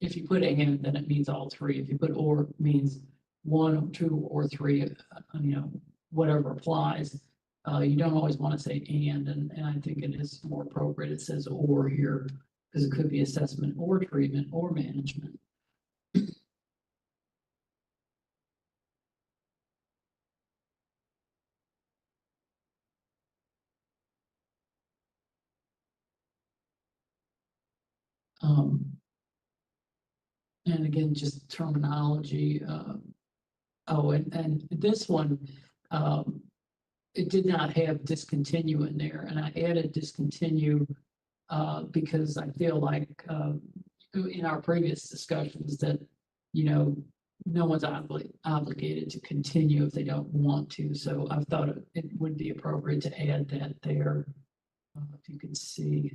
[SPEAKER 6] if you put and, then it means all three. If you put or, it means one, two, or three, whatever applies. You don't always want to say and I think it is more appropriate. It says or here, because it could be assessment or treatment or management. And again, just terminology. And this one, it did not have discontinue in there, and I added discontinue because I feel like in our previous discussions that, no one's obligated to continue if they don't want to. So I thought it would be appropriate to add that there. If you can see.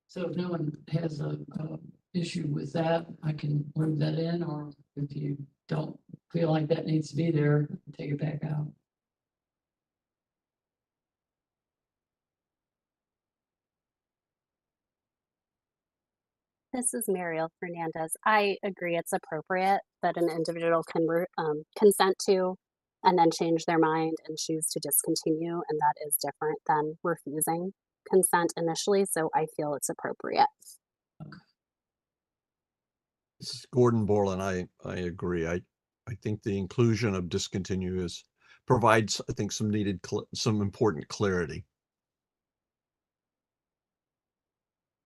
[SPEAKER 6] So if no one has a issue with that, I can move that in, or if you don't feel like that needs to be there, take it back out.
[SPEAKER 10] This is Mariel Fernandez. I agree it's appropriate that an individual can consent to and then change their mind and choose to discontinue, and that is different than refusing consent initially, so I feel it's appropriate.
[SPEAKER 1] This is Gordon Borland. I agree. I think the inclusion of discontinue provides, I think, some needed, some important clarity.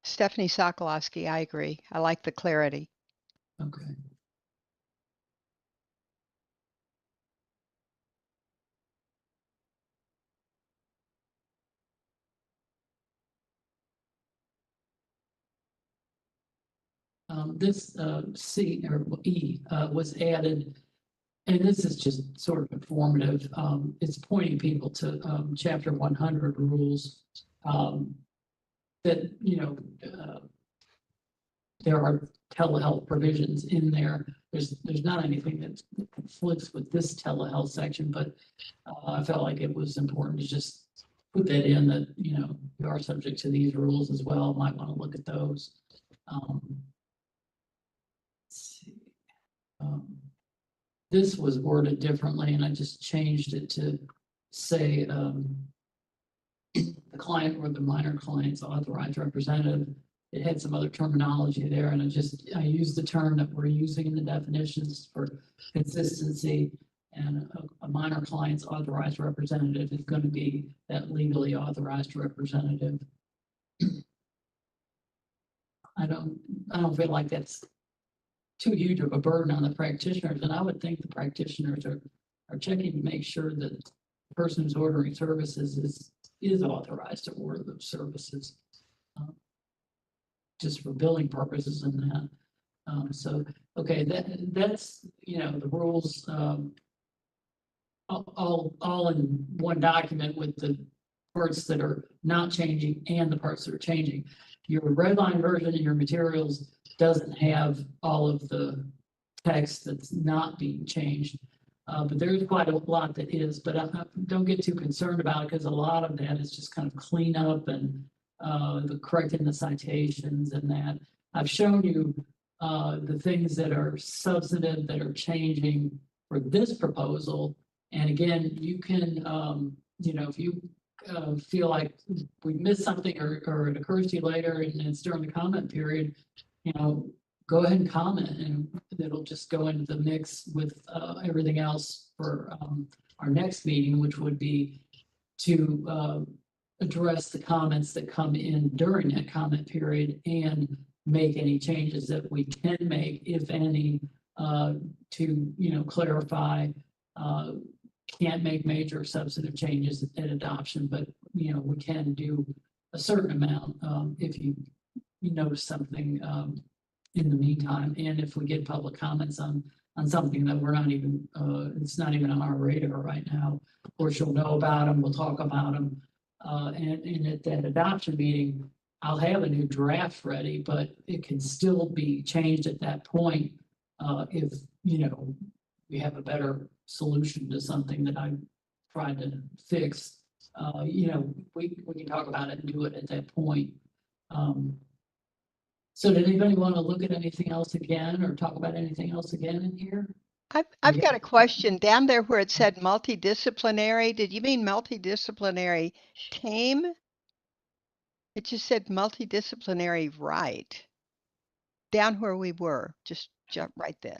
[SPEAKER 11] Stephanie Sokolowski, I agree. I like the clarity.
[SPEAKER 6] Okay. This C or E was added, and this is just sort of informative. It's pointing people to Chapter 100 rules that, there are telehealth provisions in there. There's not anything that conflicts with this telehealth section, but I felt like it was important to just put that in that, you are subject to these rules as well. Might want to look at those. Let's see. This was worded differently, and I just changed it to say the client or the minor client's authorized representative. It had some other terminology there, and I used the term that we're using in the definitions for consistency. And a minor client's authorized representative is going to be that legally authorized representative. I don't feel like that's too huge of a burden on the practitioners, and I would think the practitioners are checking to make sure that the person who's ordering services is authorized to order those services, just for billing purposes and that. So okay, that's the rules all in one document with the parts that are not changing and the parts that are changing. Your red line version in your materials doesn't have all of the text that's not being changed, but there's quite a lot that is. But don't get too concerned about it, because a lot of that is just kind of cleanup and the correcting the citations and that. I've shown you the things that are substantive that are changing for this proposal. And again, you can, if you feel like we missed something or it occurs to you later and it's during the comment period, go ahead and comment, and it'll just go into the mix with everything else for our next meeting, which would be to address the comments that come in during that comment period and make any changes that we can make, if any, to clarify. Can't make major substantive changes at adoption, but we can do a certain amount if you notice something in the meantime, and if we get public comments on something that we're not even, it's not even on our radar right now, of course, you'll know about them, we'll talk about them. And at that adoption meeting, I'll have a new draft ready, but it can still be changed at that point. If, we have a better solution to something that I'm trying to fix. We can talk about it and do it at that point. So did anybody want to look at anything else again or talk about anything else again in here?
[SPEAKER 11] I've got a question down there where it said multidisciplinary. Did you mean multidisciplinary team? It just said multidisciplinary right. Down where we were, just jump right then.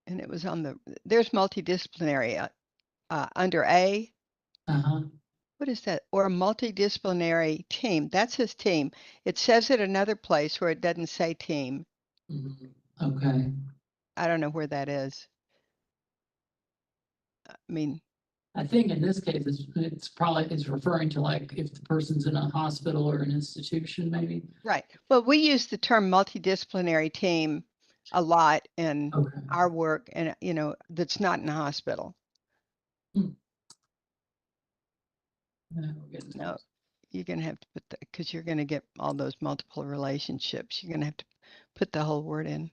[SPEAKER 11] And it was on there's multidisciplinary under A. What is that? Or a multidisciplinary team. That says team. It says it another place where it doesn't say team.
[SPEAKER 6] Okay.
[SPEAKER 11] I don't know where that is. I mean,
[SPEAKER 6] I think in this case, it's probably referring to like if the person's in a hospital or an institution, maybe.
[SPEAKER 11] Right. Well, we use the term multidisciplinary team a lot in our work, and that's not in a hospital. No, you're gonna have to put that because you're gonna get all those multiple relationships. You're gonna have to put the whole word in.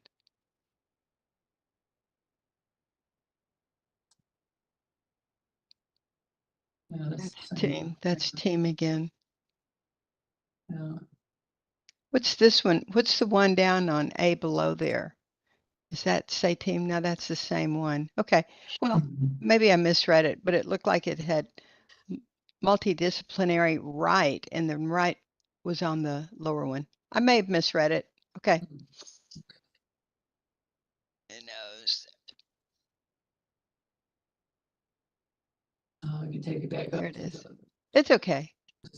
[SPEAKER 6] Yeah,
[SPEAKER 11] that's team. That's team again.
[SPEAKER 6] Yeah.
[SPEAKER 11] What's this one? What's the one down on A below there? Is that say team? No, that's the same one. Okay. Well, maybe I misread it, but it looked like it had multidisciplinary right, and the right was on the lower one. I may have misread it. Okay. It knows.
[SPEAKER 6] I can take it back up.
[SPEAKER 11] There it is. It's okay.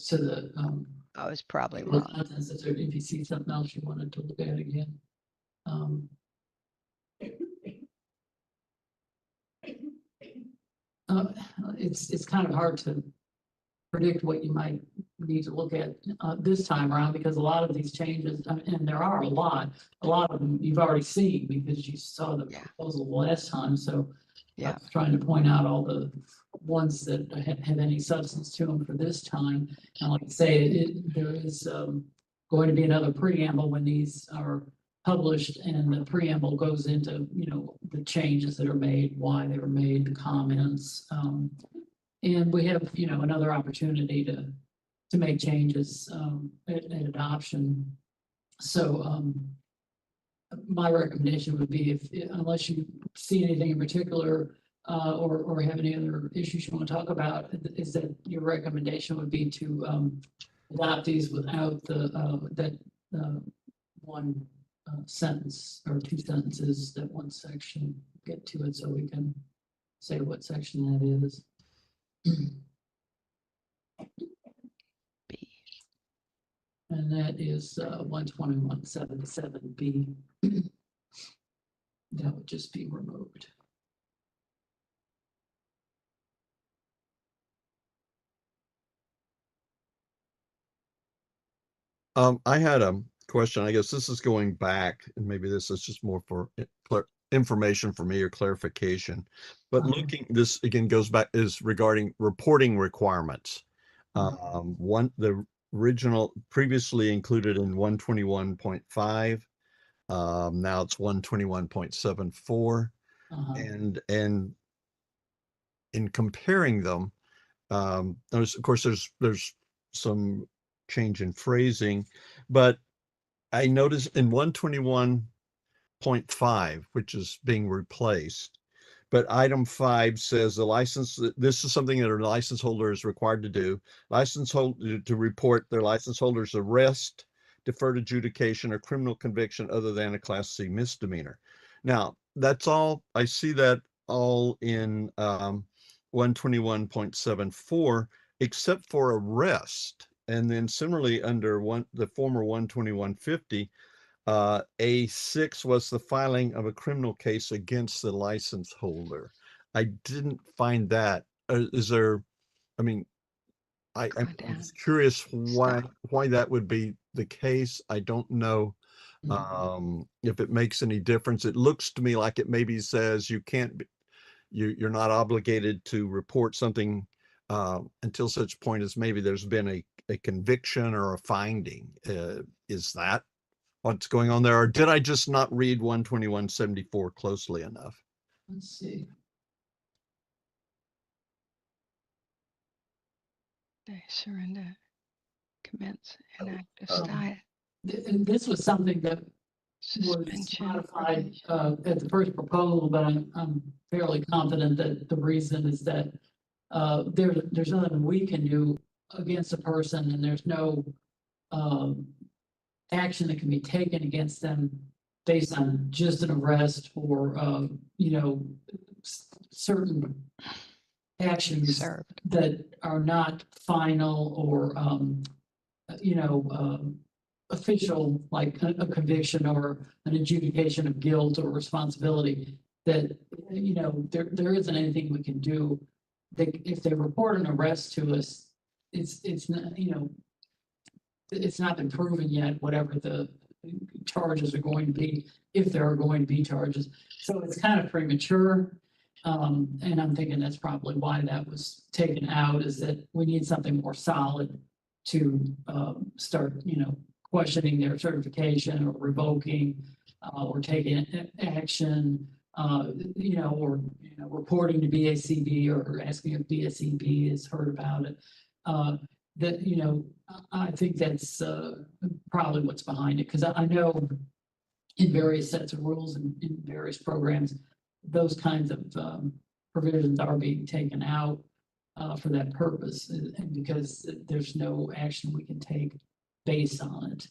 [SPEAKER 6] To the
[SPEAKER 11] I was probably
[SPEAKER 6] the
[SPEAKER 11] wrong.
[SPEAKER 6] contents, if you see something else you wanted to look at again. It's kind of hard to predict what you might need to look at this time around because a lot of these changes, and there are a lot of them you've already seen because you saw the proposal last time. So I was trying to point out all the ones that have any substance to them for this time. And like I say, there is going to be another preamble when these are published, and the preamble goes into the changes that are made, why they were made, the comments, and we have another opportunity to make changes at adoption. So my recommendation would be unless you see anything in particular or have any other issues you want to talk about, is that your recommendation would be to adopt these without that one sentence or two sentences, that one section, get to it so we can say what section that is.
[SPEAKER 11] B.
[SPEAKER 6] And that is 121.77B. That would just be removed.
[SPEAKER 1] I had a question. I guess this is going back, and maybe this is just more for information for me or clarification. But looking, this again goes back, is regarding reporting requirements. The original previously included in 121.5. Now it's 121.74. And in comparing them, there's some change in phrasing, but I noticed in 121.5, which is being replaced, but item 5 says the license, this is something that a license holder is required to do. License holder to report their license holder's arrest, deferred adjudication, or criminal conviction other than a Class C misdemeanor. Now, that's all, I see that all in 121.74, except for arrest. And then similarly under the former 121.50, A6 was the filing of a criminal case against the license holder. I didn't find that. Is there, I mean, I'm
[SPEAKER 11] down.
[SPEAKER 1] just curious why that would be the case. I don't know if it makes any difference. It looks to me like it maybe says you can't be, you're not obligated to report something until such point as maybe there's been a conviction or a finding. Is that what's going on there? Or did I just not read 12174 closely enough?
[SPEAKER 6] Let's see.
[SPEAKER 11] They surrender, commence an active
[SPEAKER 6] Um,
[SPEAKER 11] style.
[SPEAKER 6] And this was something that was
[SPEAKER 11] Suspension.
[SPEAKER 6] modified at the first proposal, but I'm fairly confident that the reason is that there's nothing we can do against a person, and there's no action that can be taken against them based on just an arrest or certain actions
[SPEAKER 11] Served.
[SPEAKER 6] that are not final or official, like a conviction or an adjudication of guilt or responsibility, that there isn't anything we can do. If they report an arrest to us, it's not, it's not been proven yet, whatever the charges are going to be, if there are going to be charges. So it's kind of premature. And I'm thinking that's probably why that was taken out, is that we need something more solid to start, questioning their certification or revoking or taking action, or reporting to BACB or asking if BACB has heard about it. I think that's probably what's behind it, because I know in various sets of rules and in various programs, those kinds of provisions are being taken out for that purpose, and because there's no action we can take based on it.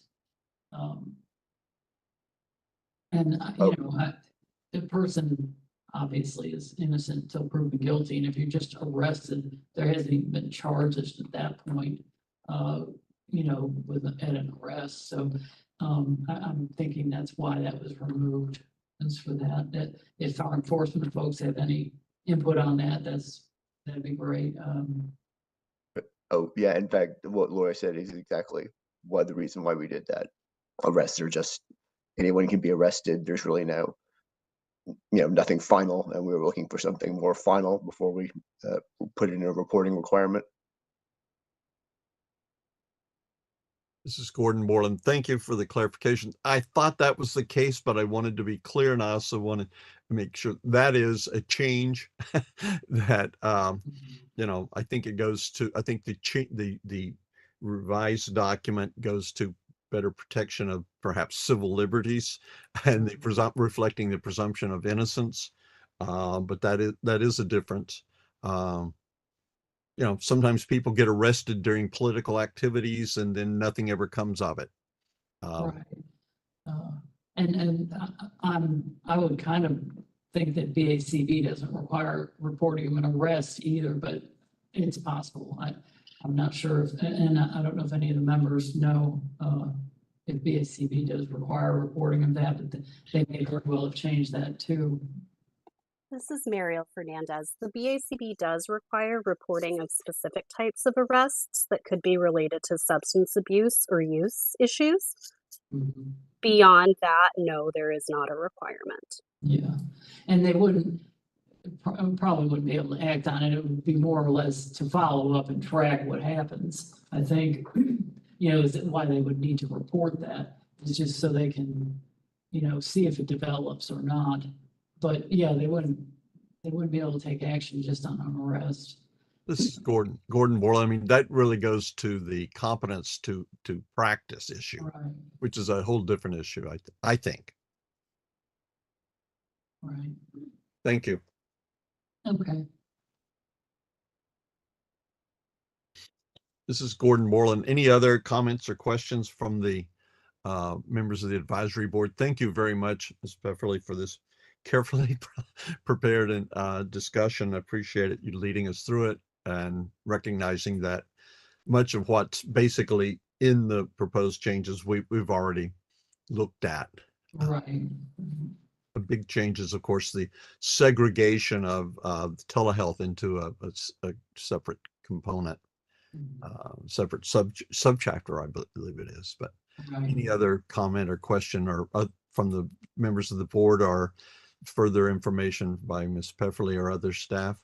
[SPEAKER 6] The person obviously is innocent until proven guilty, and if you're just arrested, there hasn't even been charges at that point, at an arrest. So I'm thinking that's why that was removed. As for that if our enforcement folks have any input on that, that'd be great.
[SPEAKER 9] Oh, yeah, in fact, what Laura said is exactly the reason why we did that. Arrests are just, anyone can be arrested. There's really nothing final, and we were looking for something more final before we put in a reporting requirement.
[SPEAKER 1] This is Gordon Moreland. Thank you for the clarification. I thought that was the case, but I wanted to be clear, and I also wanted to make sure that is a change that, I think it goes to, I think the revised document goes to better protection of perhaps civil liberties and reflecting the presumption of innocence. But that is a difference. Sometimes people get arrested during political activities and then nothing ever comes of it.
[SPEAKER 6] Right. I would kind of think that BACB doesn't require reporting of an arrest either, but it's possible. I'm not sure if, and I don't know if any of the members know if BACB does require reporting of that, but they may very well have changed that too.
[SPEAKER 10] This is Mariel Fernandez. The BACB does require reporting of specific types of arrests that could be related to substance abuse or use issues.
[SPEAKER 6] Mm-hmm.
[SPEAKER 10] Beyond that, no, there is not a requirement.
[SPEAKER 6] Yeah, and they probably wouldn't be able to act on it. It would be more or less to follow up and track what happens. I think, is why they would need to report that. It's just so they can, see if it develops or not. But yeah, they wouldn't be able to take action just on an arrest.
[SPEAKER 1] This is Gordon Moreland. I mean, that really goes to the competence to practice issue,
[SPEAKER 6] Right.
[SPEAKER 1] Which is a whole different issue, I think.
[SPEAKER 6] Right.
[SPEAKER 1] Thank you.
[SPEAKER 6] Okay.
[SPEAKER 1] This is Gordon Moreland. Any other comments or questions from the members of the advisory board? Thank you very much, Ms. Pefferly, for this carefully prepared and discussion. I appreciate it, you leading us through it and recognizing that much of what's basically in the proposed changes we've already looked at.
[SPEAKER 6] Right.
[SPEAKER 1] a big change is, of course, the segregation of telehealth into a separate component, separate subchapter, I believe it is. But any other comment or question or from the members of the board, or further information by Ms. Pefferly or other staff?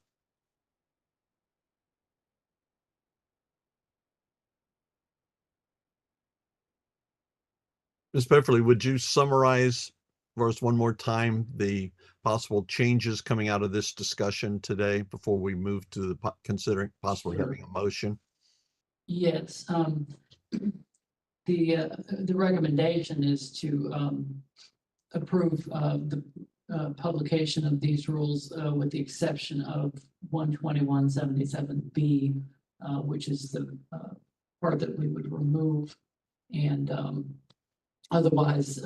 [SPEAKER 1] Ms. Pefferly, would you summarize for us one more time the possible changes coming out of this discussion today before we move to the considering possibly
[SPEAKER 6] Sure.
[SPEAKER 1] having a motion?
[SPEAKER 6] Yes, the recommendation is to approve the publication of these rules with the exception of 12177B, which is the part that we would remove, and otherwise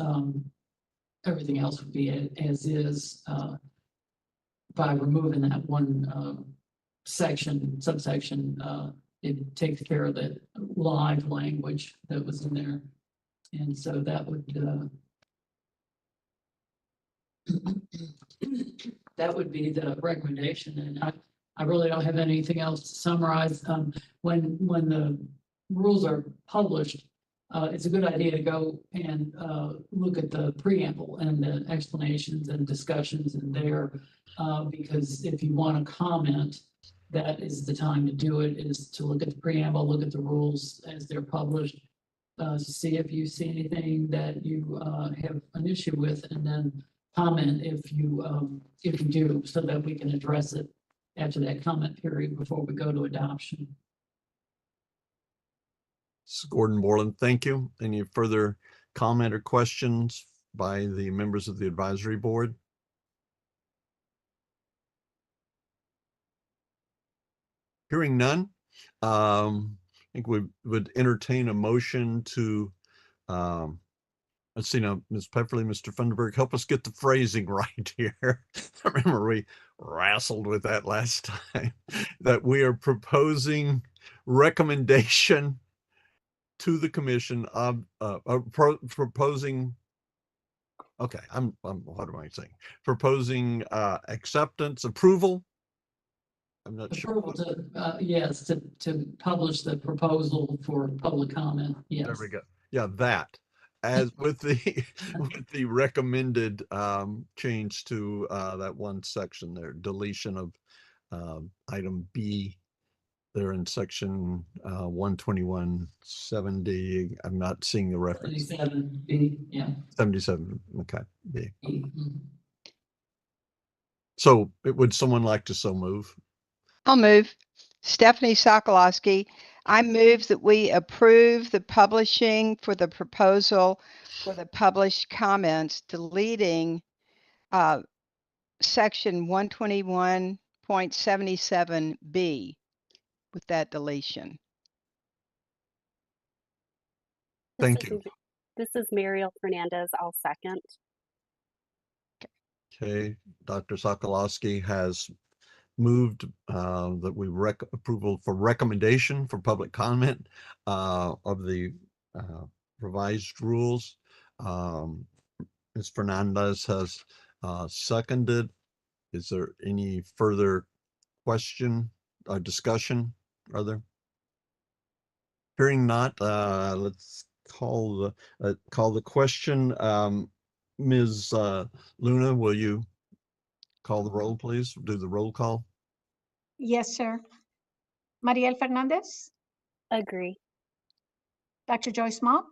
[SPEAKER 6] everything else would be as is, by removing that one subsection. It takes care of the live language that was in there. And so that would that would be the recommendation. And I really don't have anything else to summarize. When the rules are published, it's a good idea to go and look at the preamble and the explanations and discussions in there, because if you want to comment, that is the time to do it, is to look at the preamble, look at the rules as they're published, see if you see anything that you have an issue with, and then comment if you do, so that we can address it after that comment period before we go to adoption.
[SPEAKER 1] Gordon Borland, thank you. Any further comment or questions by the members of the advisory board? Hearing none, I think we would entertain a motion to, let's see now, Ms. Pefferly, Mr. Funderburg, help us get the phrasing right here. I remember we wrestled with that last time, that we are proposing recommendation to the commission of proposing. Okay, what am I saying? Proposing acceptance, approval. I'm not sure.
[SPEAKER 6] Approval to, yes, to publish the proposal for public comment. Yes.
[SPEAKER 1] There we go. Yeah, that as with the recommended change to that one section there, deletion of item B there in section 12170. I'm not seeing the reference.
[SPEAKER 6] 77B, yeah.
[SPEAKER 1] 77. Okay. B.
[SPEAKER 6] Mhm.
[SPEAKER 1] So would someone like to so move?
[SPEAKER 11] I'll move. Stephanie Sokolowski, I move that we approve the publishing for the proposal for the published comments, deleting section 121.77B with that deletion.
[SPEAKER 1] Thank you.
[SPEAKER 10] This is Mariel Fernandez. I'll second.
[SPEAKER 1] Okay, Dr. Sokolowski has moved that we approval for recommendation for public comment of the revised rules. Ms. Fernandez has seconded. Is there any further question or discussion? Are there? Hearing not, let's call the question. Ms. Luna, will you call the roll, please? Do the roll call.
[SPEAKER 2] Yes, sir. Mariel Fernandez,
[SPEAKER 10] Agree.
[SPEAKER 2] Dr. Joyce Mock,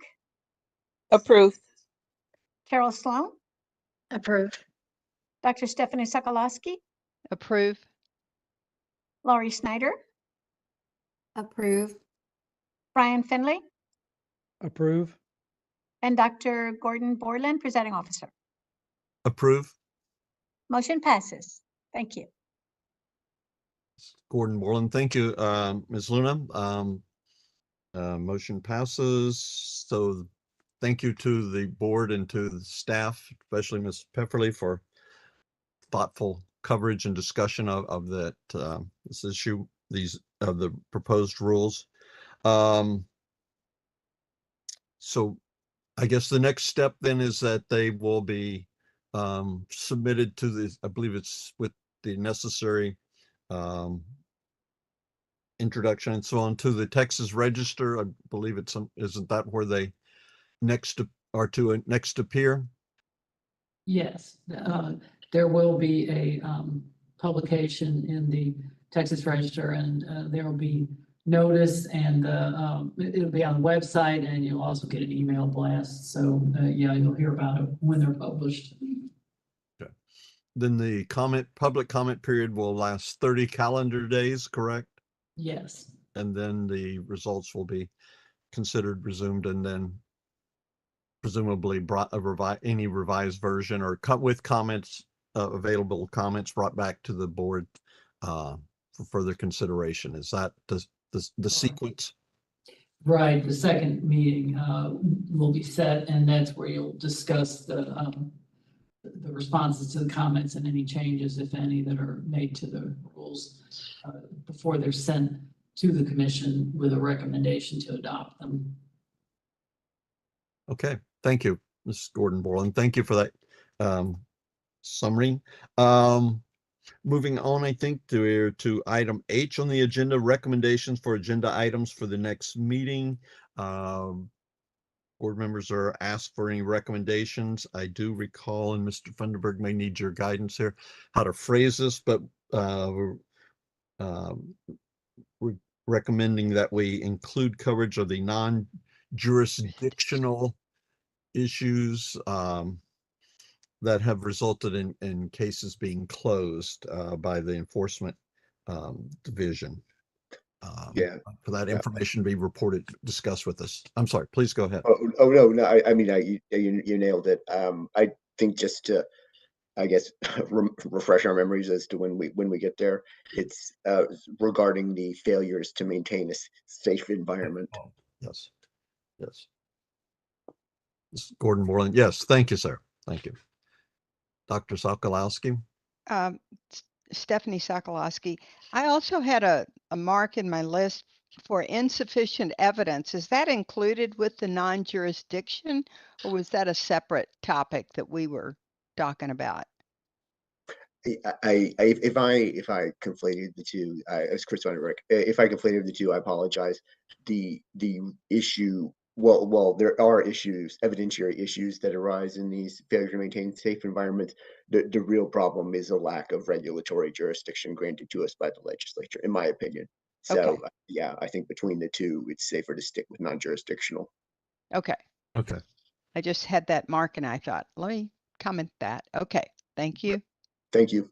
[SPEAKER 5] Approved.
[SPEAKER 2] Carol Sloan,
[SPEAKER 3] Approved.
[SPEAKER 2] Dr. Stephanie Sokolowski,
[SPEAKER 11] Approve.
[SPEAKER 2] Laurie Snyder,
[SPEAKER 12] Approve.
[SPEAKER 2] Brian Finley,
[SPEAKER 7] Approve.
[SPEAKER 2] and Dr. Gordon Borland, presiding officer.
[SPEAKER 1] Approve.
[SPEAKER 2] Motion passes. Thank you.
[SPEAKER 1] Gordon Borland, thank you. Ms. Luna, motion passes. So thank you to the board and to the staff, especially Ms. Pefferly, for thoughtful coverage and discussion of that this issue, these of the proposed rules. So I guess the next step then is that they will be submitted to the, I believe it's with the necessary introduction and so on, to the Texas Register. I believe it's isn't that where they next appear?
[SPEAKER 6] Yes, there will be a publication in the Texas Register, and there will be notice, and it'll be on the website, and you'll also get an email blast. So yeah, you'll hear about it when they're published.
[SPEAKER 1] Okay. Then the public comment period will last 30 calendar days, correct?
[SPEAKER 6] Yes.
[SPEAKER 1] And then the results will be considered, resumed, and then presumably brought any revised version or with comments, available comments brought back to the board for further consideration. Is that the sequence?
[SPEAKER 6] Right. The second meeting will be set, and that's where you'll discuss the responses to the comments and any changes, if any, that are made to the rules before they're sent to the commission with a recommendation to adopt them.
[SPEAKER 1] Okay, thank you, Ms. Gordon-Borland. Thank you for that summary. Moving on, I think to item H on the agenda, recommendations for agenda items for the next meeting. Board members are asked for any recommendations. I do recall, and Mr. Funderburg may need your guidance here, how to phrase this, but we're recommending that we include coverage of the non-jurisdictional issues that have resulted in cases being closed by the enforcement division.
[SPEAKER 9] Yeah.
[SPEAKER 1] For that information to be reported, discussed with us. I'm sorry, please go ahead.
[SPEAKER 9] Oh no, I mean, you nailed it. I think just to, I guess, refresh our memories as to when we get there, it's regarding the failures to maintain a safe environment.
[SPEAKER 1] Yes. Gordon-Borland. Yes, thank you, sir. Thank you. Dr. Sokolowski.
[SPEAKER 11] Stephanie Sokolowski. I also had a mark in my list for insufficient evidence. Is that included with the non-jurisdiction, or was that a separate topic that we were talking about?
[SPEAKER 9] If I conflated the two, as Chris Funderburg, if I conflated the two, I apologize. The issue, well, there are issues, evidentiary issues that arise in these failure to maintain safe environments. The real problem is a lack of regulatory jurisdiction granted to us by the legislature, in my opinion. So
[SPEAKER 11] Okay.
[SPEAKER 9] yeah, I think between the two, it's safer to stick with non-jurisdictional.
[SPEAKER 11] Okay.
[SPEAKER 1] Okay.
[SPEAKER 11] I just had that mark and I thought, let me comment that. Okay. Thank you.
[SPEAKER 9] Thank you.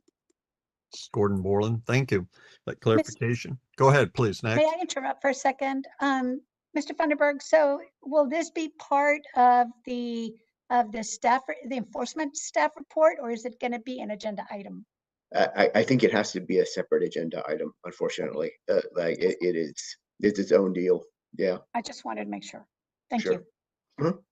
[SPEAKER 1] Gordon-Borland, thank you. That clarification. Go ahead, please. Next.
[SPEAKER 14] May I interrupt for a second? Mr. Funderburg, so will this be part of the staff, the enforcement staff report, or is it going to be an agenda item?
[SPEAKER 9] I think it has to be a separate agenda item, unfortunately. Like it's its own deal. Yeah.
[SPEAKER 14] I just wanted to make sure. Thank
[SPEAKER 9] Sure.
[SPEAKER 14] you.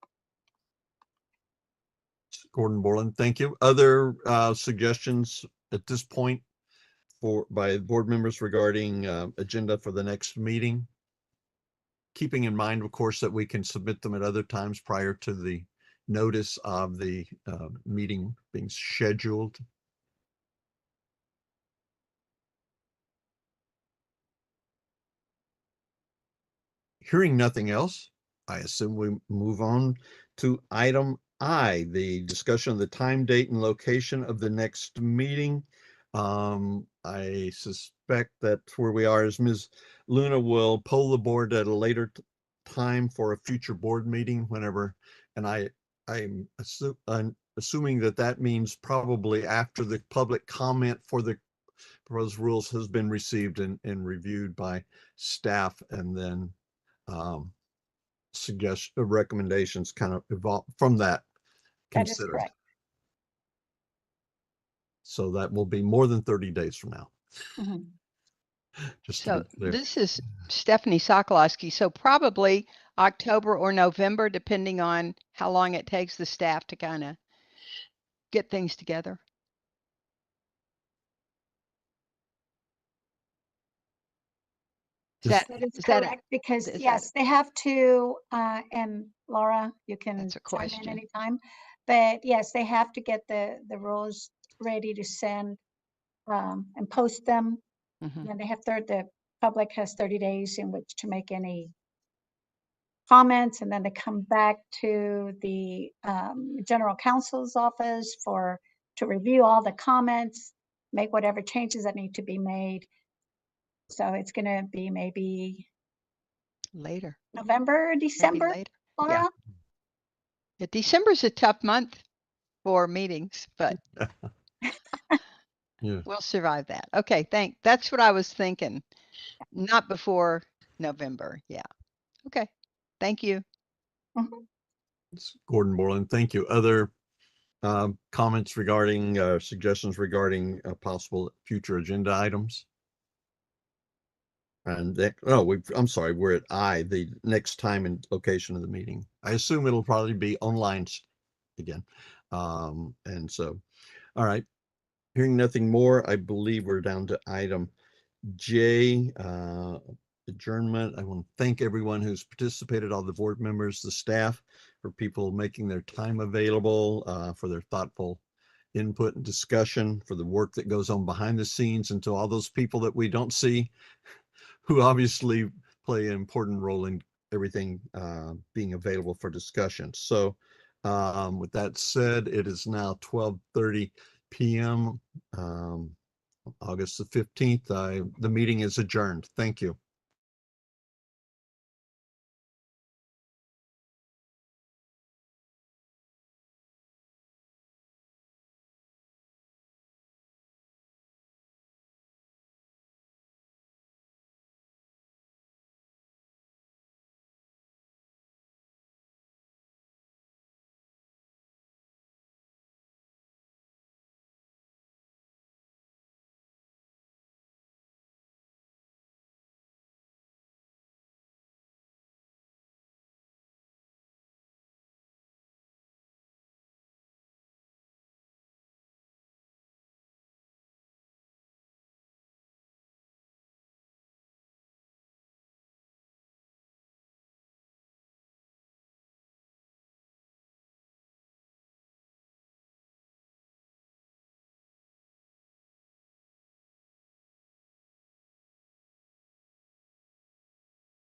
[SPEAKER 1] Gordon-Borland, thank you. Other suggestions at this point by board members regarding agenda for the next meeting? Keeping in mind, of course, that we can submit them at other times prior to the notice of the meeting being scheduled. Hearing nothing else, I assume we move on to item I, the discussion of the time, date, and location of the next meeting. I suspect that where we are is Ms. Luna will poll the board at a later time for a future board meeting whenever, and I'm assuming that means probably after the public comment for the proposed rules has been received and reviewed by staff, and then recommendations kind of evolve from that.
[SPEAKER 14] That is correct.
[SPEAKER 1] So that will be more than 30 days from now. Just
[SPEAKER 11] so this is Stephanie Sokolowski. So probably October or November, depending on how long it takes the staff to kind of get things together.
[SPEAKER 14] That is correct, because yes, they have to, and Laura, you can chime in anytime. But yes, they have to get the rules ready to send and post them.
[SPEAKER 11] Mhm.
[SPEAKER 14] And they have the public has 30 days in which to make any comments, and then they come back to the general counsel's office to review all the comments, make whatever changes that need to be made. So it's going to be maybe
[SPEAKER 11] Later,
[SPEAKER 14] November,
[SPEAKER 11] maybe
[SPEAKER 14] December,
[SPEAKER 11] later. Yeah.
[SPEAKER 14] Laura?
[SPEAKER 11] Yeah, December's a tough month for meetings, but
[SPEAKER 1] Yeah.
[SPEAKER 11] we'll survive that. Okay, that's what I was thinking. Not before November. Yeah. Okay. Thank you.
[SPEAKER 14] Mhm.
[SPEAKER 1] It's Gordon Borland. Thank you. Other comments regarding suggestions regarding possible future agenda items? And I'm sorry, we're at I, the next time and location of the meeting. I assume it'll probably be online again. And so, all right. Hearing nothing more, I believe we're down to item J, adjournment. I want to thank everyone who's participated, all the board members, the staff, for people making their time available, for their thoughtful input and discussion, for the work that goes on behind the scenes, and to all those people that we don't see who obviously play an important role in everything being available for discussion. So with that said, it is now 12:30 p.m. August the 15th. The meeting is adjourned. Thank you.